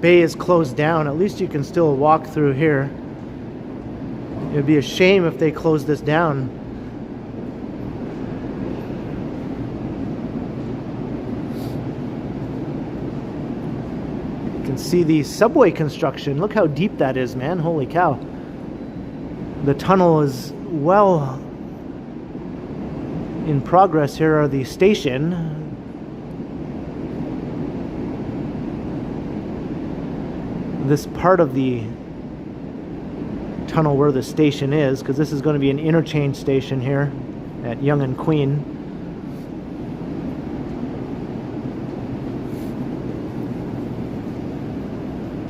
[SPEAKER 1] bay is closed down, at least you can still walk through here. It would be a shame if they closed this down. You can see the subway construction. Look how deep that is, man. Holy cow. The tunnel is well in progress. Here are the station. This part of the tunnel where the station is, because this is going to be an interchange station here at Yonge and Queen.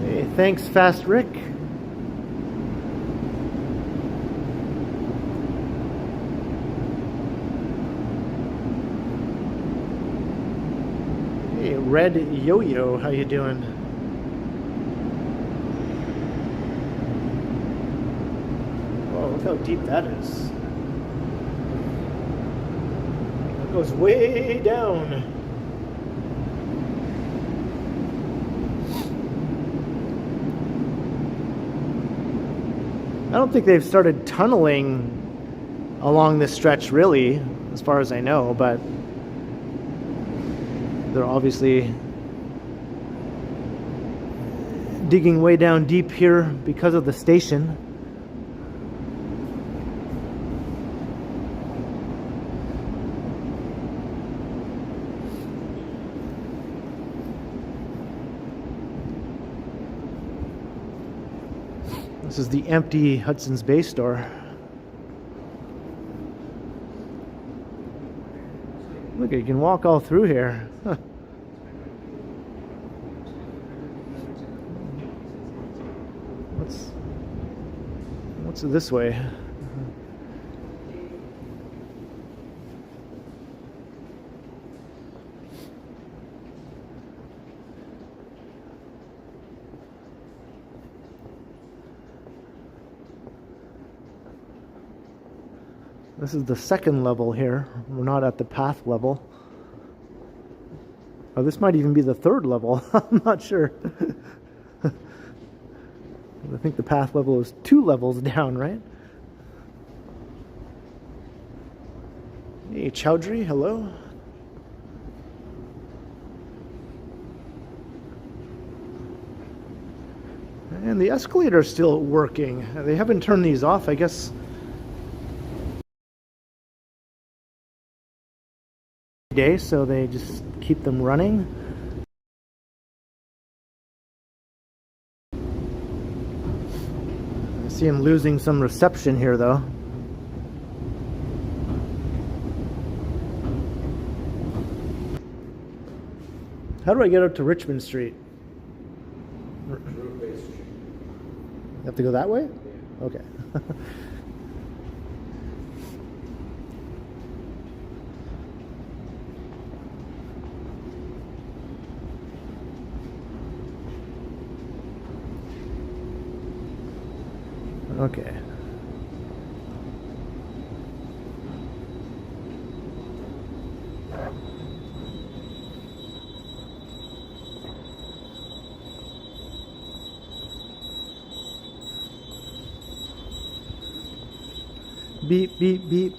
[SPEAKER 1] Hey, thanks, Fast Rick. Hey, Red Yo-Yo, how you doing? Look how deep that is. It goes way down. I don't think they've started tunneling along this stretch really, as far as I know, but they're obviously digging way down deep here because of the station. This is the empty Hudson's Bay store. Look, you can walk all through here. Huh. What's this way? This is the second level here. We're not at the path level. Oh, this might even be the third level. I'm not sure. I think the path level is 2 levels down, right? Hey, Chowdhury, hello. And the escalator is still working. They haven't turned these off, I guess. Day, so they just keep them running. I see I'm losing some reception here though. How do I get up to Richmond Street? You have to go that way? Okay. Okay. Beep, beep, beep.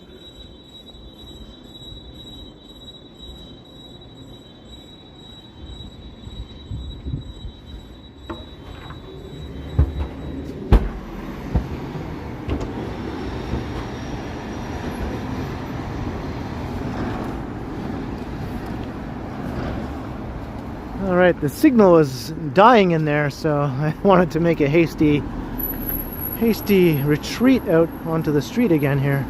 [SPEAKER 1] All right, the signal is dying in there, so I wanted to make a hasty retreat out onto the street again here.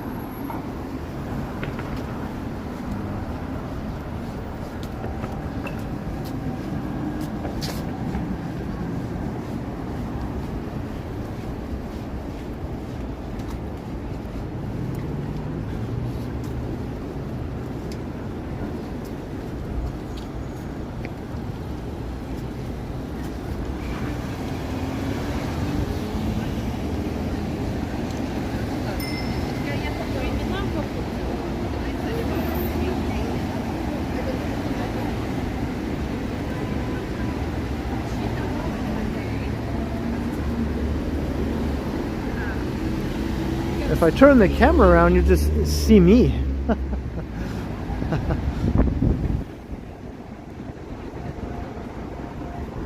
[SPEAKER 1] If I turn the camera around, you just see me.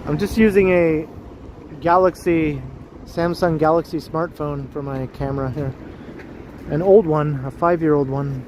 [SPEAKER 1] I'm just using a Samsung Galaxy smartphone for my camera here. An old one, a 5-year-old one.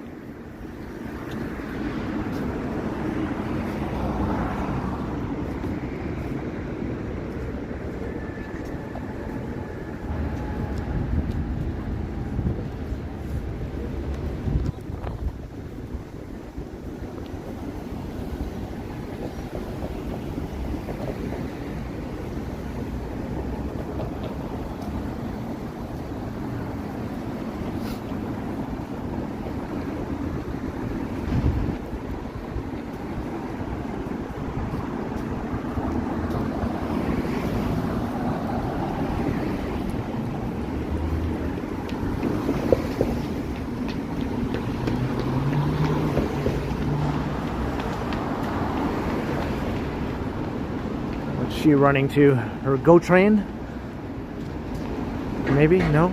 [SPEAKER 1] She running to her GO train? Maybe? No?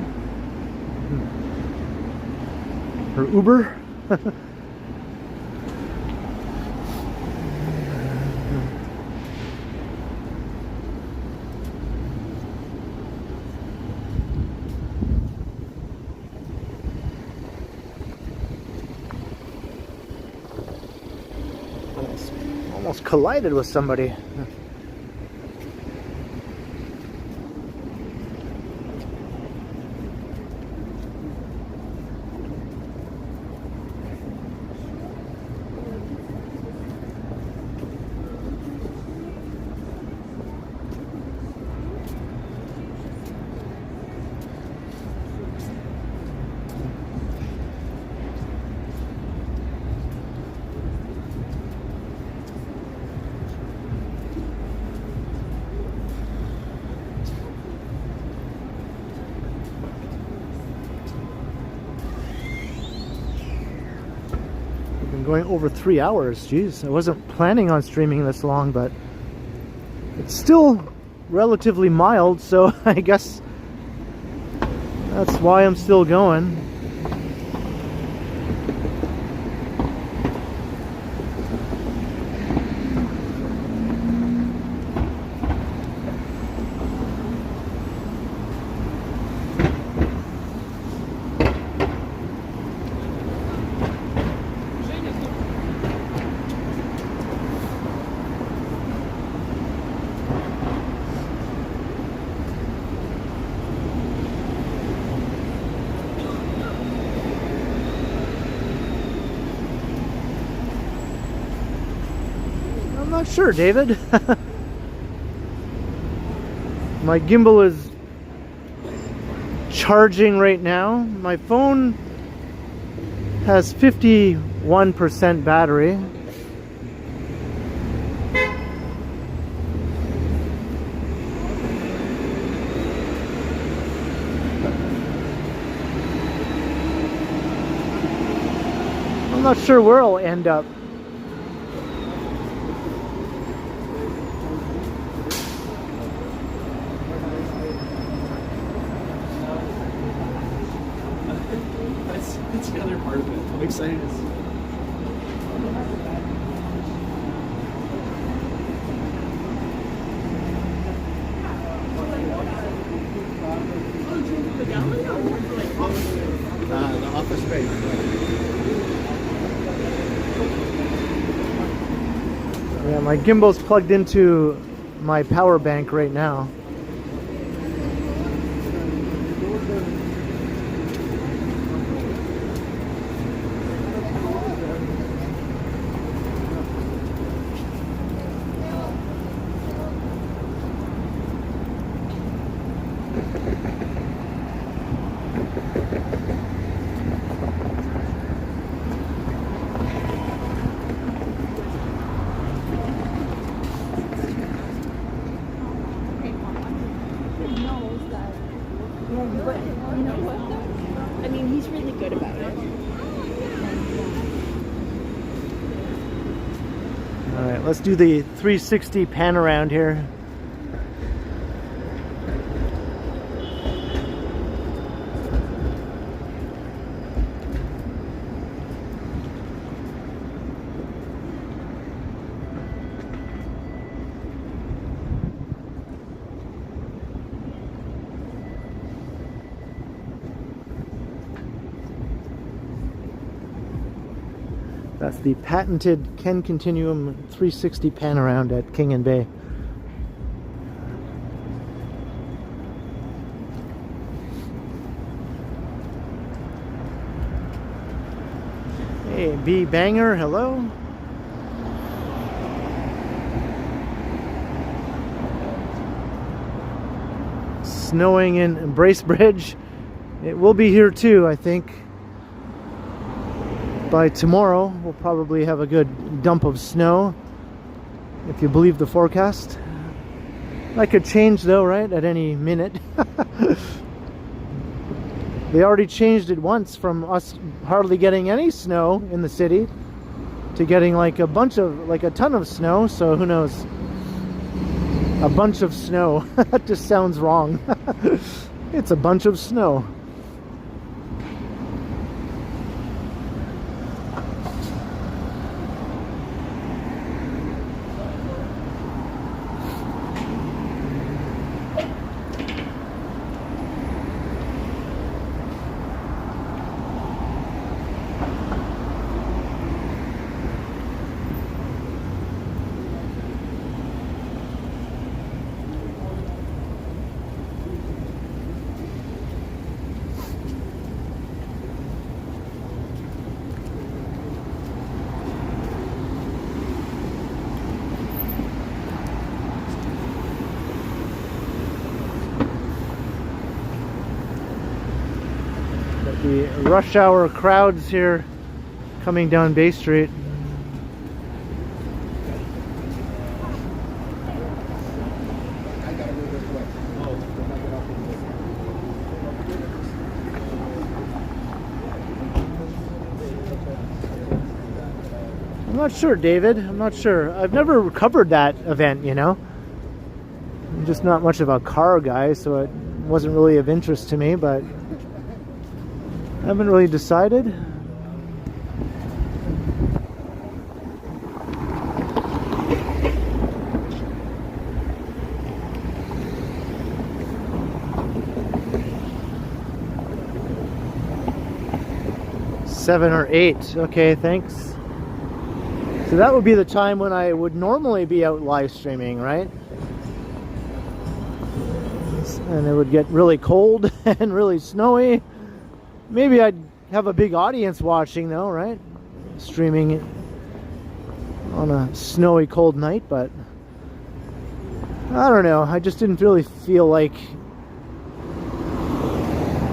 [SPEAKER 1] Her Uber? Almost collided with somebody. Going over 3 hours. Jeez, I wasn't planning on streaming this long, but it's still relatively mild, so I guess that's why I'm still going. not sure, David. My gimbal is charging right now. My phone has 51% battery. I'm not sure where I'll end up.
[SPEAKER 2] That's the other part of it. I'm excited to see.
[SPEAKER 5] The office space.
[SPEAKER 1] Yeah, my gimbal's plugged into my power bank right now.
[SPEAKER 4] But you know what though? I mean, he's really good about it.
[SPEAKER 1] Alright, let's do the 360 pan around here. That's the patented Ken Continuum 360 pan around at King and Bay. Hey, B Banger, hello. Snowing in Bracebridge. It will be here too, I think. By tomorrow, we'll probably have a good dump of snow, if you believe the forecast. That could change though, right? At any minute. They already changed it once from us hardly getting any snow in the city to getting like a ton of snow, so who knows? A bunch of snow. That just sounds wrong. It's a bunch of snow. The rush hour crowds here coming down Bay Street. I'm not sure, David. I'm not sure. I've never covered that event, you know. I'm just not much of a car guy, so it wasn't really of interest to me, but I haven't really decided. Seven or eight. Okay, thanks. So that would be the time when I would normally be out live streaming, right? And it would get really cold and really snowy. Maybe I'd have a big audience watching though, right? Streaming on a snowy, cold night, but I don't know. I just didn't really feel like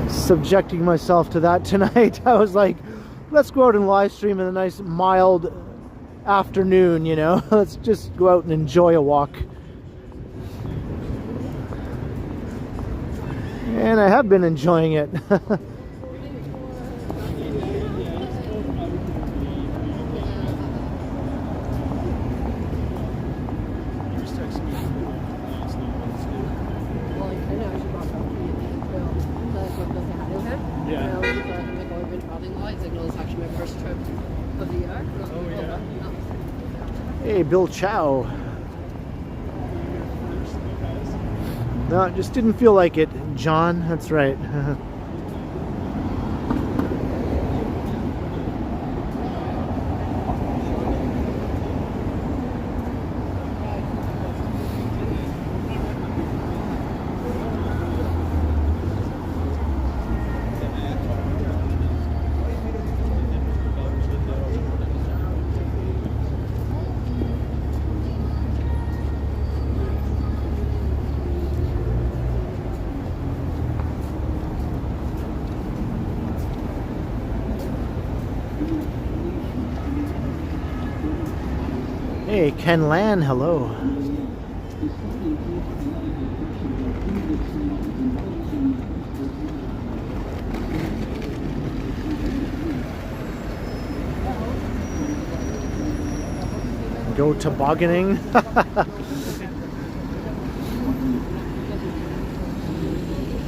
[SPEAKER 1] subjecting myself to that tonight. I was like, let's go out and live stream in a nice mild afternoon, you know. Let's just go out and enjoy a walk. And I have been enjoying it. Hey, Bill Chow. No, it just didn't feel like it, John. That's right. Hey, Ken Lan, hello. Go tobogganing.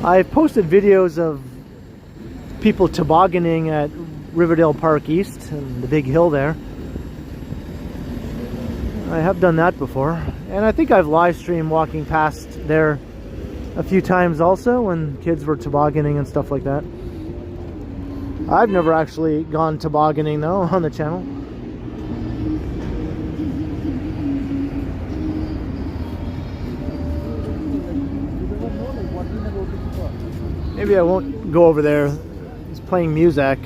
[SPEAKER 1] I've posted videos of people tobogganing at Riverdale Park East and the big hill there. I have done that before, and I think I've live streamed walking past there a few times also when kids were tobogganing and stuff like that. I've never actually gone tobogganing though on the channel. Maybe I won't go over there. He's playing music.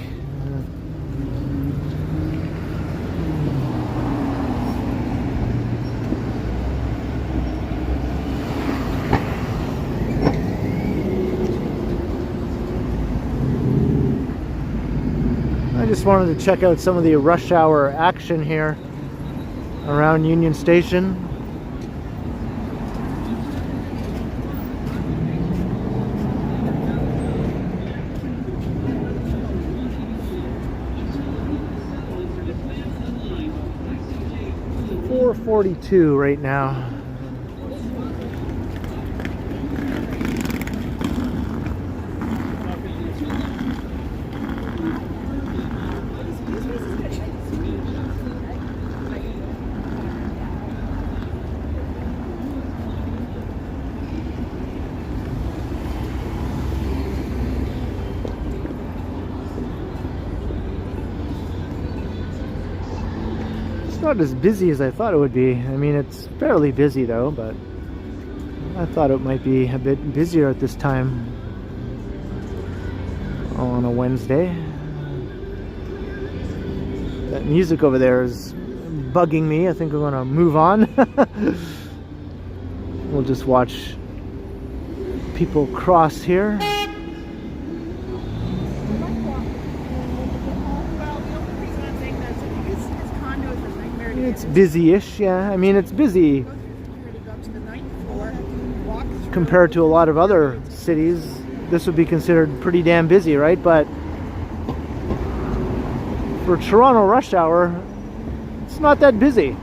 [SPEAKER 1] I just wanted to check out some of the rush hour action here around Union Station. .42 right now. Not as busy as I thought it would be. I mean, it's fairly busy though, but I thought it might be a bit busier at this time on a Wednesday. That music over there is bugging me. I think we're gonna move on. We'll just watch people cross here. It's busy-ish, yeah. I mean, it's busy compared to a lot of other cities. This would be considered pretty damn busy, right? But for Toronto rush hour, it's not that busy.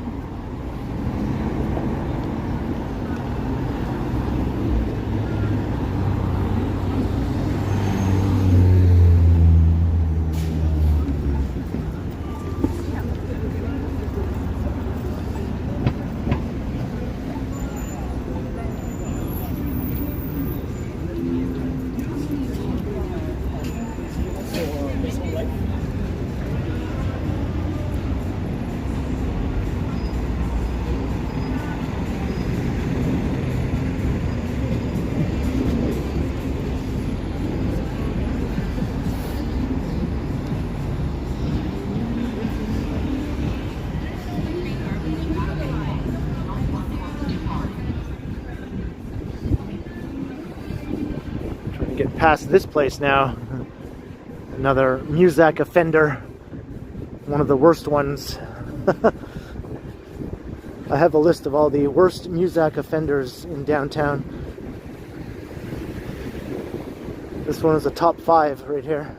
[SPEAKER 1] past this place now. Another Muzak offender. One of the worst ones. I have a list of all the worst Muzak offenders in downtown. This one is a top 5 right here.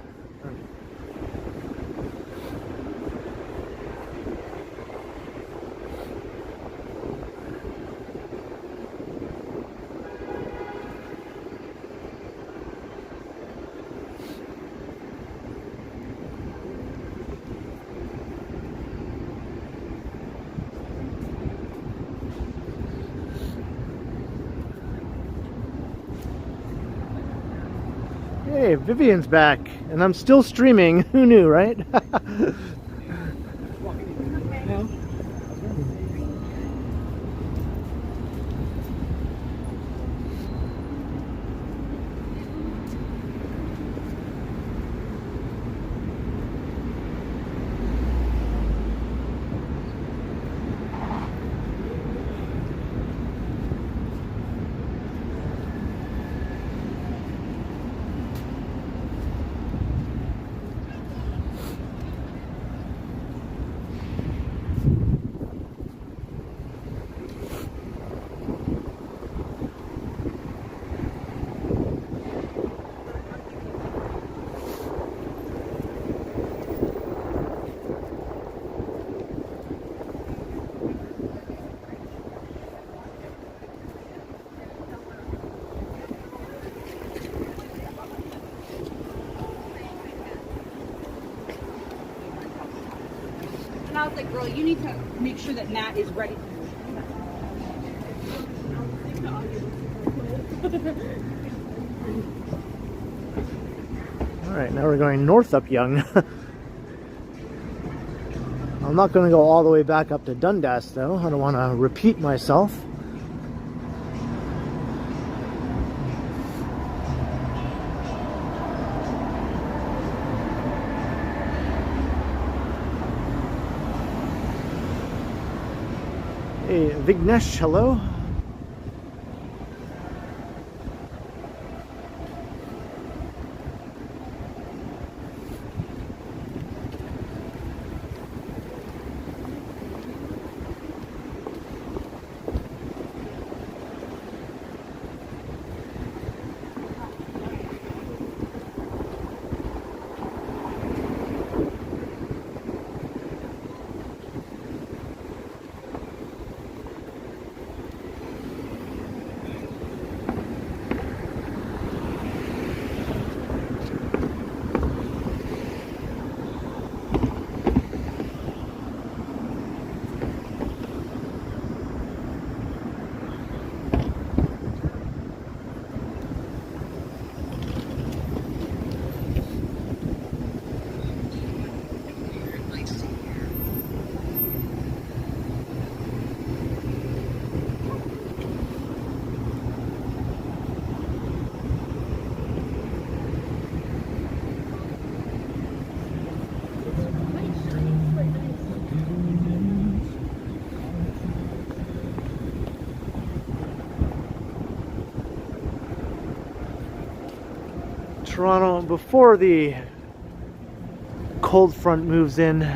[SPEAKER 1] Hey, Vivian's back, and I'm still streaming. Who knew, right?
[SPEAKER 3] And I was like, girl, you need to make sure that Matt is ready.
[SPEAKER 1] Alright, now we're going north up Yonge. I'm not going to go all the way back up to Dundas though. I don't want to repeat myself. Hey, Vignesh, hello. Toronto, before the cold front moves in.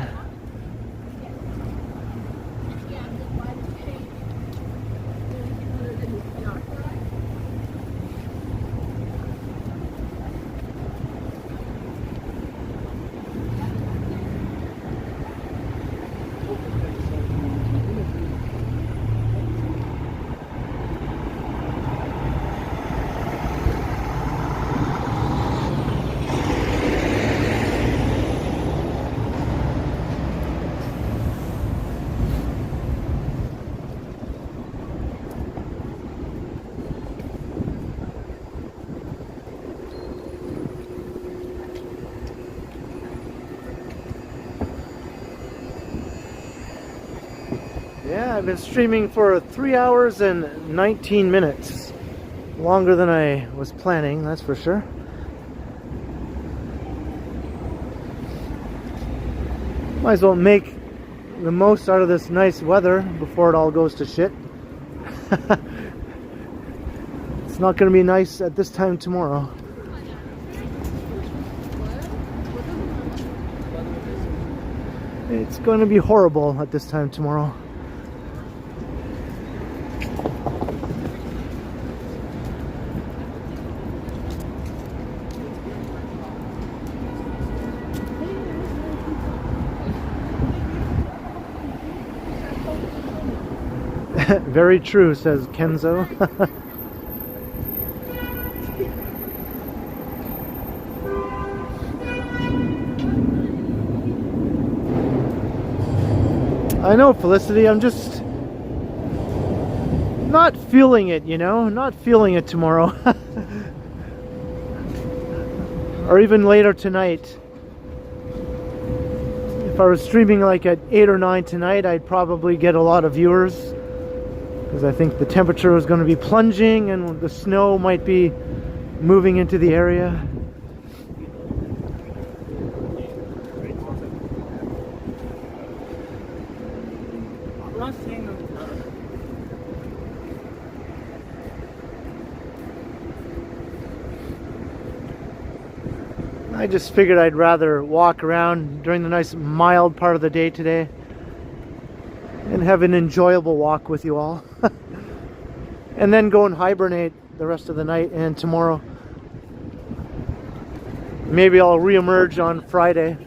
[SPEAKER 1] Yeah, I've been streaming for 3 hours and 19 minutes. Longer than I was planning, that's for sure. Might as well make the most out of this nice weather before it all goes to shit. It's not going to be nice at this time tomorrow. It's going to be horrible at this time tomorrow. Very true, says Kenzo. I know, Felicity, I'm just not feeling it, you know? Not feeling it tomorrow. Or even later tonight. If I was streaming like at 8 or 9 tonight, I'd probably get a lot of viewers. Because I think the temperature is going to be plunging and the snow might be moving into the area. I just figured I'd rather walk around during the nice mild part of the day today and have an enjoyable walk with you all. And then go and hibernate the rest of the night and tomorrow. Maybe I'll re-emerge on Friday.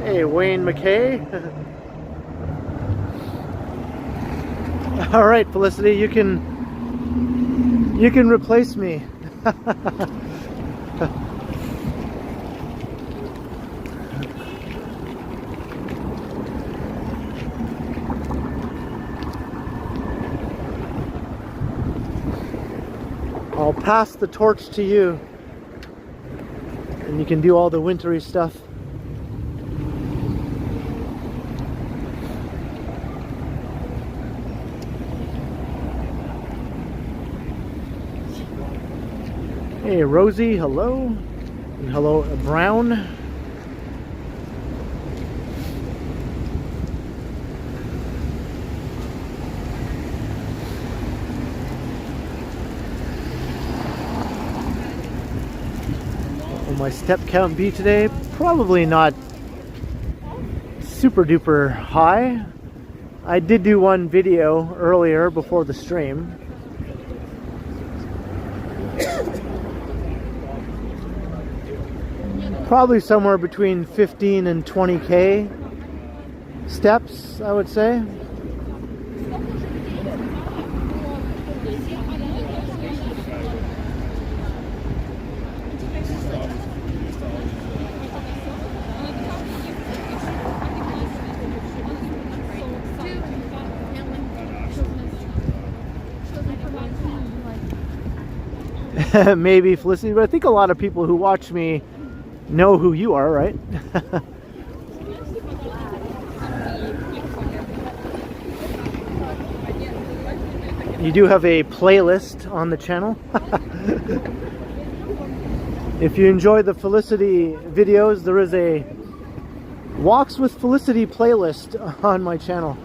[SPEAKER 1] Hey, Wayne McKay. All right, Felicity, you can replace me. I'll pass the torch to you, and you can do all the wintry stuff. Hey, Rosie, hello. And hello, Brown. What will my step count be today? Probably not super duper high. I did do one video earlier before the stream. Probably somewhere between 15 and 20k steps, I would say. Maybe, Felicity, but I think a lot of people who watch me know who you are, right? You do have a playlist on the channel. If you enjoy the Felicity videos, there is a Walks with Felicity playlist on my channel.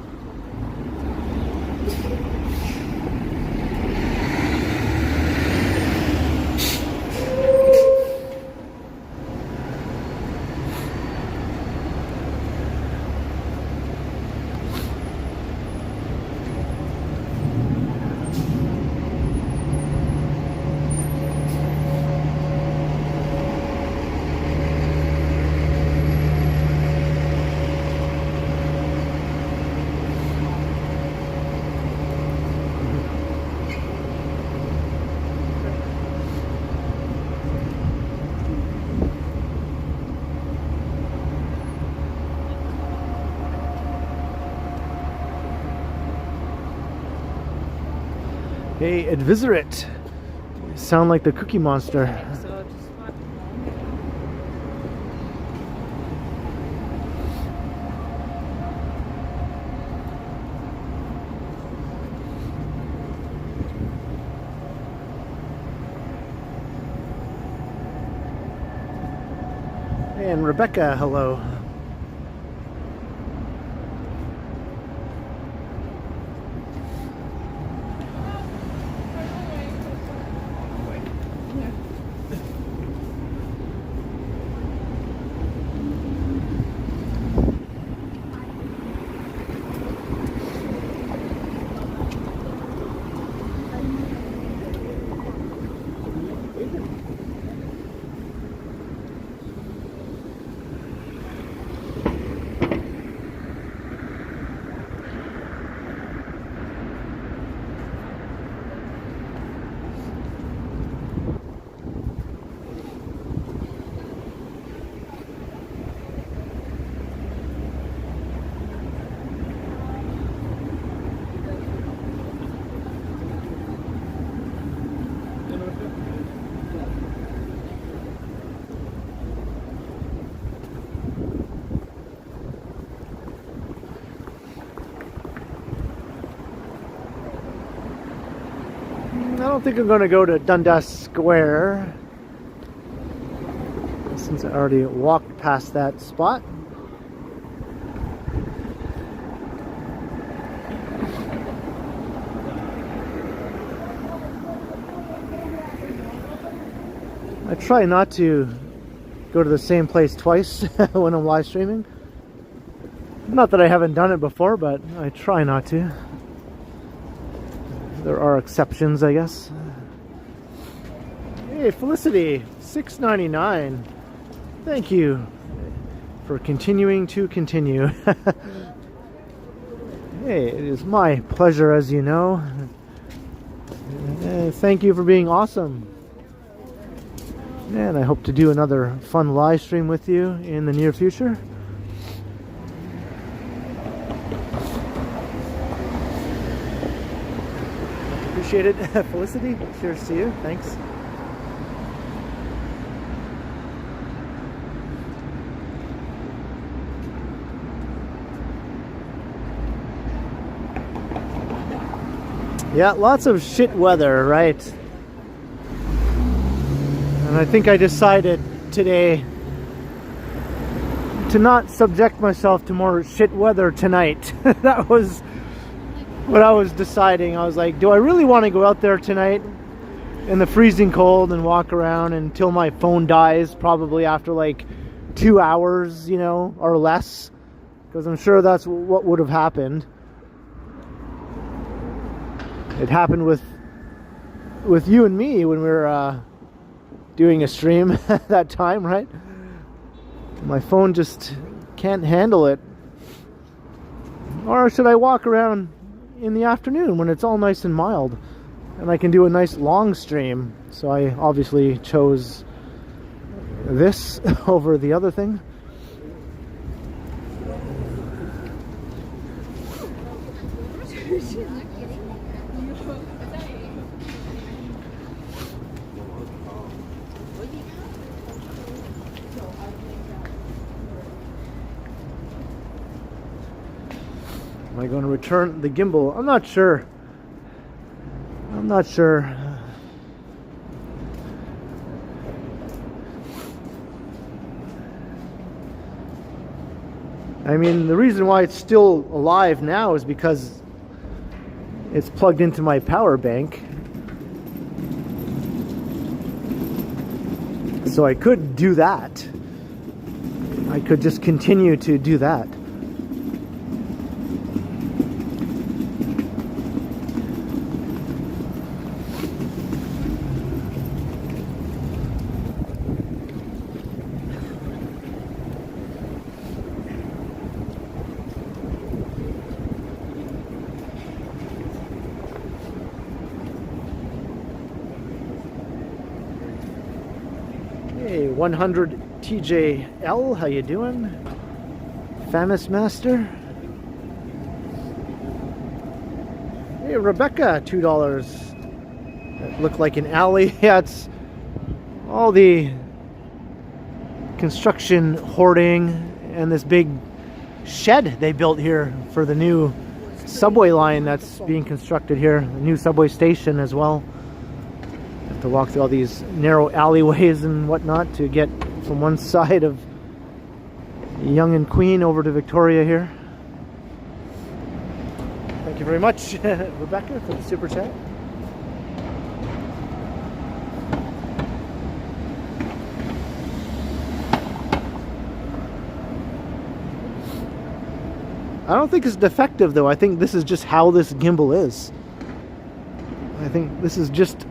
[SPEAKER 1] Hey, Advisorit. You sound like the Cookie Monster. And Rebecca, hello. don't think I'm going to go to Dundas Square, since I already walked past that spot. I try not to go to the same place twice when I'm live streaming. Not that I haven't done it before, but I try not to. There are exceptions, I guess. Hey, Felicity, $6.99. Thank you for continuing to continue. Hey, it is my pleasure, as you know. Thank you for being awesome. And I hope to do another fun live stream with you in the near future. Appreciate it, Felicity. Cheers to you. Thanks. Yeah, lots of shit weather, right? And I think I decided today to not subject myself to more shit weather tonight. That was what I was deciding. I was like, do I really want to go out there tonight in the freezing cold and walk around until my phone dies, probably after like 2 hours, you know, or less? Because I'm sure that's what would have happened. It happened with you and me when we were doing a stream at that time, right? My phone just can't handle it. Or should I walk around in the afternoon when it's all nice and mild and I can do a nice long stream? So I obviously chose this over the other thing. Am I going to return the gimbal? I'm not sure. I'm not sure. I mean, the reason why it's still alive now is because it's plugged into my power bank. So I could do that. I could just continue to do that. Hey, 100 TJL, how you doing? Famous Master. Hey, Rebecca, $2. That looked like an alley. Yeah, it's all the construction hoarding and this big shed they built here for the new subway line that's being constructed here. The new subway station as well. Have to walk through all these narrow alleyways and whatnot to get from one side of Yonge and Queen over to Victoria here. Thank you very much, Rebecca, for the super chat. I don't think it's defective though. I think this is just how this gimbal is. I think this is just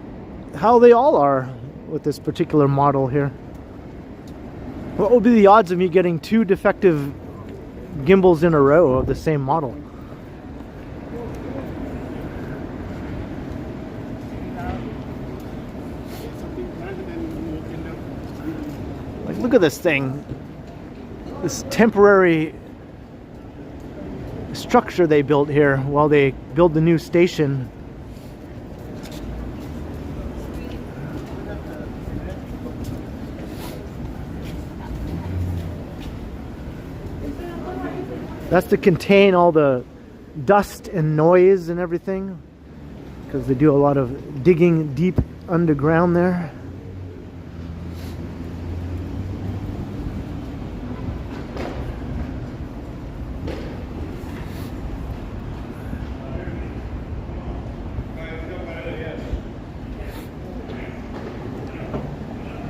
[SPEAKER 1] how they all are with this particular model here. What would be the odds of me getting 2 defective gimbals in a row of the same model? Like, look at this thing. This temporary structure they built here while they build the new station. That's to contain all the dust and noise and everything, because they do a lot of digging deep underground there.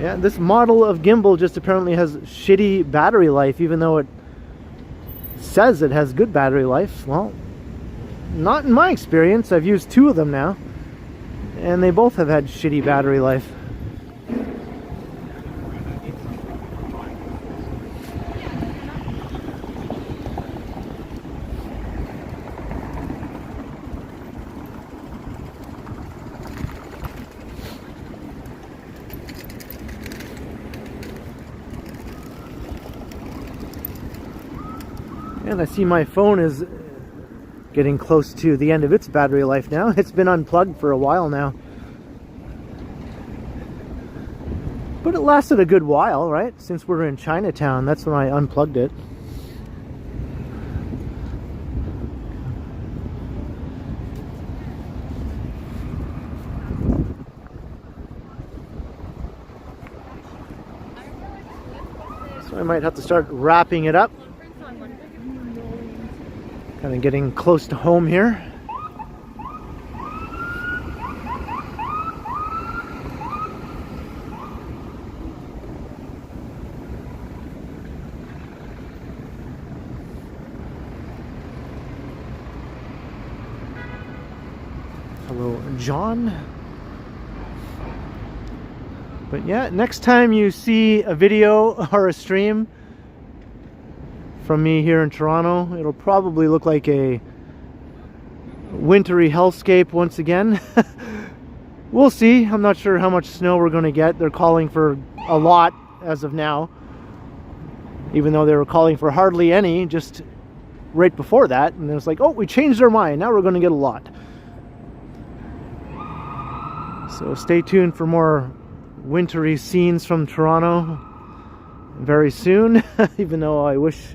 [SPEAKER 1] Yeah, this model of gimbal just apparently has shitty battery life, even though it says it has good battery life. Well, not in my experience. I've used 2 of them now, and they both have had shitty battery life. And I see my phone is getting close to the end of its battery life now. It's been unplugged for a while now. But it lasted a good while, right? Since we're in Chinatown, that's when I unplugged it. So I might have to start wrapping it up. Kind of getting close to home here. Hello, John. But yeah, next time you see a video or a stream from me here in Toronto, it'll probably look like a wintry hellscape once again. We'll see. I'm not sure how much snow we're going to get. They're calling for a lot as of now, even though they were calling for hardly any just right before that, and then it's like, oh, we changed our mind, now we're going to get a lot. So stay tuned for more wintry scenes from Toronto very soon. Even though I wish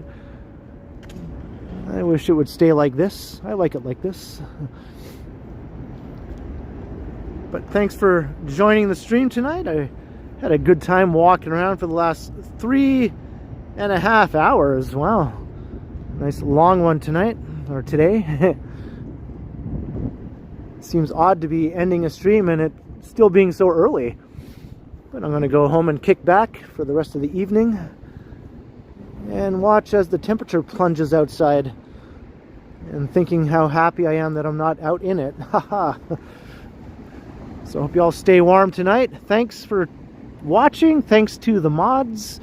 [SPEAKER 1] it would stay like this. I like it like this. But thanks for joining the stream tonight. I had a good time walking around for the last 3.5 hours. Wow. Nice long one tonight, or today. Seems odd to be ending a stream and it still being so early. But I'm going to go home and kick back for the rest of the evening and watch as the temperature plunges outside, and thinking how happy I am that I'm not out in it. Haha. So I hope you all stay warm tonight. Thanks for watching. Thanks to the mods.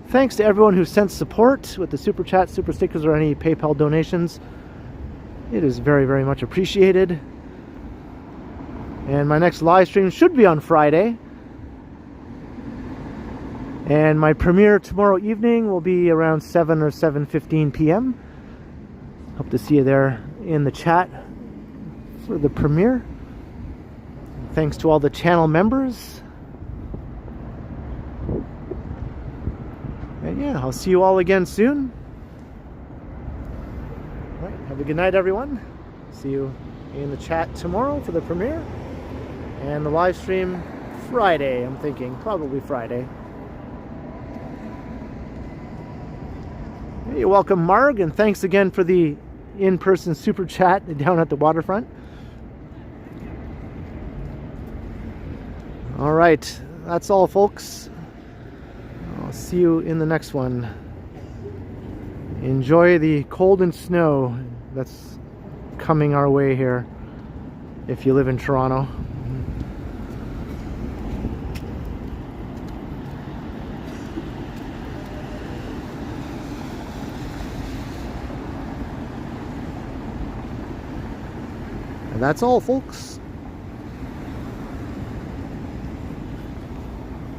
[SPEAKER 1] Thanks to everyone who sent support with the Super Chat, Super Stickers, or any PayPal donations. It is very, very much appreciated. And my next live stream should be on Friday. And my premiere tomorrow evening will be around 7 or 7:15 p.m. Hope to see you there in the chat for the premiere. Thanks to all the channel members. And yeah, I'll see you all again soon. All right, have a good night, everyone. See you in the chat tomorrow for the premiere. And the live stream Friday, I'm thinking. Probably Friday. You're welcome, Marg, and thanks again for the in-person super chat down at the waterfront. All right, that's all, folks. I'll see you in the next one. Enjoy the cold and snow that's coming our way here if you live in Toronto. And that's all, folks.